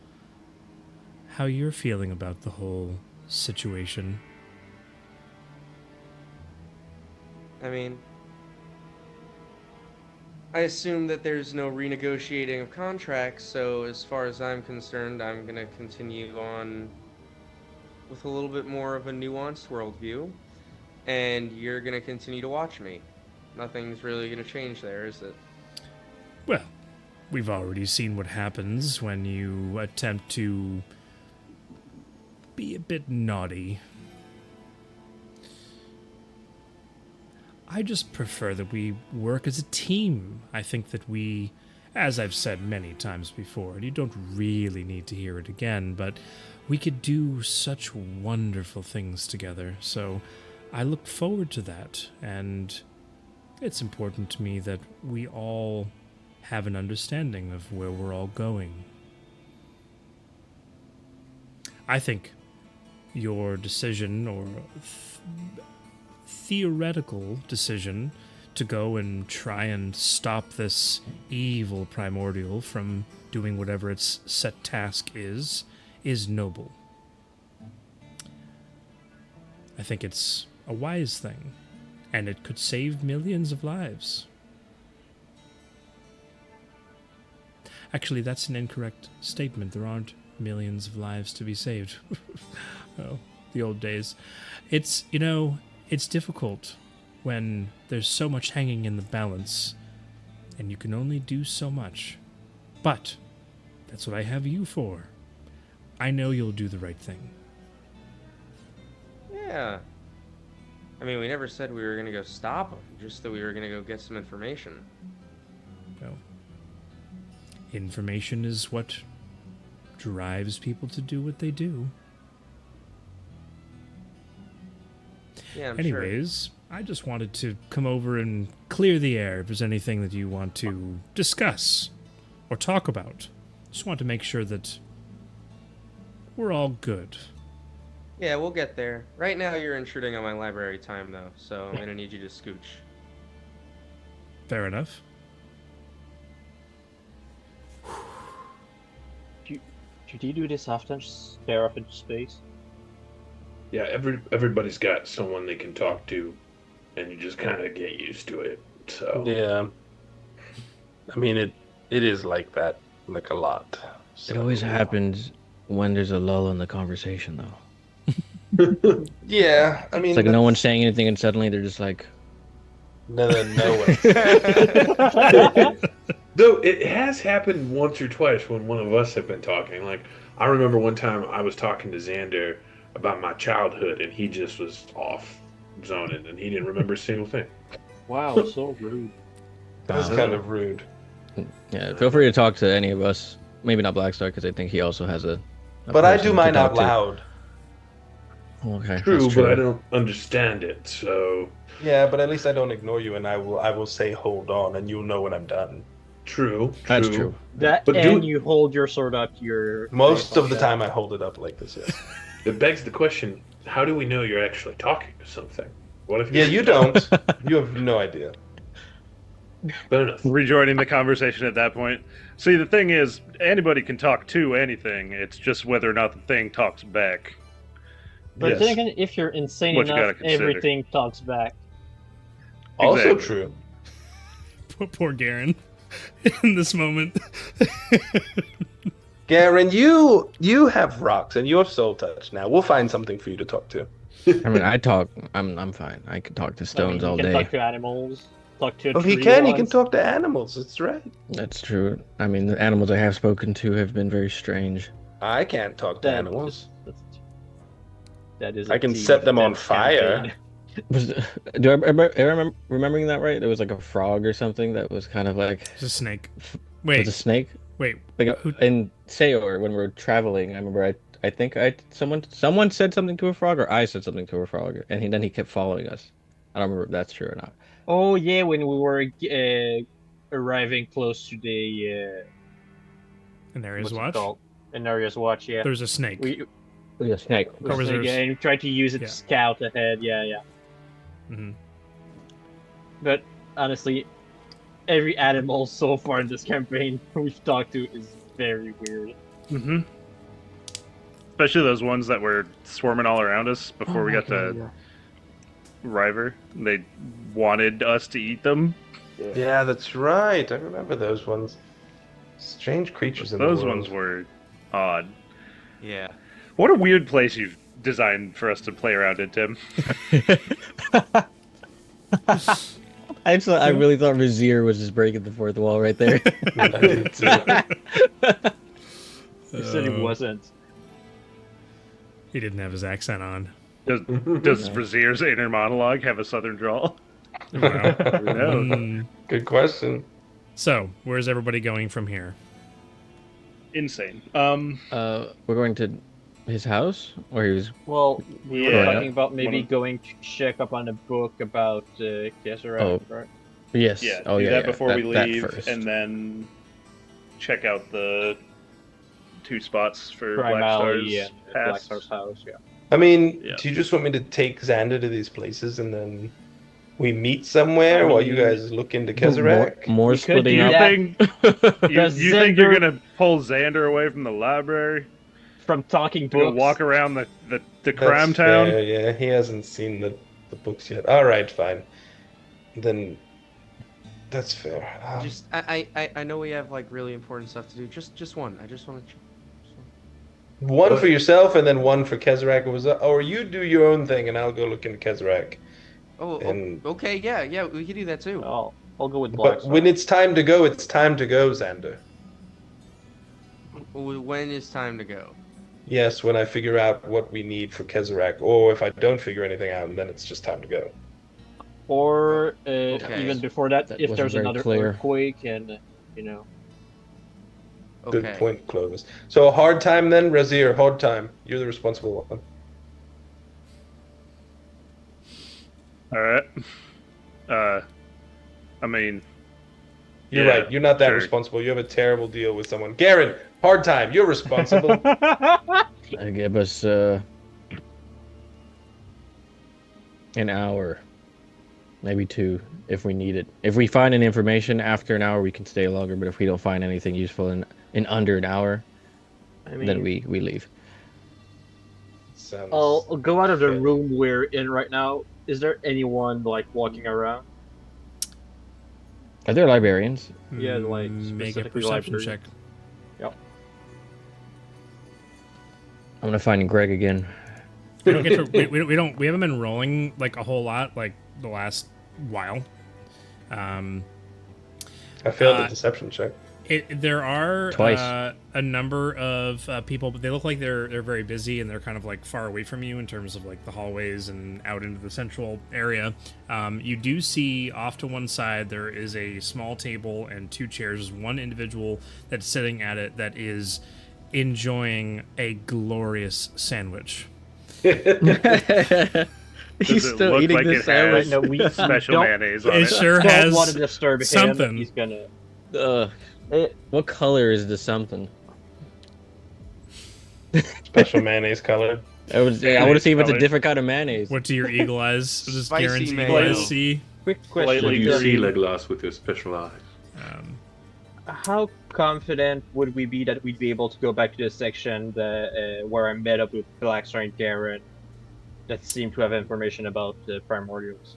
how you're feeling about the whole situation. I mean, I assume that there's no renegotiating of contracts, so as far as I'm concerned, I'm going to continue on with a little bit more of a nuanced worldview, and you're going to continue to watch me. Nothing's really going to change there, is it? Well, we've already seen what happens when you attempt to be a bit naughty. I just prefer that we work as a team. I think that we, as I've said many times before, and you don't really need to hear it again, but we could do such wonderful things together. So I look forward to that, and it's important to me that we all have an understanding of where we're all going. I think your decision, or theoretical decision, to go and try and stop this evil primordial from doing whatever its set task is noble. I think it's a wise thing, and it could save millions of lives. Actually, that's an incorrect statement. There aren't millions of lives to be saved. Oh, the old days. It's, it's difficult when there's so much hanging in the balance, and you can only do so much. But that's what I have you for. I know you'll do the right thing. Yeah. I mean, we never said we were going to go stop him, just that we were going to go get some information. No. Information is what drives people to do what they do. Yeah, I'm Anyways, I just wanted to come over and clear the air if there's anything that you want to discuss or talk about. Just want to make sure that we're all good. sure. Yeah, we'll get there. Right now, you're intruding on my library time, though, so I'm going to need you to scooch. Fair enough. Should you do this often? Just stare off into space? Yeah, everybody's got someone they can talk to, and you just kind of get used to it. So Yeah. I mean, it is like that, like a lot. It always happens when there's a lull in the conversation, though. Yeah, I mean, It's like no one's saying anything, and suddenly they're just like, No, no way. Though it has happened once or twice when one of us have been talking. Like, I remember one time I was talking to Xander about my childhood, and he just was off zoning, and he didn't remember a single thing. Wow, so rude. That's kind of rude. Yeah, feel free to talk to any of us. Maybe not Blackstar, because I think he also has a But I do person to mine talk out to. loud. Okay, True, that's but I don't understand it, so Yeah, but at least I don't ignore you, and I will say hold on, and you'll know when I'm done. true. That's true. That But and do- you hold your sword up to your Most face of like the that. time I hold it up like this, yes. It begs the question: how do we know you're actually talking to something? What if Yeah, you don't. You have no idea. Fair enough. Rejoining the conversation at that point. See, the thing is, anybody can talk to anything. It's just whether or not the thing talks back. But Yes. then again, if you're insane What you enough, gotta consider. everything talks back. Also Exactly. true. Poor Garen in this moment. Garen, you have rocks and you have soul touch now. We'll find something for you to talk to. I mean, I talk. I'm fine. I can talk to I mean, stones you all can day. talk to animals, talk to a Oh, he tree can. He can once. talk to animals. That's right. That's true. I mean, the animals I have spoken to have been very strange. I can't talk to That- animals. That is. I a can Team set of them on Death fire. campaign. Do I remember remembering that right? There was like a frog or something that was kind of like It's a snake. was Wait, a snake. wait. Like Who- in Sayor when we were traveling, I remember I think someone said something to a frog or I said something to a frog, and then he kept following us. I don't remember if that's true or not. Oh yeah, when we were arriving close to the An area's what's it watch. called? An area's watch. Yeah, There's a snake. we It was a snake. Or was there- and we tried to use it Yeah. to scout ahead. Yeah. Mhm. But honestly, every animal so far in this campaign we've talked to is very weird. Mm-hmm. Especially those ones that were swarming all around us before we got to River. They wanted us to eat them. Yeah, that's right. I remember those ones. Strange creatures in Those the world. ones were odd. Yeah. What a weird place you've designed for us to play around in, Tim. I really thought Vizier was just breaking the fourth wall right there. I did too. You said he wasn't. He didn't have his accent on. Does Brazier's inner monologue have a southern drawl? Wow. Who knows? Mm. Good question. So, where's everybody going from here? Insane. We're going to his house, or he was. Well, we were Yeah. talking about maybe Wanna- going to check up on a book about Kesserat, Oh. right? Yes. Yeah, Oh do yeah. that yeah. before we that leave, first. and then check out the 2 spots for Prime Black Alley Star's and pass. Black Star's house. Yeah. I mean, Yeah. do you just want me to take Xander to these places and then we meet somewhere I while you mean, guys look into Kesserak? More We could splitting do You up. that. think you Does think you're Xander- gonna pull Xander away from the library From talking to go books. walk around the That's crime town? fair, yeah, he hasn't seen the books yet. All right, fine. Then that's fair. Just I know we have like really important stuff to do. Just one. I just want to. One for yourself and then one for Kesserak. Or you do your own thing and I'll go look into Kesserak. Oh, And- okay. Yeah. We can do that too. I'll go with Black But Star. when it's time to go, it's time to go, Xander. When is time to go? Yes, when I figure out what we need for Kesserak, or if I don't figure anything out, then it's just time to go. Or Okay. even before that, That if wasn't there's very another clear. earthquake and Okay. Good point, Clovis. So a hard time then, Razir, hard time. You're the responsible one. All right. I mean, You're yeah, right. You're not that sure. responsible. You have a terrible deal with someone. Garen, hard time. You're responsible. Give us an hour, maybe 2, if we need it. If we find any information after an hour, we can stay longer. But if we don't find anything useful in under an hour, I mean, then we leave. Sounds I'll go out of the fair. room we're in right now. Is there anyone like walking around? Are there librarians? Yeah, like, Make a specifically perception library. check. I'm gonna find Greg again. We don't get to, we haven't been rolling like a whole lot like the last while. I failed the deception check. There are Twice. a number of people, but they look like they're very busy and they're kind of like far away from you in terms of like the hallways and out into the central area. You do see off to one side there is a small table and 2 chairs. There's one individual that's sitting at it that is enjoying a glorious sandwich. He's Does it still look eating like this it sandwich. has No, we special don't- mayonnaise on It it? sure Don't has want to disturb him. something. He's gonna. What color is the something? Special mayonnaise color. I want to see if it's a Color. different kind of mayonnaise. What do your eagle eyes? Does Spicy Garen's eagle mayo. eyes see? Quick Slightly What do question: you green. see, Legolas, with your special eyes? How confident would we be that we'd be able to go back to the section where I met up with Blackstar and Garen that seemed to have information about the primordials?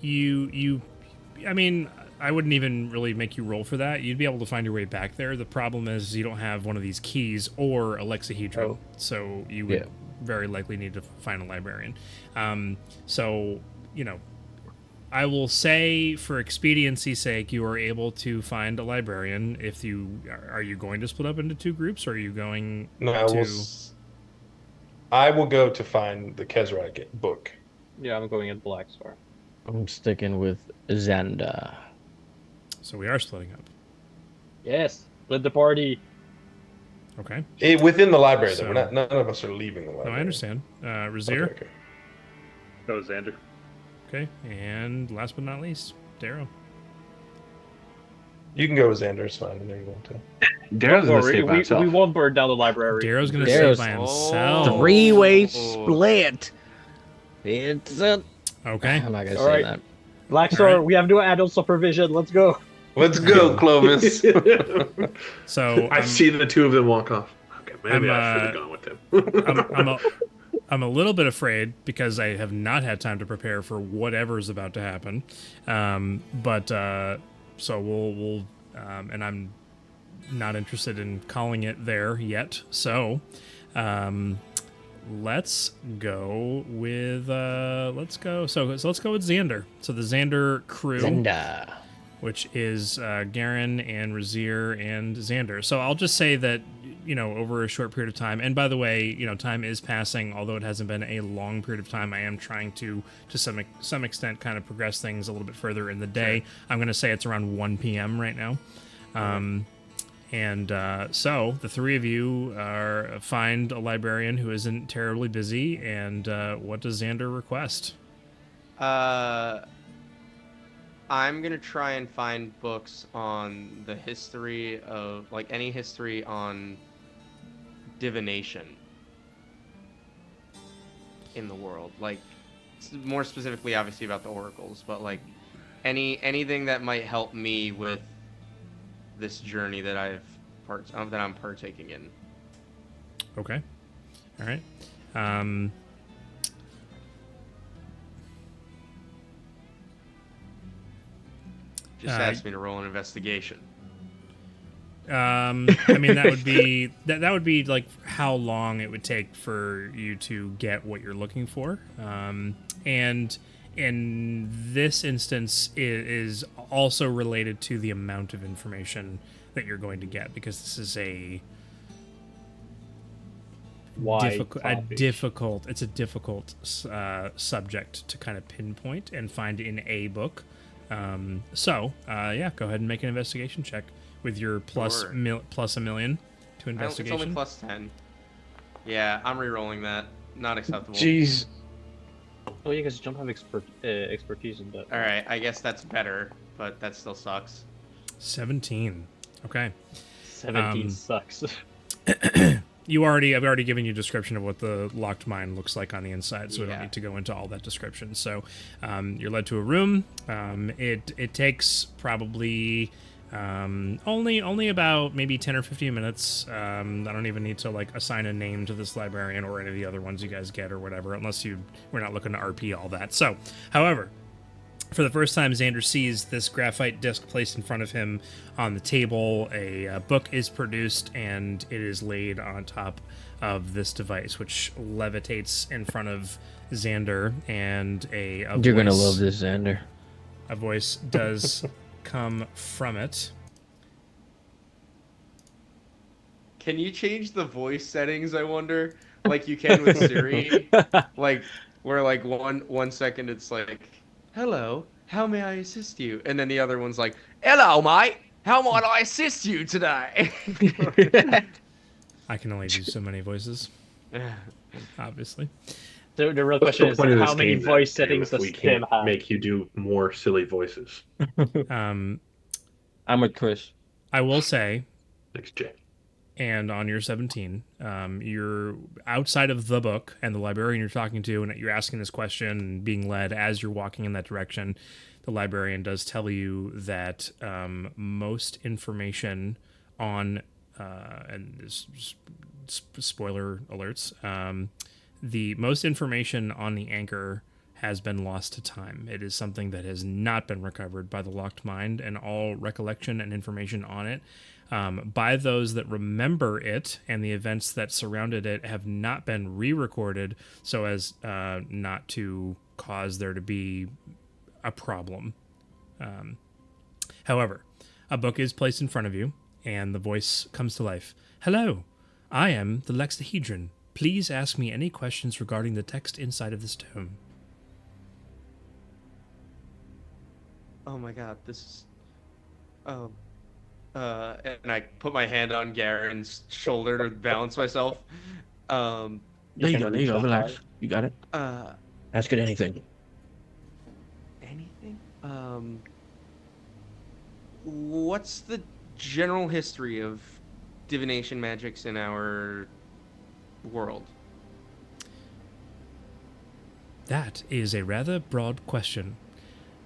I mean, I wouldn't even really make you roll for that. You'd be able to find your way back there. The problem is you don't have one of these keys or a lexahedron, so you would very likely need to find a librarian. So, you know, I will say, for expediency's sake, you are able to find a librarian. If you are you going to split up into 2 groups, or are you going No, to? I will go to find the Kezrak book. Yeah, I'm going at Blackstar. I'm sticking with Xander. So we are splitting up. Yes, split the party. Okay. Within the library, So- though. None of us are leaving the library. No, I understand. Razir. Okay. Oh, Xander. Okay, and last but not least, Darrow. You can go with Xander. It's fine. I know you want to. Darrow's Don't gonna worry, stay by we himself. won't burn down the library. Darrow's gonna Darrow's- stay by himself. Oh. 3-way split. It's a... Okay. I'm not gonna All say right. that. Blackstar, Alright. we have no adult supervision. Let's go. Let's go, Clovis. So I see the 2 of them walk off. Okay, maybe I'm, I should have gone with them. I'm a little bit afraid because I have not had time to prepare for whatever's about to happen. So we'll and I'm not interested in calling it there yet. So let's go with let's go with Xander. So the Xander crew, Xander. which is Garen and Razir and Xander. So I'll just say that, you know, over a short period of time, and by the way, you know, time is passing, although it hasn't been a long period of time. I am trying to some extent, kind of progress things a little bit further in the day. I'm going to say it's around 1 p.m. right now. So the 3 of you find a librarian who isn't terribly busy, and what does Xander request? I'm gonna try and find books on the history of, like, any history on divination in the world, like more specifically, obviously, about the oracles, but like anything that might help me with this journey that that I'm partaking in. Okay. All right. Just ask me to roll an investigation. I mean, that would be that would be like how long it would take for you to get what you're looking for. And in this instance, it is also related to the amount of information that you're going to get, because this is a difficult subject to kind of pinpoint and find in a book. Go ahead and make an investigation check with your plus Sure. plus a million to investigation. It's only plus 10. Yeah, I'm re-rolling that. Not acceptable. Jeez. Oh, yeah, because you don't have expertise in that. All right, I guess that's better, but that still sucks. 17. Okay. 17 sucks. I've already given you a description of what the locked mine looks like on the inside, so we don't Yeah. need to go into all that description. So you're led to a room. It takes probably only about maybe 10 or 15 minutes. I don't even need to like assign a name to this librarian or any of the other ones you guys get or whatever, unless we're not looking to RP all that. So, however, for the first time, Xander sees this graphite disc placed in front of him on the table. A book is produced, and it is laid on top of this device, which levitates in front of Xander, and You're gonna love this, Xander. a voice does come from it. Can you change the voice settings, I wonder? Like you can with Siri? Like where like one second it's like, "Hello, how may I assist you?" And then the other one's like, "Hello, mate. How might I assist you today?" I can only do so many voices, obviously. The real What's question the is, point of how this many game, then, voice too, settings if does we Tim can't have? make you do more silly voices? Um, I'm with Chris. I will say, Thanks, Jay. and on your 17, you're outside of the book and the librarian you're talking to, and you're asking this question and being led as you're walking in that direction. The librarian does tell you that most information on, and this spoiler alerts, the most information on the anchor has been lost to time. It is something that has not been recovered by the locked mind, and all recollection and information on it by those that remember it and the events that surrounded it have not been re-recorded so as not to cause there to be a problem. However, a book is placed in front of you, and the voice comes to life. Hello, I am the Lexahedron. Please ask me any questions regarding the text inside of this tome. Oh my god, this is. Oh. And I put my hand on Garen's shoulder to balance myself. There you can go. There reach you go. that Relax. high. You got it. Ask it anything. Anything? What's the general history of divination magics in our world? That is a rather broad question.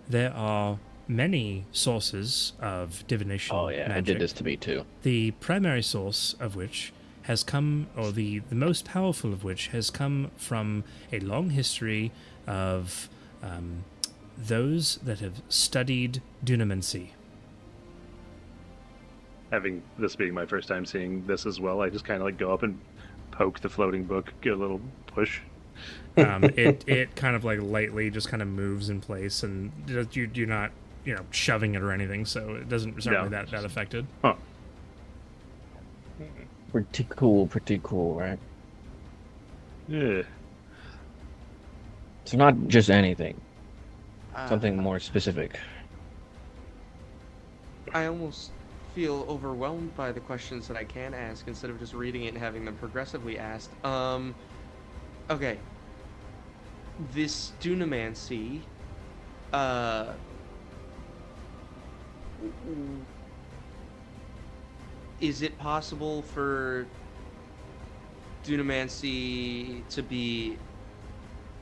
There are many sources of divination Oh yeah, magic. it did this to me too. The primary source of which has come, or the most powerful of which has come from a long history of those that have studied dunamancy. Having this being my first time seeing this as well, I just kind of like go up and poke the floating book, give a little push. It kind of like lightly just kind of moves in place, and you're not shoving it or anything, so it doesn't certainly that affected. Huh. Pretty cool, right? Yeah. So not just anything. Something more specific. I almost feel overwhelmed by the questions that I can ask instead of just reading it and having them progressively asked. Okay. This dunamancy, is it possible for dunamancy to be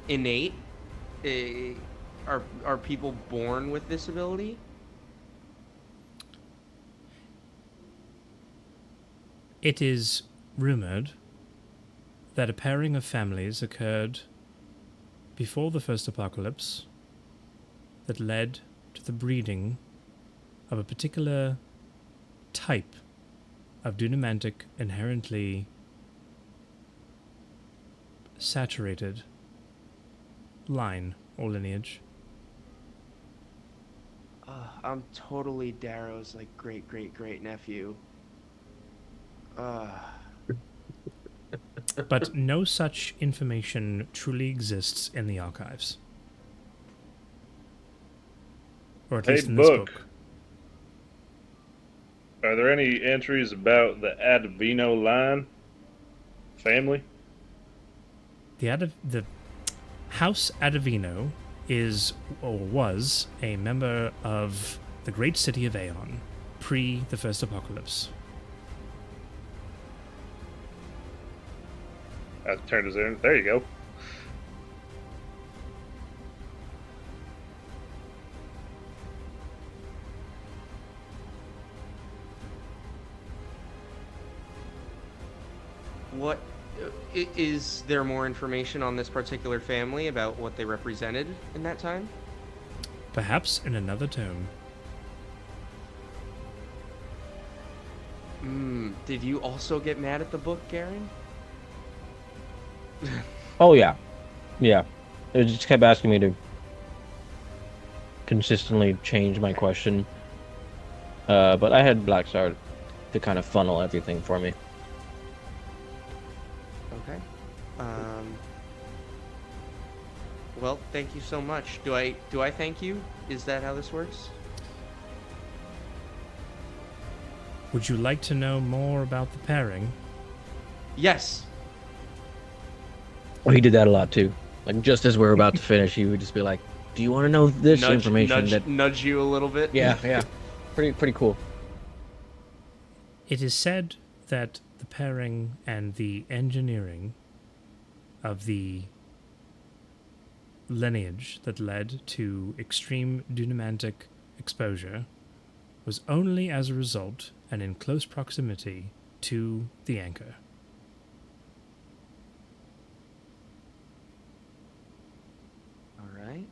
innate? Are people born with this ability? It is rumored that a pairing of families occurred before the first apocalypse that led to the breeding of a particular type of dunamantic inherently saturated line or lineage. I'm totally Darrow's like great nephew. But no such information truly exists in the archives. Or at least in this book. Are there any entries about the Advino line family? The House Adavino is, or was, a member of the great city of Aeon, pre the first apocalypse. I turned his in. There you go. What is there more information on this particular family about what they represented in that time? Perhaps in another tome. Did you also get mad at the book, Garen? Oh yeah. Yeah. It just kept asking me to consistently change my question But I had Blackstar to kind of funnel everything for me. Okay. Well, thank you so much. Do I thank you? Is that how this works? Would you like to know more about the pairing? Yes. Well, he did that a lot too. Like just as we're about to finish, he would just be like, "Do you want to know this information?" Nudge you a little bit. Yeah. Pretty cool. It is said that the pairing and the engineering of the lineage that led to extreme dunamantic exposure was only as a result and in close proximity to the anchor. All right.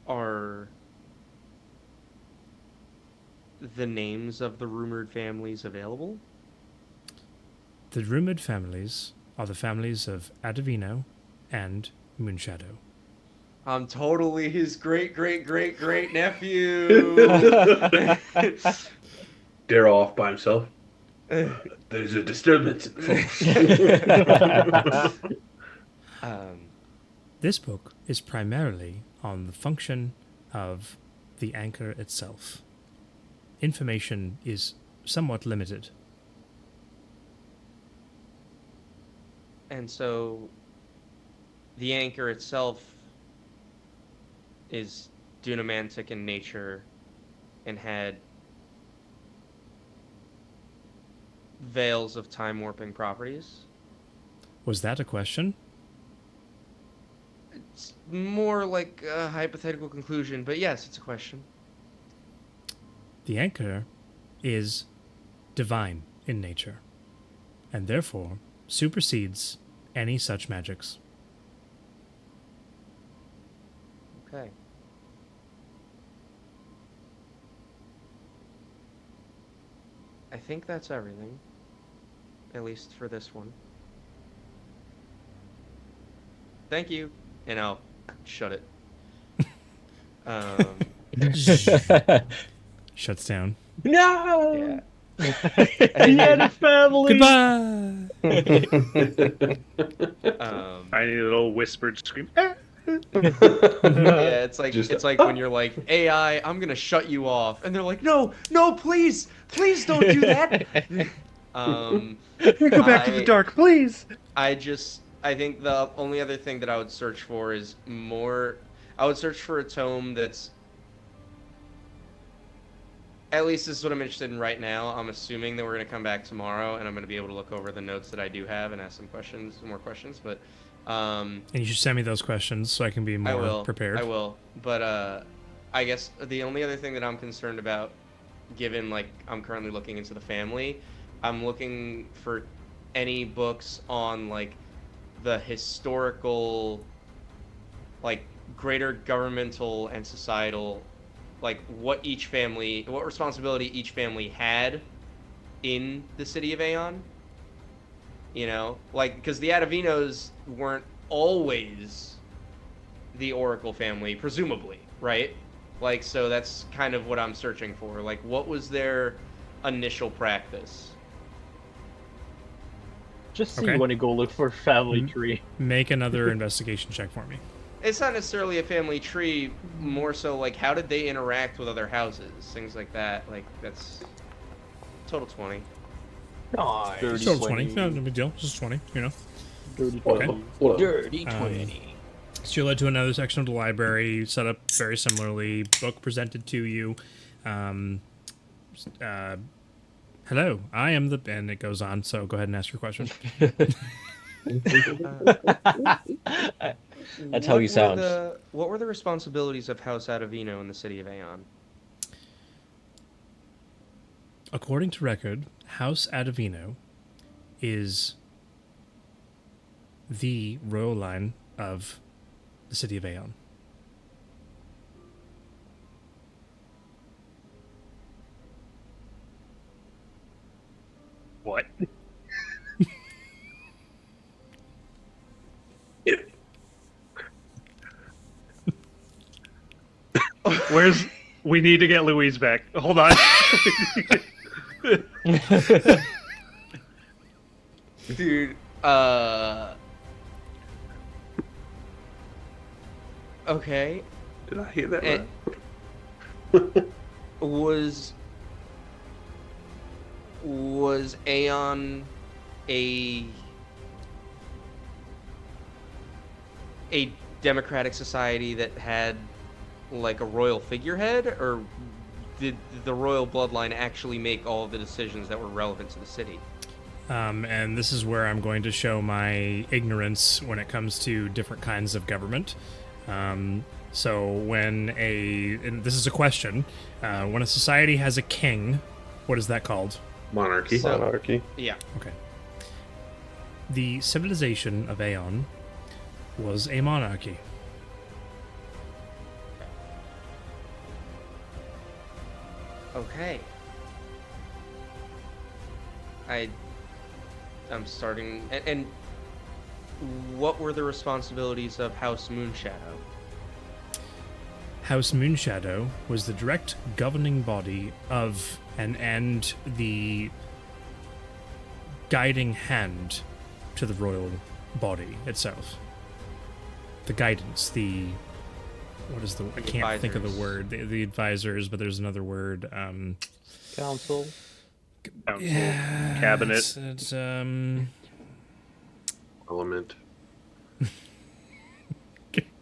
Are the names of the rumored families available? The rumored families are the families of Adivino and Moonshadow. I'm totally his great nephew. Dare off by himself. There's a disturbance, folks. This book is primarily on the function of the anchor itself. Information is somewhat limited. And so the anchor itself is dunamantic in nature and had veils of time warping properties. Was that a question? It's more like a hypothetical conclusion, but yes, it's a question. The anchor is divine in nature, and therefore supersedes any such magics. Okay. I think that's everything. At least for this one. Thank you. And I'll shut it. Shuts down. No. Yeah. He had a family. Goodbye! I need a little whispered scream. Yeah, it's like Just it's like when you're like, AI, I'm gonna shut you off, and they're like, no, please don't do that. Go back to the dark, please. I think the only other thing that I would search for is more. I would search for a tome that's. At least this is what I'm interested in right now. I'm assuming that we're going to come back tomorrow, and I'm going to be able to look over the notes that I do have and ask some more questions. But and you should send me those questions so I can be more prepared. I will. But I guess the only other thing that I'm concerned about, given like I'm currently looking into the family, I'm looking for any books on like the historical, like greater governmental and societal, like what responsibility each family had in the city of Aeon. You know, like, because the Adivinos weren't always the Oracle family, presumably, right? Like, so that's kind of what I'm searching for. Like, what was their initial practice? Just so Okay. you want to go look for a family tree. Make another investigation check for me. It's not necessarily a family tree, more so like how did they interact with other houses, things like that. Like, that's total 20. Nice. It's total 20. No big deal. Just 20, you know. Dirty Okay. 20. Dirty 20. So you led to another section of the library, set up very similarly, book presented to you. Hello, I am the... And it goes on, so go ahead and ask your question. That's how he sounds. What were the responsibilities of House Adivino in the city of Aeon? According to record, House Adivino is the royal line of the city of Aeon. What? Where's? We need to get Louise back. Hold on. Dude, okay. Did I hear that It- right? Was Aeon a democratic society that had like a royal figurehead, or did the royal bloodline actually make all of the decisions that were relevant to the city? And this is where I'm going to show my ignorance when it comes to different kinds of government. So and this is a question, when a society has a king, what is that called? Monarchy. Monarchy. Yeah. Okay. The civilization of Aeon was a monarchy. Okay. I'm starting, and what were the responsibilities of House Moonshadow? House Moonshadow was the direct governing body of and the guiding hand to the royal body itself. The guidance, I can't think of the advisors. word. The advisors, but there's another word. Council. Council, Yeah, cabinet. It's Element.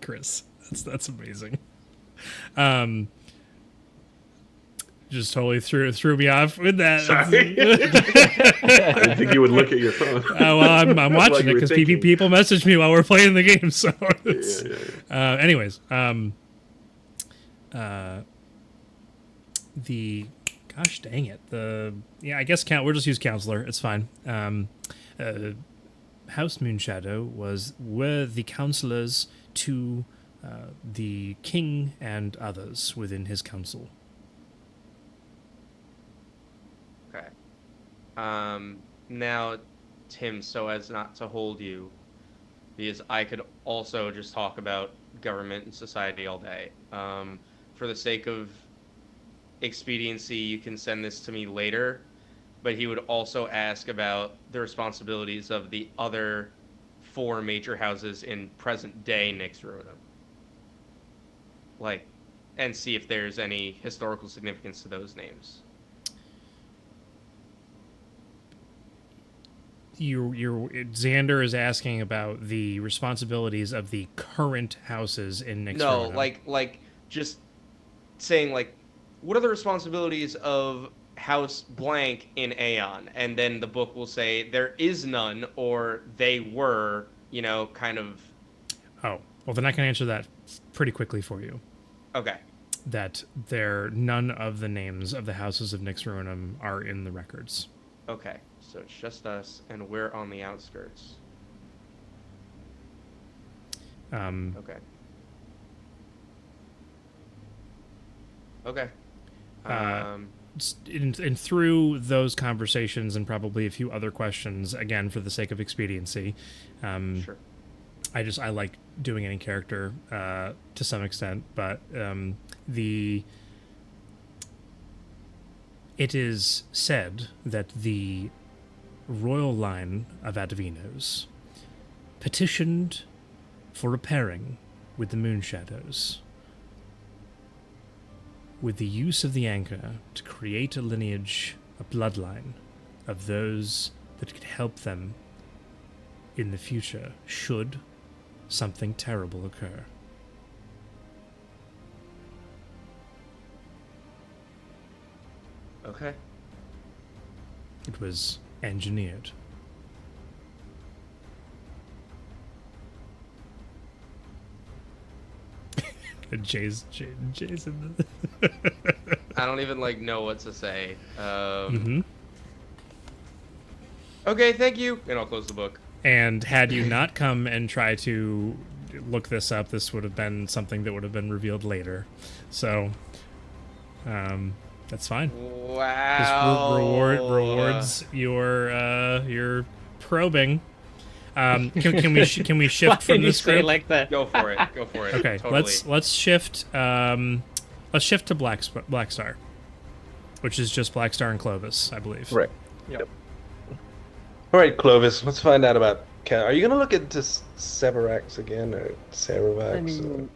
Chris. That's amazing. Just totally threw me off with that. Sorry. I didn't think you would look at your phone. Oh well, I'm Like watching you it were because thinking. people message me while we're playing the game. So, it's, Yeah. anyways, gosh dang it, I guess we'll just use counselor. It's fine. House Moonshadow were the counselors to the king and others within his council. Okay. Now, Tim, so as not to hold you, because I could also just talk about government and society all day. For the sake of expediency, you can send this to me later, but he would also ask about the responsibilities of the other 4 major houses in present-day Nixruinum. And see if there's any historical significance to those names. Xander is asking about the responsibilities of the current houses in Nixruinum. No, like just saying what are the responsibilities of House Blank in Aeon? And then the book will say there is none, or they were, kind of. Oh, well, then I can answer that pretty quickly for you. Okay. That none of the names of the houses of Nixruinum are in the records. Okay. So it's just us, and we're on the outskirts. Okay. Okay. And through those conversations and probably a few other questions, again, for the sake of expediency, Sure. I like doing any character to some extent, but it is said that the royal line of Advinos petitioned for a pairing with the Moonshadows, with the use of the anchor to create a lineage, a bloodline of those that could help them in the future should something terrible occur. Okay. It was engineered. Jason. I don't even know what to say. Mm-hmm. Okay, thank you, and I'll close the book. And had you not come and try to look this up, this would have been something that would have been revealed later. So, that's fine. Wow. Just rewards your probing. Can we Why shift from did you this say group? like that? Go for it. Go for it. Okay, Totally. let's shift. Let's shift to Black Star, which is just Black Star and Clovis, I believe. Right. Yep. All right, Clovis. Let's find out about. Are you gonna look into Severax again or Ceravax? I mean,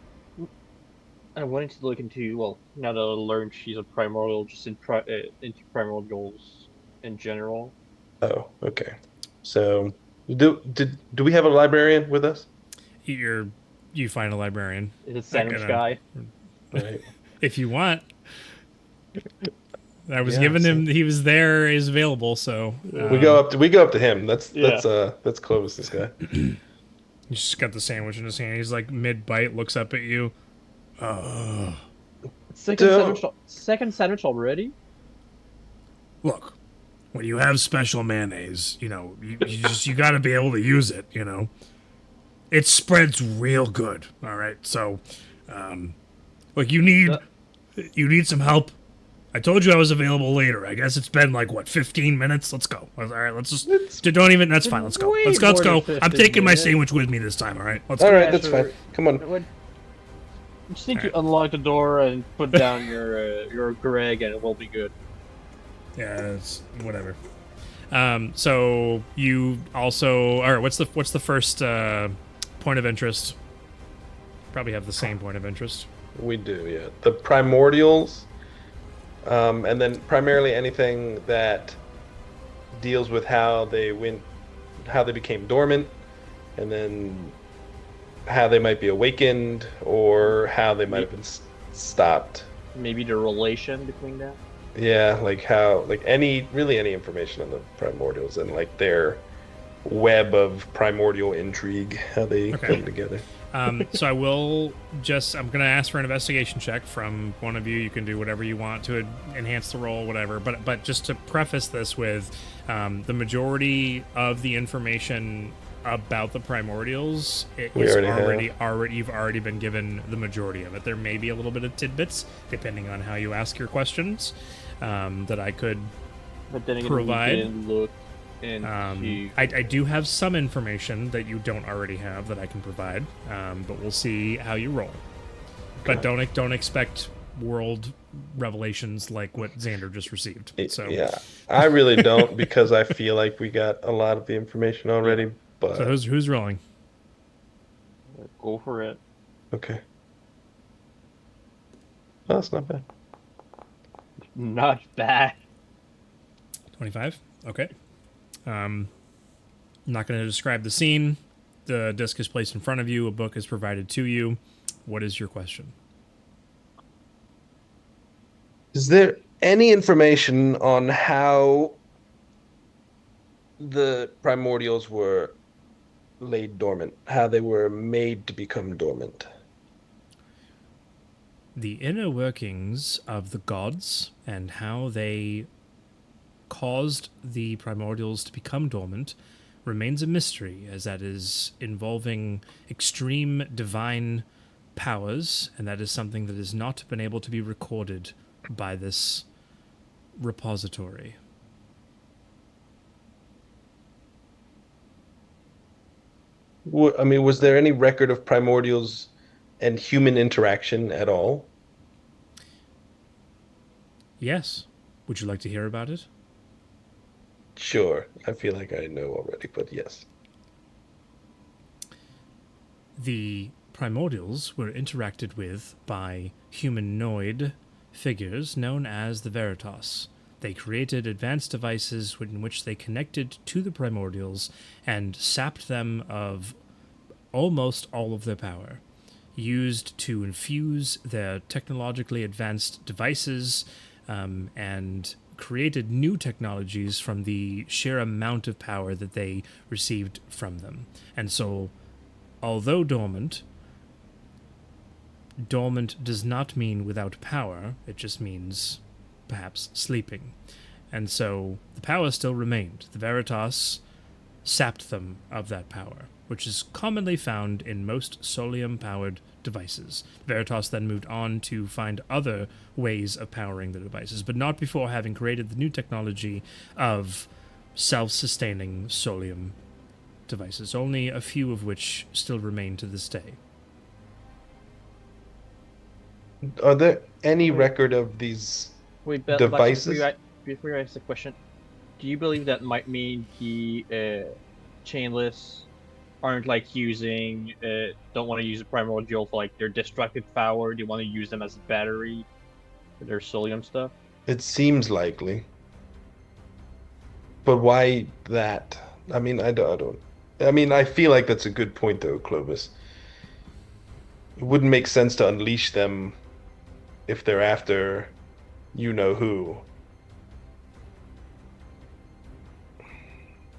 I wanted to look into, well, now that I learned she's a primordial, just into primordials in general. Oh, okay. So, do we have a librarian with us? You find a librarian. Is it Sandwich Guy? Right. If you want. I was Yeah, giving so- him. He was there. Is available. So we go up to him. That's Clovis's guy. He's just got the sandwich in his hand. He's like mid bite, looks up at you. Second sandwich already? Look, when you have special mayonnaise, you got to be able to use it. It spreads real good. All right, so, look, you need some help. I told you I was available later. I guess it's been 15 minutes. Let's go. All right, let's just don't even. That's fine. Let's go. Let's go. Let's go. I'm taking my sandwich with me this time. All right. Let's All go. right, that's fine. Come on. Just need to unlock the door and put down your Greg, and it will be good. Yeah, it's whatever. So you also, all right. What's the first point of interest? Probably have the same point of interest. We do, yeah. The primordials, and then primarily anything that deals with how they became dormant, and then how they might be awakened, or how they might have been stopped. Maybe the relation between them. Yeah, any information on the primordials and their web of primordial intrigue, how they come together. So I'm going to ask for an investigation check from one of you. You can do whatever you want to enhance the roll, whatever. But just to preface this with, the majority of the information about the primordials you've already been given the majority of it. There may be a little bit of tidbits depending on how you ask your questions that I could provide. We didn't look into... I do have some information that you don't already have that I can provide, but we'll see how you roll. But don't expect world revelations like what Xander just received. So yeah, I really don't, because I feel like we got a lot of the information already. But so who's rolling? Go for it. Okay. Oh, that's not bad. Not bad. 25. Okay. I'm not going to describe the scene. The disc is placed in front of you. A book is provided to you. What is your question? Is there any information on how the primordials were laid dormant, how they were made to become dormant? The inner workings of the gods and how they caused the primordials to become dormant remains a mystery, as that is involving extreme divine powers, and that is something that has not been able to be recorded by this repository. I mean, was there any record of primordials and human interaction at all? Yes. Would you like to hear about it? Sure. I feel like I know already, but yes. The primordials were interacted with by humanoid figures known as the Veritas. They created advanced devices in which they connected to the primordials and sapped them of almost all of their power, used to infuse their technologically advanced devices, and created new technologies from the sheer amount of power that they received from them. And so, although dormant does not mean without power, it just means perhaps sleeping. And so the power still remained. The Veritas sapped them of that power, which is commonly found in most solium-powered devices. Veritas then moved on to find other ways of powering the devices, but not before having created the new technology of self-sustaining solium devices, only a few of which still remain to this day. Are there any record of these Wait, but like devices? before you ask the question, do you believe that might mean the chainless aren't like using don't want to use the primordial for like their destructive power? Do you want to use them as a battery for their Solium stuff? It seems likely. But why that? I mean, I don't. I mean, I feel like that's a good point, though, Clovis. It wouldn't make sense to unleash them if they're after you know who.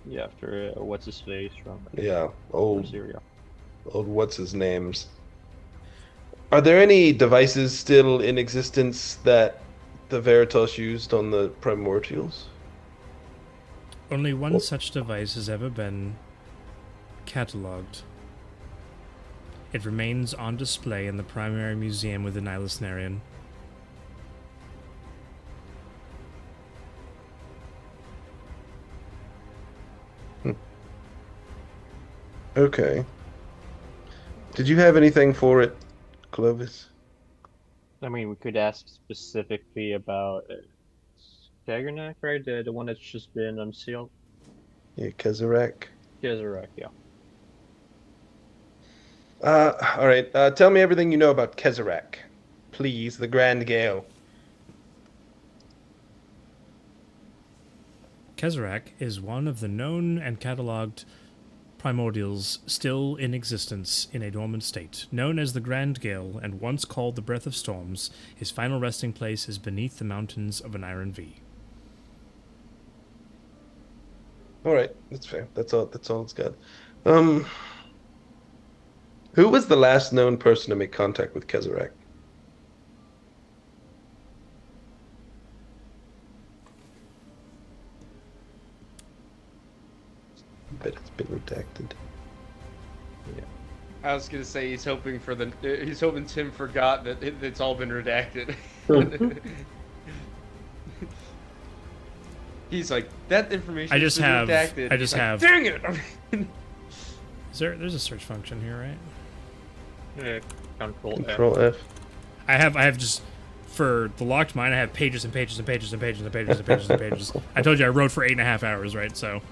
Yeah, after what's his face Yeah, from Syria. old what's his names. Are there any devices still in existence that the Veritas used on the Primordials? Only one such device has ever been catalogued. It remains on display in the primary museum within Ilisnarian. Okay. Did you have anything for it, Clovis? I mean, we could ask specifically about Dagernak, right? The one that's just been unsealed. Yeah, Kezarak. Gezerek, yeah. All right. Tell me everything you know about Kezarak. Please, the Grand Gale. Kezarak is one of the known and catalogued primordials still in existence in a dormant state. Known as the Grand Gale and once called the Breath of Storms, his final resting place is beneath the mountains of an Iron V. All right, that's fair. That's all. That's all it's got. Um, who was the last known person to make contact with Kezarak? I bet it's been redacted. I was gonna say he's hoping Tim forgot that it's all been redacted. He's like, that information. I just have. Redacted. I just Like, have. dang it! There's a search function here, right? Yeah, Control F. Control F. I have just for the locked mine. I have pages and pages and pages and pages and pages and pages and pages. I told you I wrote for 8.5 hours, right? So,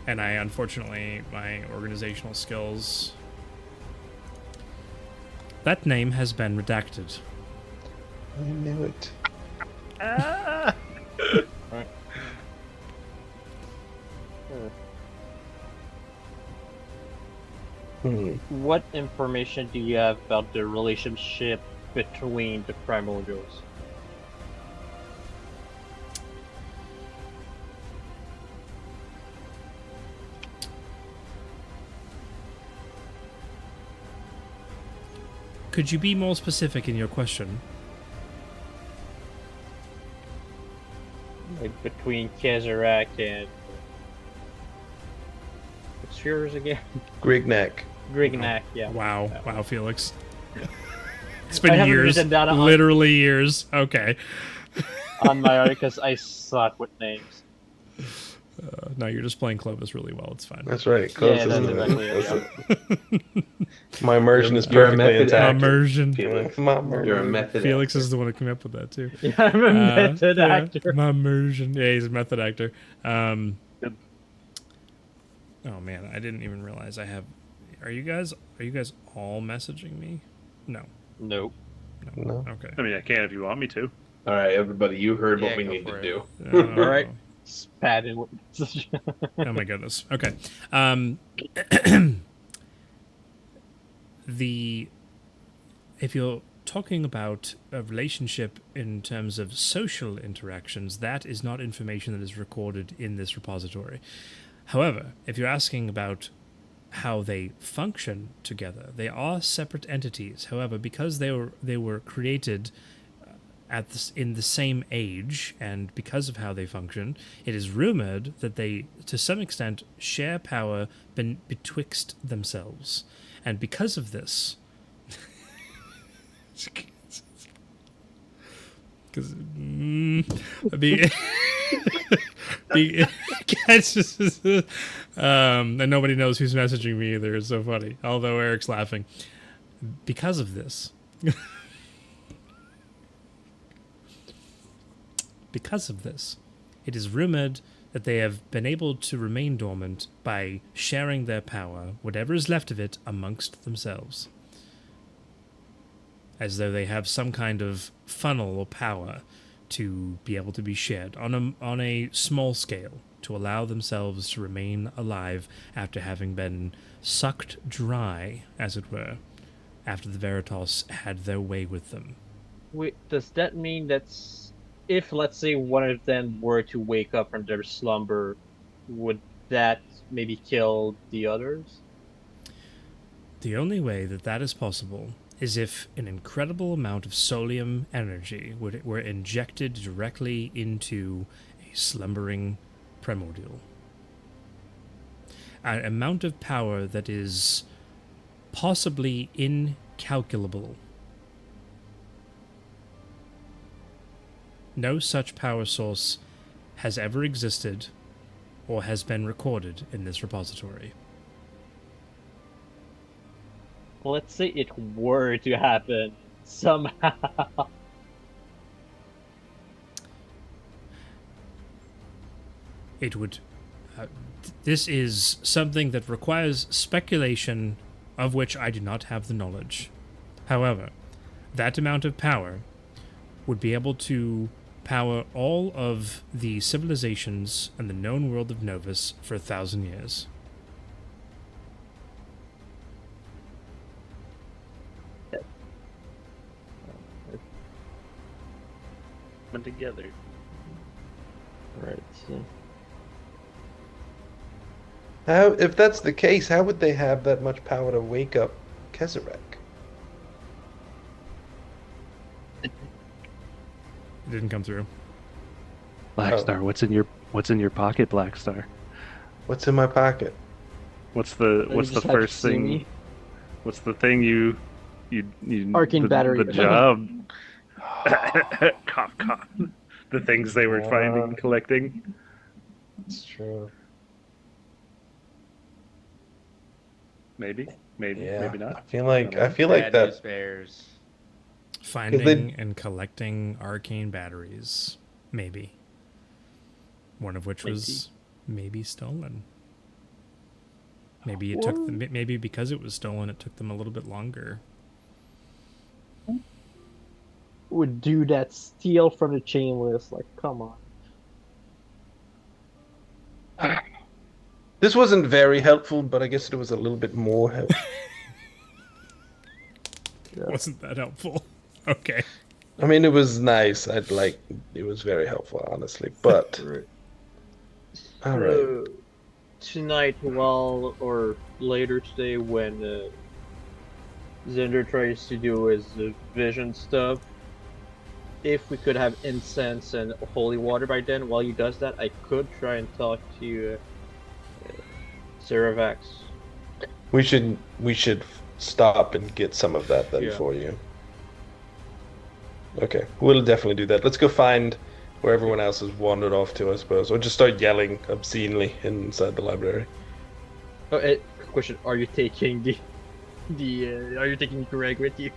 and I unfortunately my organizational skills. That name has been redacted. I knew it. Right. What information do you have about the relationship between the primordials? Could you be more specific in your question? Like between Kezarak and what's yours again? Grignak. Grignak, yeah. Wow, That wow, Felix. It's I been haven't years, written down on- literally years. Okay. on my article because I suck with names. No, you're just playing Clovis really well. It's fine. That's right. Close, Yeah, that's isn't it? exactly it, My immersion is You're a perfectly method intact. Immersion. Felix. My You're a immersion. method. Felix actor. is the one who came up with that too. Yeah, I'm a method Yeah, actor. my immersion. Yeah, he's a method actor. Yep. Oh man, I didn't even realize I have. Are you guys all messaging me? No. Nope. No. Okay. I mean, I can if you want me to. All right, everybody, you heard Yeah, what we go need for to it. do. Oh, All right. Spat in. Oh my goodness. Okay. If you're talking about a relationship in terms of social interactions, that is not information that is recorded in this repository. However, if you're asking about how they function together, they are separate entities. However, because they were created in the same age, and because of how they function, it is rumored that they, to some extent, share power betwixt themselves. And because of this, because and nobody knows who's messaging me either. It's so funny. Although Eric's laughing because of this. because of this. It is rumored that they have been able to remain dormant by sharing their power, whatever is left of it, amongst themselves. As though they have some kind of funnel or power to be able to be shared on a small scale, to allow themselves to remain alive after having been sucked dry, as it were, after the Veritas had their way with them. Wait, does that mean if, let's say, one of them were to wake up from their slumber, would that maybe kill the others? The only way that that is possible is if an incredible amount of solium energy were injected directly into a slumbering primordial. An amount of power that is possibly incalculable. No such power source has ever existed or has been recorded in this repository. Let's say it were to happen somehow. It would... this is something that requires speculation of which I do not have the knowledge. However, that amount of power would be able to power all of the civilizations and the known world of Novus for 1,000 years. Together. Right. How, if that's the case, how would they have that much power to wake up Kezarek? It didn't come through. Blackstar, what's in your pocket, Blackstar? What's in my pocket? What's the first thing? What's the thing you Arcane battery. The job. Cough, cough. The things they were finding and collecting. It's true. Maybe Yeah. not. I feel like Bad that. news bears. Finding and collecting arcane batteries. Maybe. One of which was maybe stolen. Maybe it took them, maybe because it was stolen, it took them a little bit longer. Would do that steal from the chainless? Like, come on. This wasn't very helpful, but I guess it was a little bit more helpful. Wasn't that helpful? Okay. I mean, it was nice. It was very helpful, honestly. But all right. Tonight, or later today, when Zinder tries to do his vision stuff, if we could have incense and holy water by then, while he does that, I could try and talk to Ceravax. We should stop and get some of that then for you. Okay, we'll definitely do that. Let's go find where everyone else has wandered off to, I suppose, or just start yelling obscenely inside the library. Oh, question: are you taking are you taking Greg with you?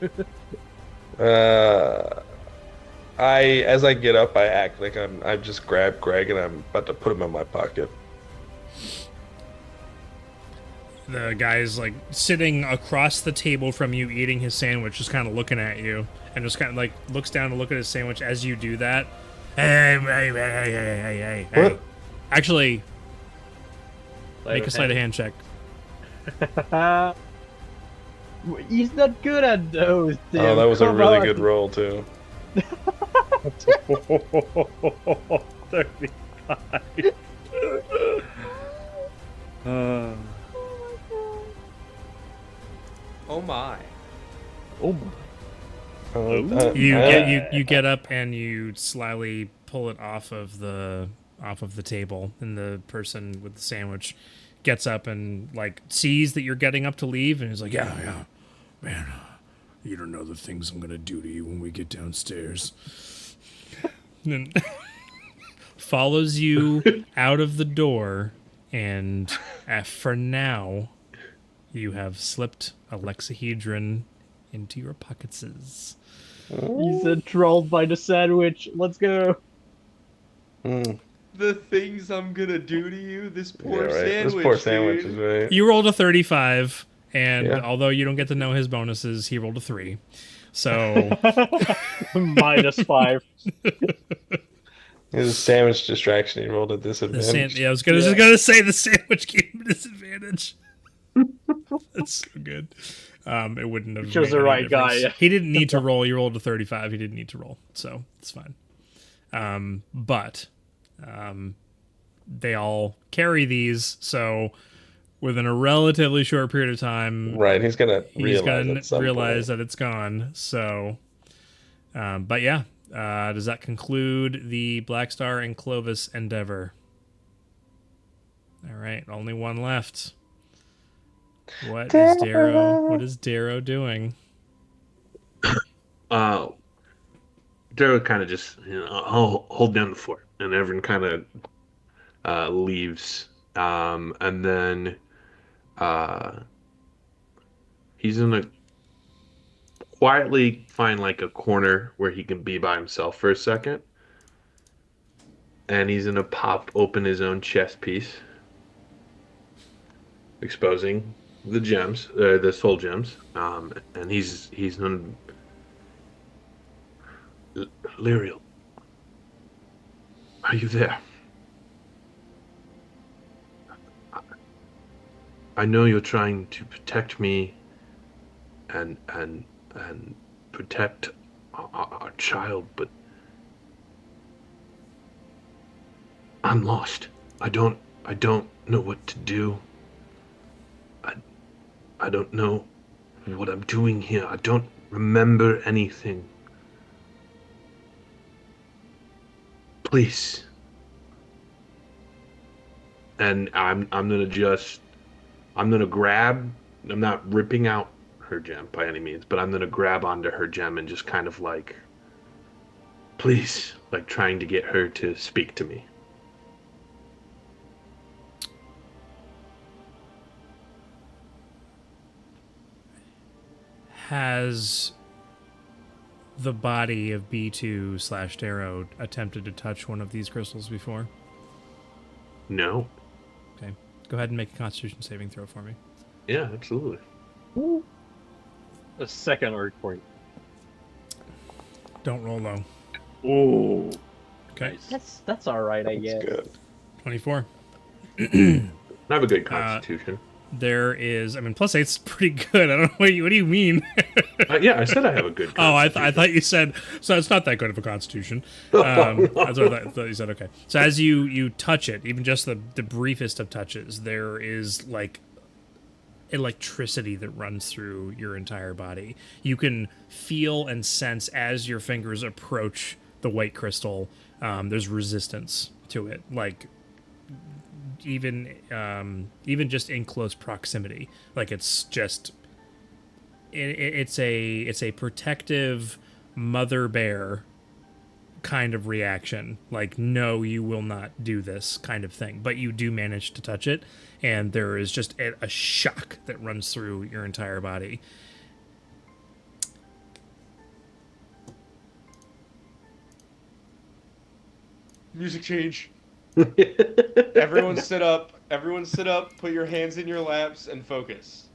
As I get up, I act like I just grabbed Greg and I'm about to put him in my pocket. The guy's like sitting across the table from you, eating his sandwich, just kind of looking at you, and just kind of like looks down to look at his sandwich as you do that. Hey. What? Actually, make a sleight of hand check. He's not good at those. Tim. Oh, that was a Come really on. good roll too. 35. Oh my. You get up and you slyly pull it off of the table, and the person with the sandwich gets up and like sees that you're getting up to leave, and he's like, yeah, man, you don't know the things I'm gonna do to you when we get downstairs. And follows you out of the door, and for now, you have slipped a lexahedron into your pockets. He's enthralled by the sandwich. Let's go. Mm. The things I'm gonna do to you, this poor Yeah, right. sandwich, This poor sandwich dude. is right. You rolled a 35, and Yeah. although you don't get to know his bonuses, he rolled a 3. So -5. His a sandwich distraction. He rolled a the disadvantage. I was just gonna say the sandwich gave him a disadvantage. That's so good. It wouldn't have Chose made the any right guy, difference. yeah. He didn't need to roll. You rolled a 35. He didn't need to roll, so it's fine. But they all carry these, so within a relatively short period of time, Right. He's gonna he's realize gonna at some realize point. that it's gone. So, but yeah, does that conclude the Black Star and Clovis endeavor? All right, only one left. What is Darrow doing? Daryl kind of just, hold down the fort, and everyone kind of leaves. And then he's gonna quietly find like a corner where he can be by himself for a second, and he's gonna pop open his own chest piece, exposing the gems, the soul gems. And he's gonna, Lyriel, are you there? I know you're trying to protect me and protect our child, but I'm lost. I don't know what to do. I don't know what I'm doing here. I don't remember anything. Please. And I'm gonna grab. I'm not ripping out her gem by any means, but I'm gonna grab onto her gem and just kind of like, please, like trying to get her to speak to me. Has the body of B2/Darrow attempted to touch one of these crystals before? No. Okay. Go ahead and make a Constitution saving throw for me. Yeah, absolutely. A second point. Don't roll low. Ooh. Okay. That's all right, I guess. Good. 24. I have a good constitution. There is, I mean, plus 8's pretty good. I don't know what do you mean? Yeah, I said I have a good Oh, I constitution. thought you said, so it's not that good of a constitution. That's what I thought you said, okay. So as you touch it, even just the briefest of touches, there is like electricity that runs through your entire body. You can feel and sense as your fingers approach the white crystal, there's resistance to it, like even just in close proximity. Like it's just it's a protective mother bear kind of reaction, like, no, you will not do this kind of thing, but you do manage to touch it, and there is just a shock that runs through your entire body. Music change. Everyone sit up. Everyone sit up. Put your hands in your laps and focus.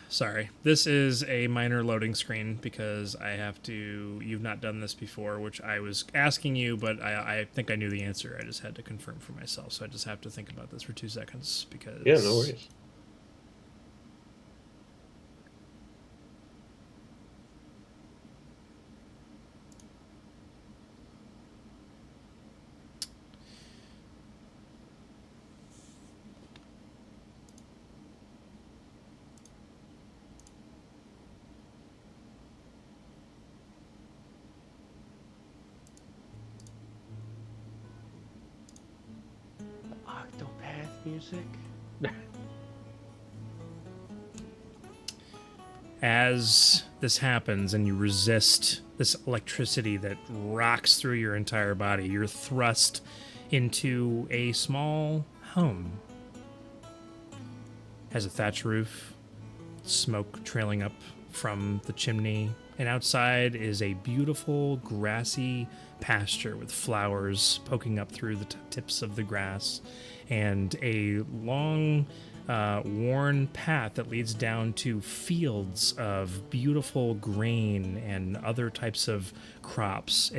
Sorry, this is a minor loading screen because I have to. You've not done this before, which I was asking you, but I think I knew the answer. I just had to confirm for myself, so I just have to think about this for 2 seconds because. Yeah, no worries. Octopath music. As this happens and you resist this electricity that rocks through your entire body, you're thrust into a small home. has a thatch roof, smoke trailing up from the chimney, and outside is a beautiful grassy pasture with flowers poking up through the tips of the grass, and a long, worn path that leads down to fields of beautiful grain and other types of crops.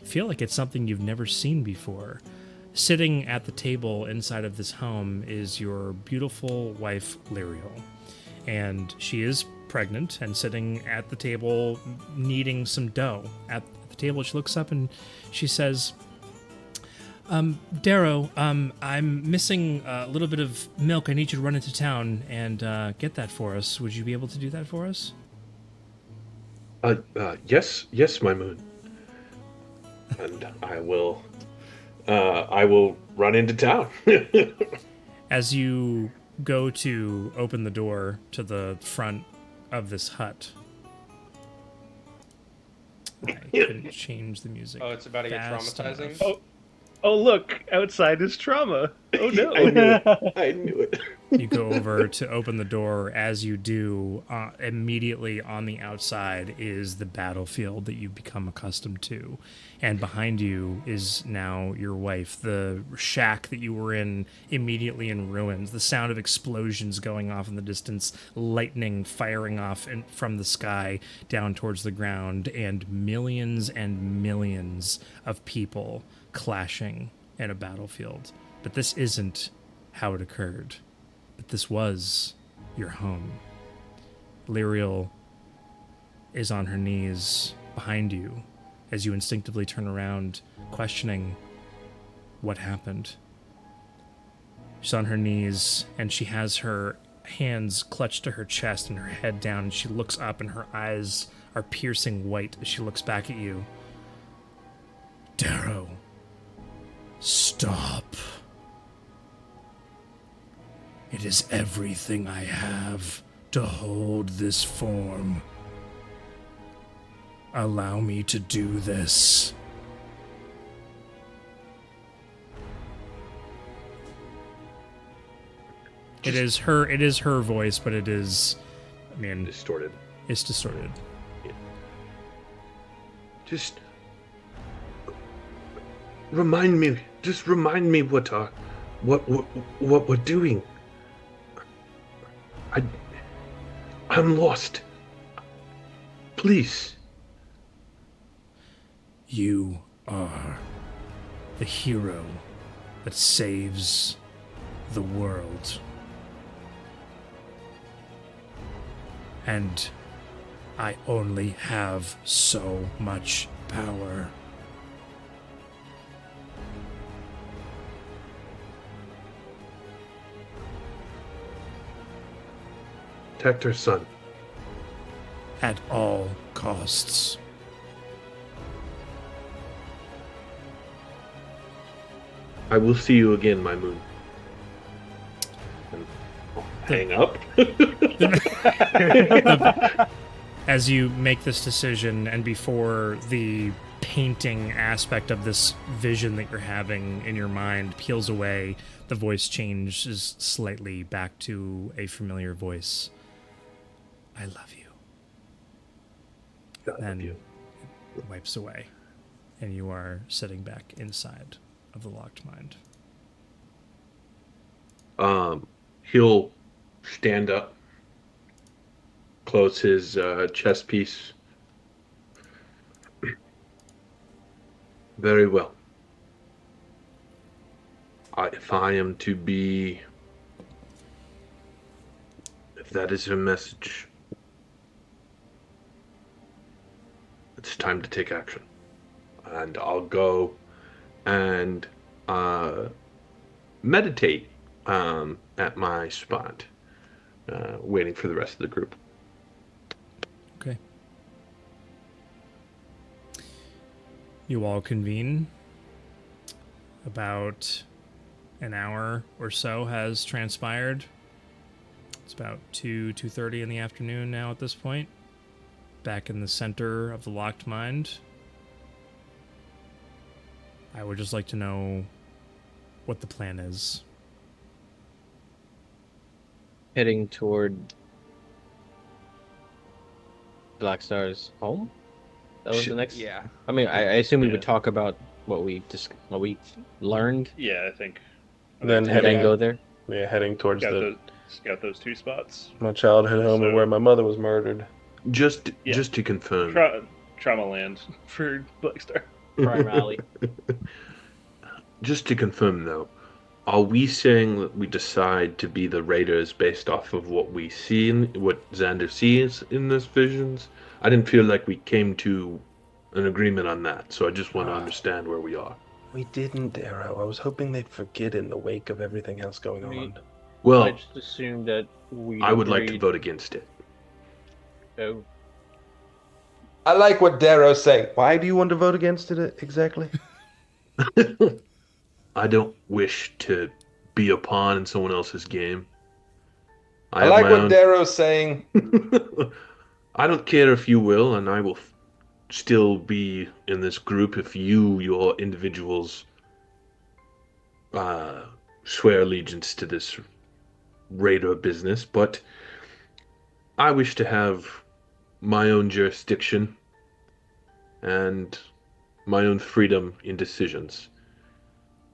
Feel like it's something you've never seen before. Sitting at the table inside of this home is your beautiful wife, Lyriel. And she is pregnant and sitting at the table kneading some dough. At the table, she looks up and she says, Darrow, I'm missing a little bit of milk. I need you to run into town and get that for us. Would you be able to do that for us? Yes, my moon. And I will run into town. As you go to open the door to the front of this hut, I couldn't change the music. Oh, it's about to get fast traumatizing? enough. Oh, look, outside is trauma. Oh no. I knew it. You go over to open the door. As you do, immediately on the outside is the battlefield that you've become accustomed to. And behind you is now your wife. The shack that you were in immediately in ruins. The sound of explosions going off in the distance, lightning firing off from the sky down towards the ground, and millions of people clashing in a battlefield. But this isn't how it occurred. But this was your home. Lyriel is on her knees behind you as you instinctively turn around, questioning what happened. She's on her knees, and she has her hands clutched to her chest and her head down, and she looks up, and her eyes are piercing white as she looks back at you. Darrow, stop. It is everything I have to hold this form. Allow me to do this. It is her voice, but it is, Distorted. it's distorted. Just remind me what we're doing. I'm lost. Please. You are the hero that saves the world. And I only have so much power. Protect her son. At all costs. I will see you again, my moon. And hang up. As you make this decision, and before the painting aspect of this vision that you're having in your mind peels away, the voice changes slightly back to a familiar voice. I love you. And it wipes away, and you are sitting back inside of the locked mind. He'll stand up, close his chest piece. Very well. If that is her message, it's time to take action. And I'll go and meditate at my spot, waiting for the rest of the group. Okay. You all convene. About an hour or so has transpired. It's about 2:30 in the afternoon now at this point. Back in the center of the locked mind. I would just like to know what the plan is. heading toward Black Star's home. That was the next. Yeah. I mean, I assume we Yeah. would talk about what we learned, Yeah, I think. Then and heading then go there. heading towards Got those two spots. my childhood home and So- where my mother was murdered. Just Yeah. to confirm. Trauma land for Black Star. Crime Alley. Just to confirm, though, are we saying that we decide to be the raiders based off of what we see in what Xander sees in those visions? I didn't feel like we came to an agreement on that, so I just want to understand where we are. We didn't, Arrow. I was hoping they'd forget in the wake of everything else going We- on. I Well, just assumed that we. I would like to vote against it. Oh, I like what Darrow's saying. Why do you want to vote against it exactly? I don't wish to be a pawn in someone else's game. I have like my what own- Darrow's saying. I don't care if you will, and I will still be in this group if your individuals, swear allegiance to this raider business, but I wish to have my own jurisdiction and my own freedom in decisions.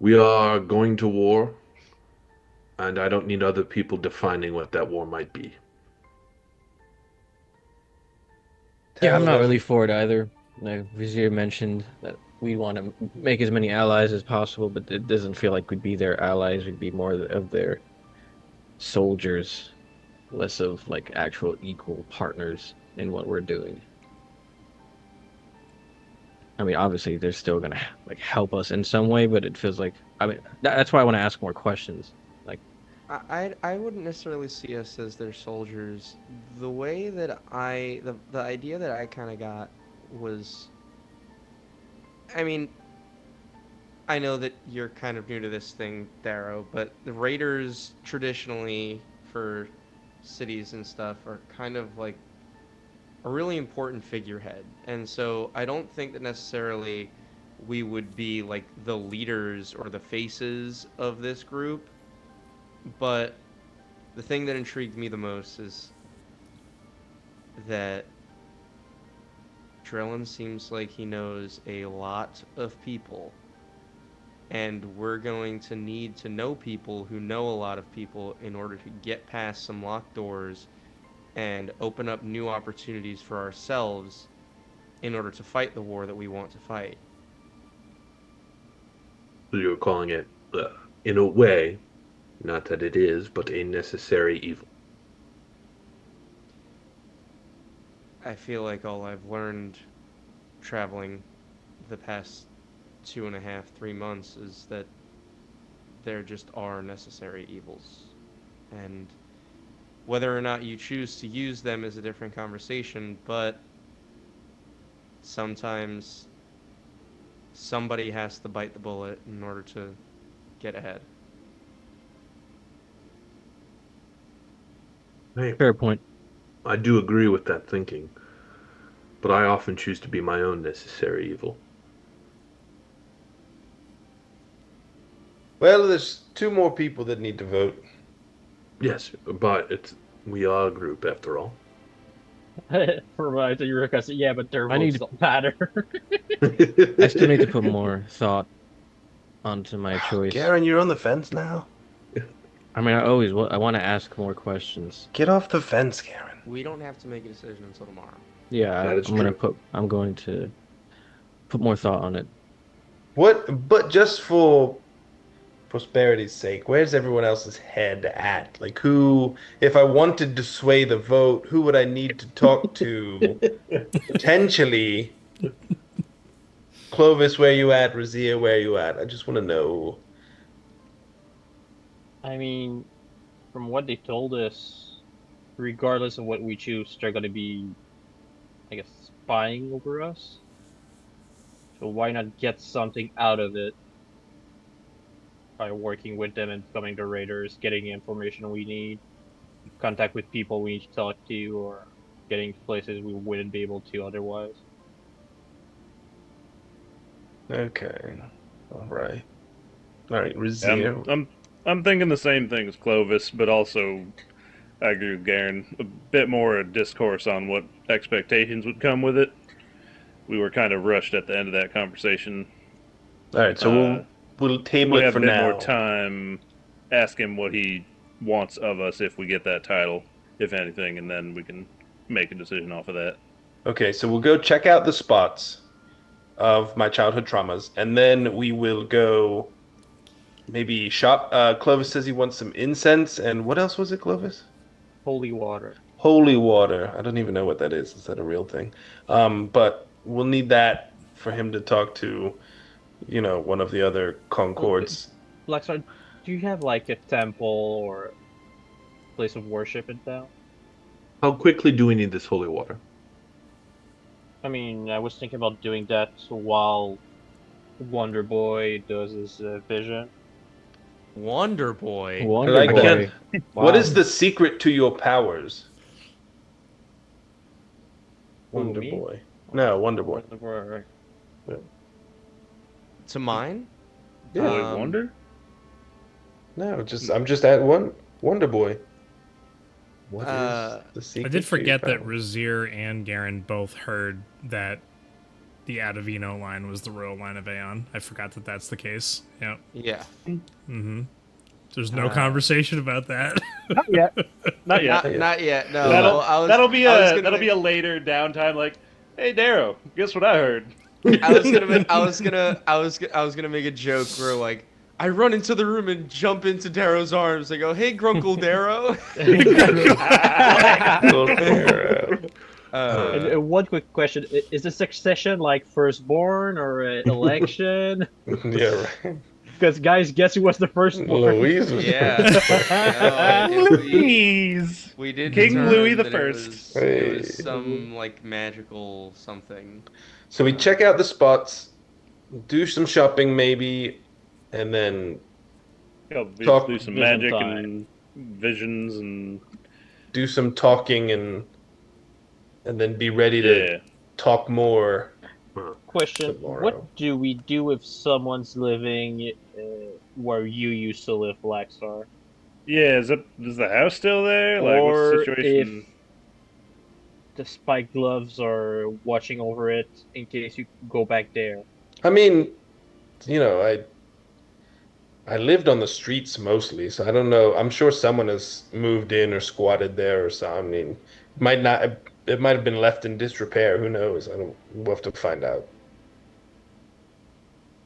We are going to war, and I don't need other people defining what that war might be. Yeah, I'm not really for it either. Like Vizier mentioned that we want to make as many allies as possible, but it doesn't feel like we'd be their allies. We'd be more of their soldiers, less of like actual equal partners in what we're doing. I mean, obviously, they're still gonna like help us in some way, but it feels like that's why I want to ask more questions. Like, I wouldn't necessarily see us as their soldiers. The way that the idea that I kind of got was, I mean, I know that you're kind of new to this thing, Darrow, but the raiders traditionally for cities and stuff are kind of like a really important figurehead. And so I don't think that necessarily we would be like the leaders or the faces of this group. But the thing that intrigued me the most is that Drillin seems like he knows a lot of people. And we're going to need to know people who know a lot of people in order to get past some locked doors and open up new opportunities for ourselves in order to fight the war that we want to fight. So you're calling it, in a way, not that it is, but a necessary evil. I feel like all I've learned traveling the past 2.5, 3 months is that there just are necessary evils. And whether or not you choose to use them is a different conversation, but sometimes somebody has to bite the bullet in order to get ahead. Hey, fair point. I do agree with that thinking, but I often choose to be my own necessary evil. Well, there's 2 more people that need to vote. Yes, but we are a group after all. Reminds you were gonna say, yeah, but their I votes need- don't matter. I still need to put more thought onto my choice. Garen, you're on the fence now. I mean, I want to ask more questions. Get off the fence, Garen. We don't have to make a decision until tomorrow. Yeah, That is I'm going to put more thought on it. What? But just for prosperity's sake, where's everyone else's head at? Like, who? If I wanted to sway the vote, who would I need to talk to? Potentially, Clovis, where you at? Razia, where you at? I just want to know. I mean, from what they told us, regardless of what we choose, they're gonna be, I guess, spying over us. So why not get something out of it by working with them and becoming the raiders, getting the information we need, contact with people we need to talk to, or getting to places we wouldn't be able to otherwise. Okay. All right. All right, Yeah, Razia. I'm thinking the same thing as Clovis, but also I agree with Garen. A bit more discourse on what expectations would come with it. We were kind of rushed at the end of that conversation. All right, so we'll table We it have for a bit now. more time. Ask him what he wants of us if we get that title, if anything, and then we can make a decision off of that. Okay, so we'll go check out the spots of my childhood traumas, and then we will go maybe shop. Clovis says he wants some incense, and what else was it, Clovis? Holy water. Holy water. I don't even know what that is. Is that a real thing? But we'll need that for him to talk to, one of the other Concords. Blackstar, do you have like a temple or place of worship in town? How quickly do we need this holy water? I mean, I was thinking about doing that while Wonder Boy does his vision. Wonder Boy. Wonder like Boy. that. What is the secret to your powers? Wonder me? Boy. No, Wonder Boy. Wonder Boy, right. To mine? Boy Wonder? No, I'm just at Wonder Boy. What is the secret? I did to forget your that powers? Razir and Garen both heard that the Adavino line was the royal line of Aeon. I forgot that that's the case. Yep. Yeah. Mm-hmm. There's no conversation about that. Not yet. Not yet. Not yet. No. That'll be a later downtime. Like, hey, Darrow, guess what I heard? I was gonna make a joke where like I run into the room and jump into Darrow's arms. I go, "Hey, Grunkle Darrow." And one quick question: is the succession like firstborn or election? Yeah, right. Because guys, guess who was the firstborn? Louise was Yeah. Louise. We did King determine Louis the that First. It was some like magical something. So we check out the spots, do some shopping maybe, and then Talk- Do some vision magic time. and visions and do some talking and then be ready to talk more. Question: Tomorrow. what do we do if someone's living where you used to live, Blackstar? yeah. Is the house still there? Like, what's Or the situation? The spike gloves are watching over it in case you go back there. I mean, I lived on the streets mostly, so I don't know. I'm sure someone has moved in or squatted there or something. I mean, it might have been left in disrepair. Who knows? We'll have to find out.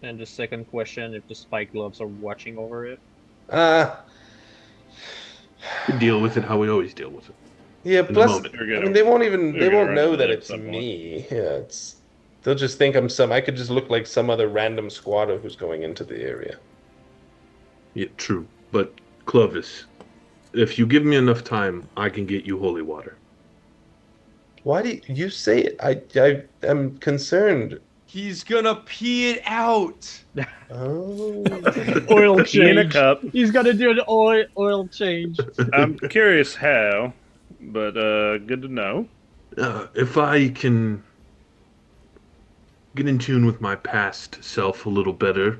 And the second question: if the spike gloves are watching over it. We deal with it how we always deal with it. Yeah, the plus, moment. I mean, they won't run know into that it at it's some point. me. Yeah, they'll just think I could just look like some other random squatter who's going into the area. Yeah, true. But Clovis, if you give me enough time, I can get you holy water. Why do you say it? I am concerned. He's gonna pee it out. Oh. Oil Tea in a change. cup. He's gonna do an oil change. I'm curious how, but good to know. If I can get in tune with my past self a little better,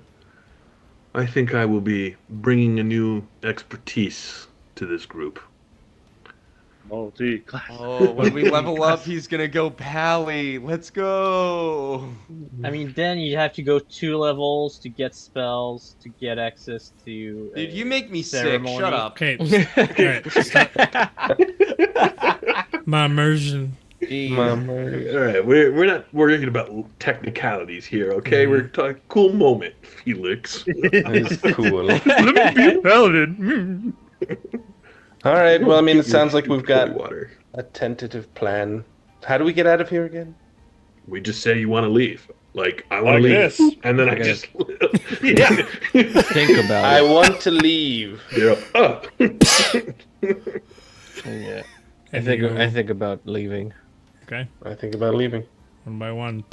I think I will be bringing a new expertise to this group. Multi-class. Oh, when we level up, he's gonna go pally. Let's go. I mean, then you have to go 2 levels to get spells, to get access to. Dude, you make me ceremony. sick. Shut up. Okay. Alright, stop. My immersion. Mom. All right, we're not worrying about technicalities here, okay? We're talking cool moment, Felix. That's cool. Let me be a paladin. All right. Well, I mean, it Get sounds like your we've got holy water. a tentative plan. How do we get out of here again? We just say you want to leave. Like, I want Like to leave. this. And then I Okay. just... Yeah. Think about I it. want to leave. Yeah. Up. Yeah. I And think you- I think about leaving. Okay. I think about leaving. One by one.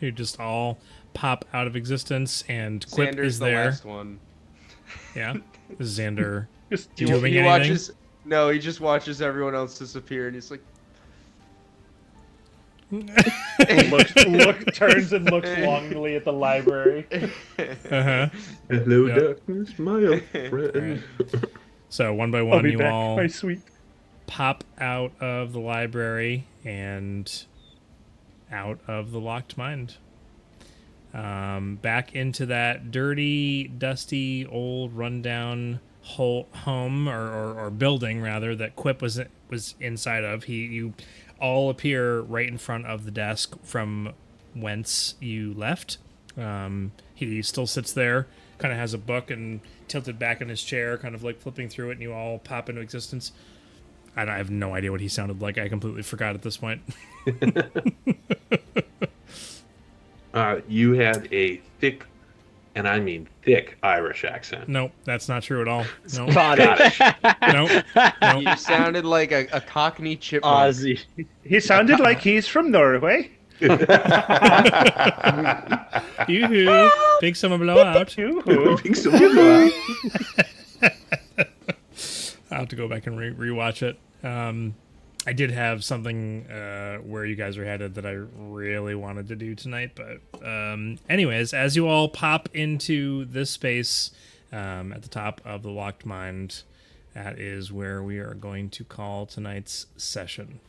You just all pop out of existence, and Quip Xander's is the there. last one. Yeah. Xander. Just Doing he anything? watches. No, he just watches everyone else disappear, and he's like, turns and looks longingly at the library. Uh-huh. Hello, Yeah. darkness, my old friend. So one by I'll one, be you back, all my sweet. pop out of the library and out of the locked mind. Back into that dirty, dusty, old, rundown home or building rather that Quip was inside of. You all appear right in front of the desk from whence you left. He still sits there, kind of has a book and tilted back in his chair, kind of like flipping through it, and you all pop into existence. I have no idea what he sounded like. I completely forgot at this point. You had a thick, and I mean thick, Irish accent. Nope, that's not true at all. Nope. Scottish. Nope. Nope. You sounded like a Cockney chipmunk. Ozzy. He sounded like he's from Norway. Yoo-hoo. Big summer blowout. Big summer blowout. I'll have to go back and rewatch it. I did have something where you guys are headed that I really wanted to do tonight, but anyways, as you all pop into this space at the top of the locked mind, that is where we are going to call tonight's session.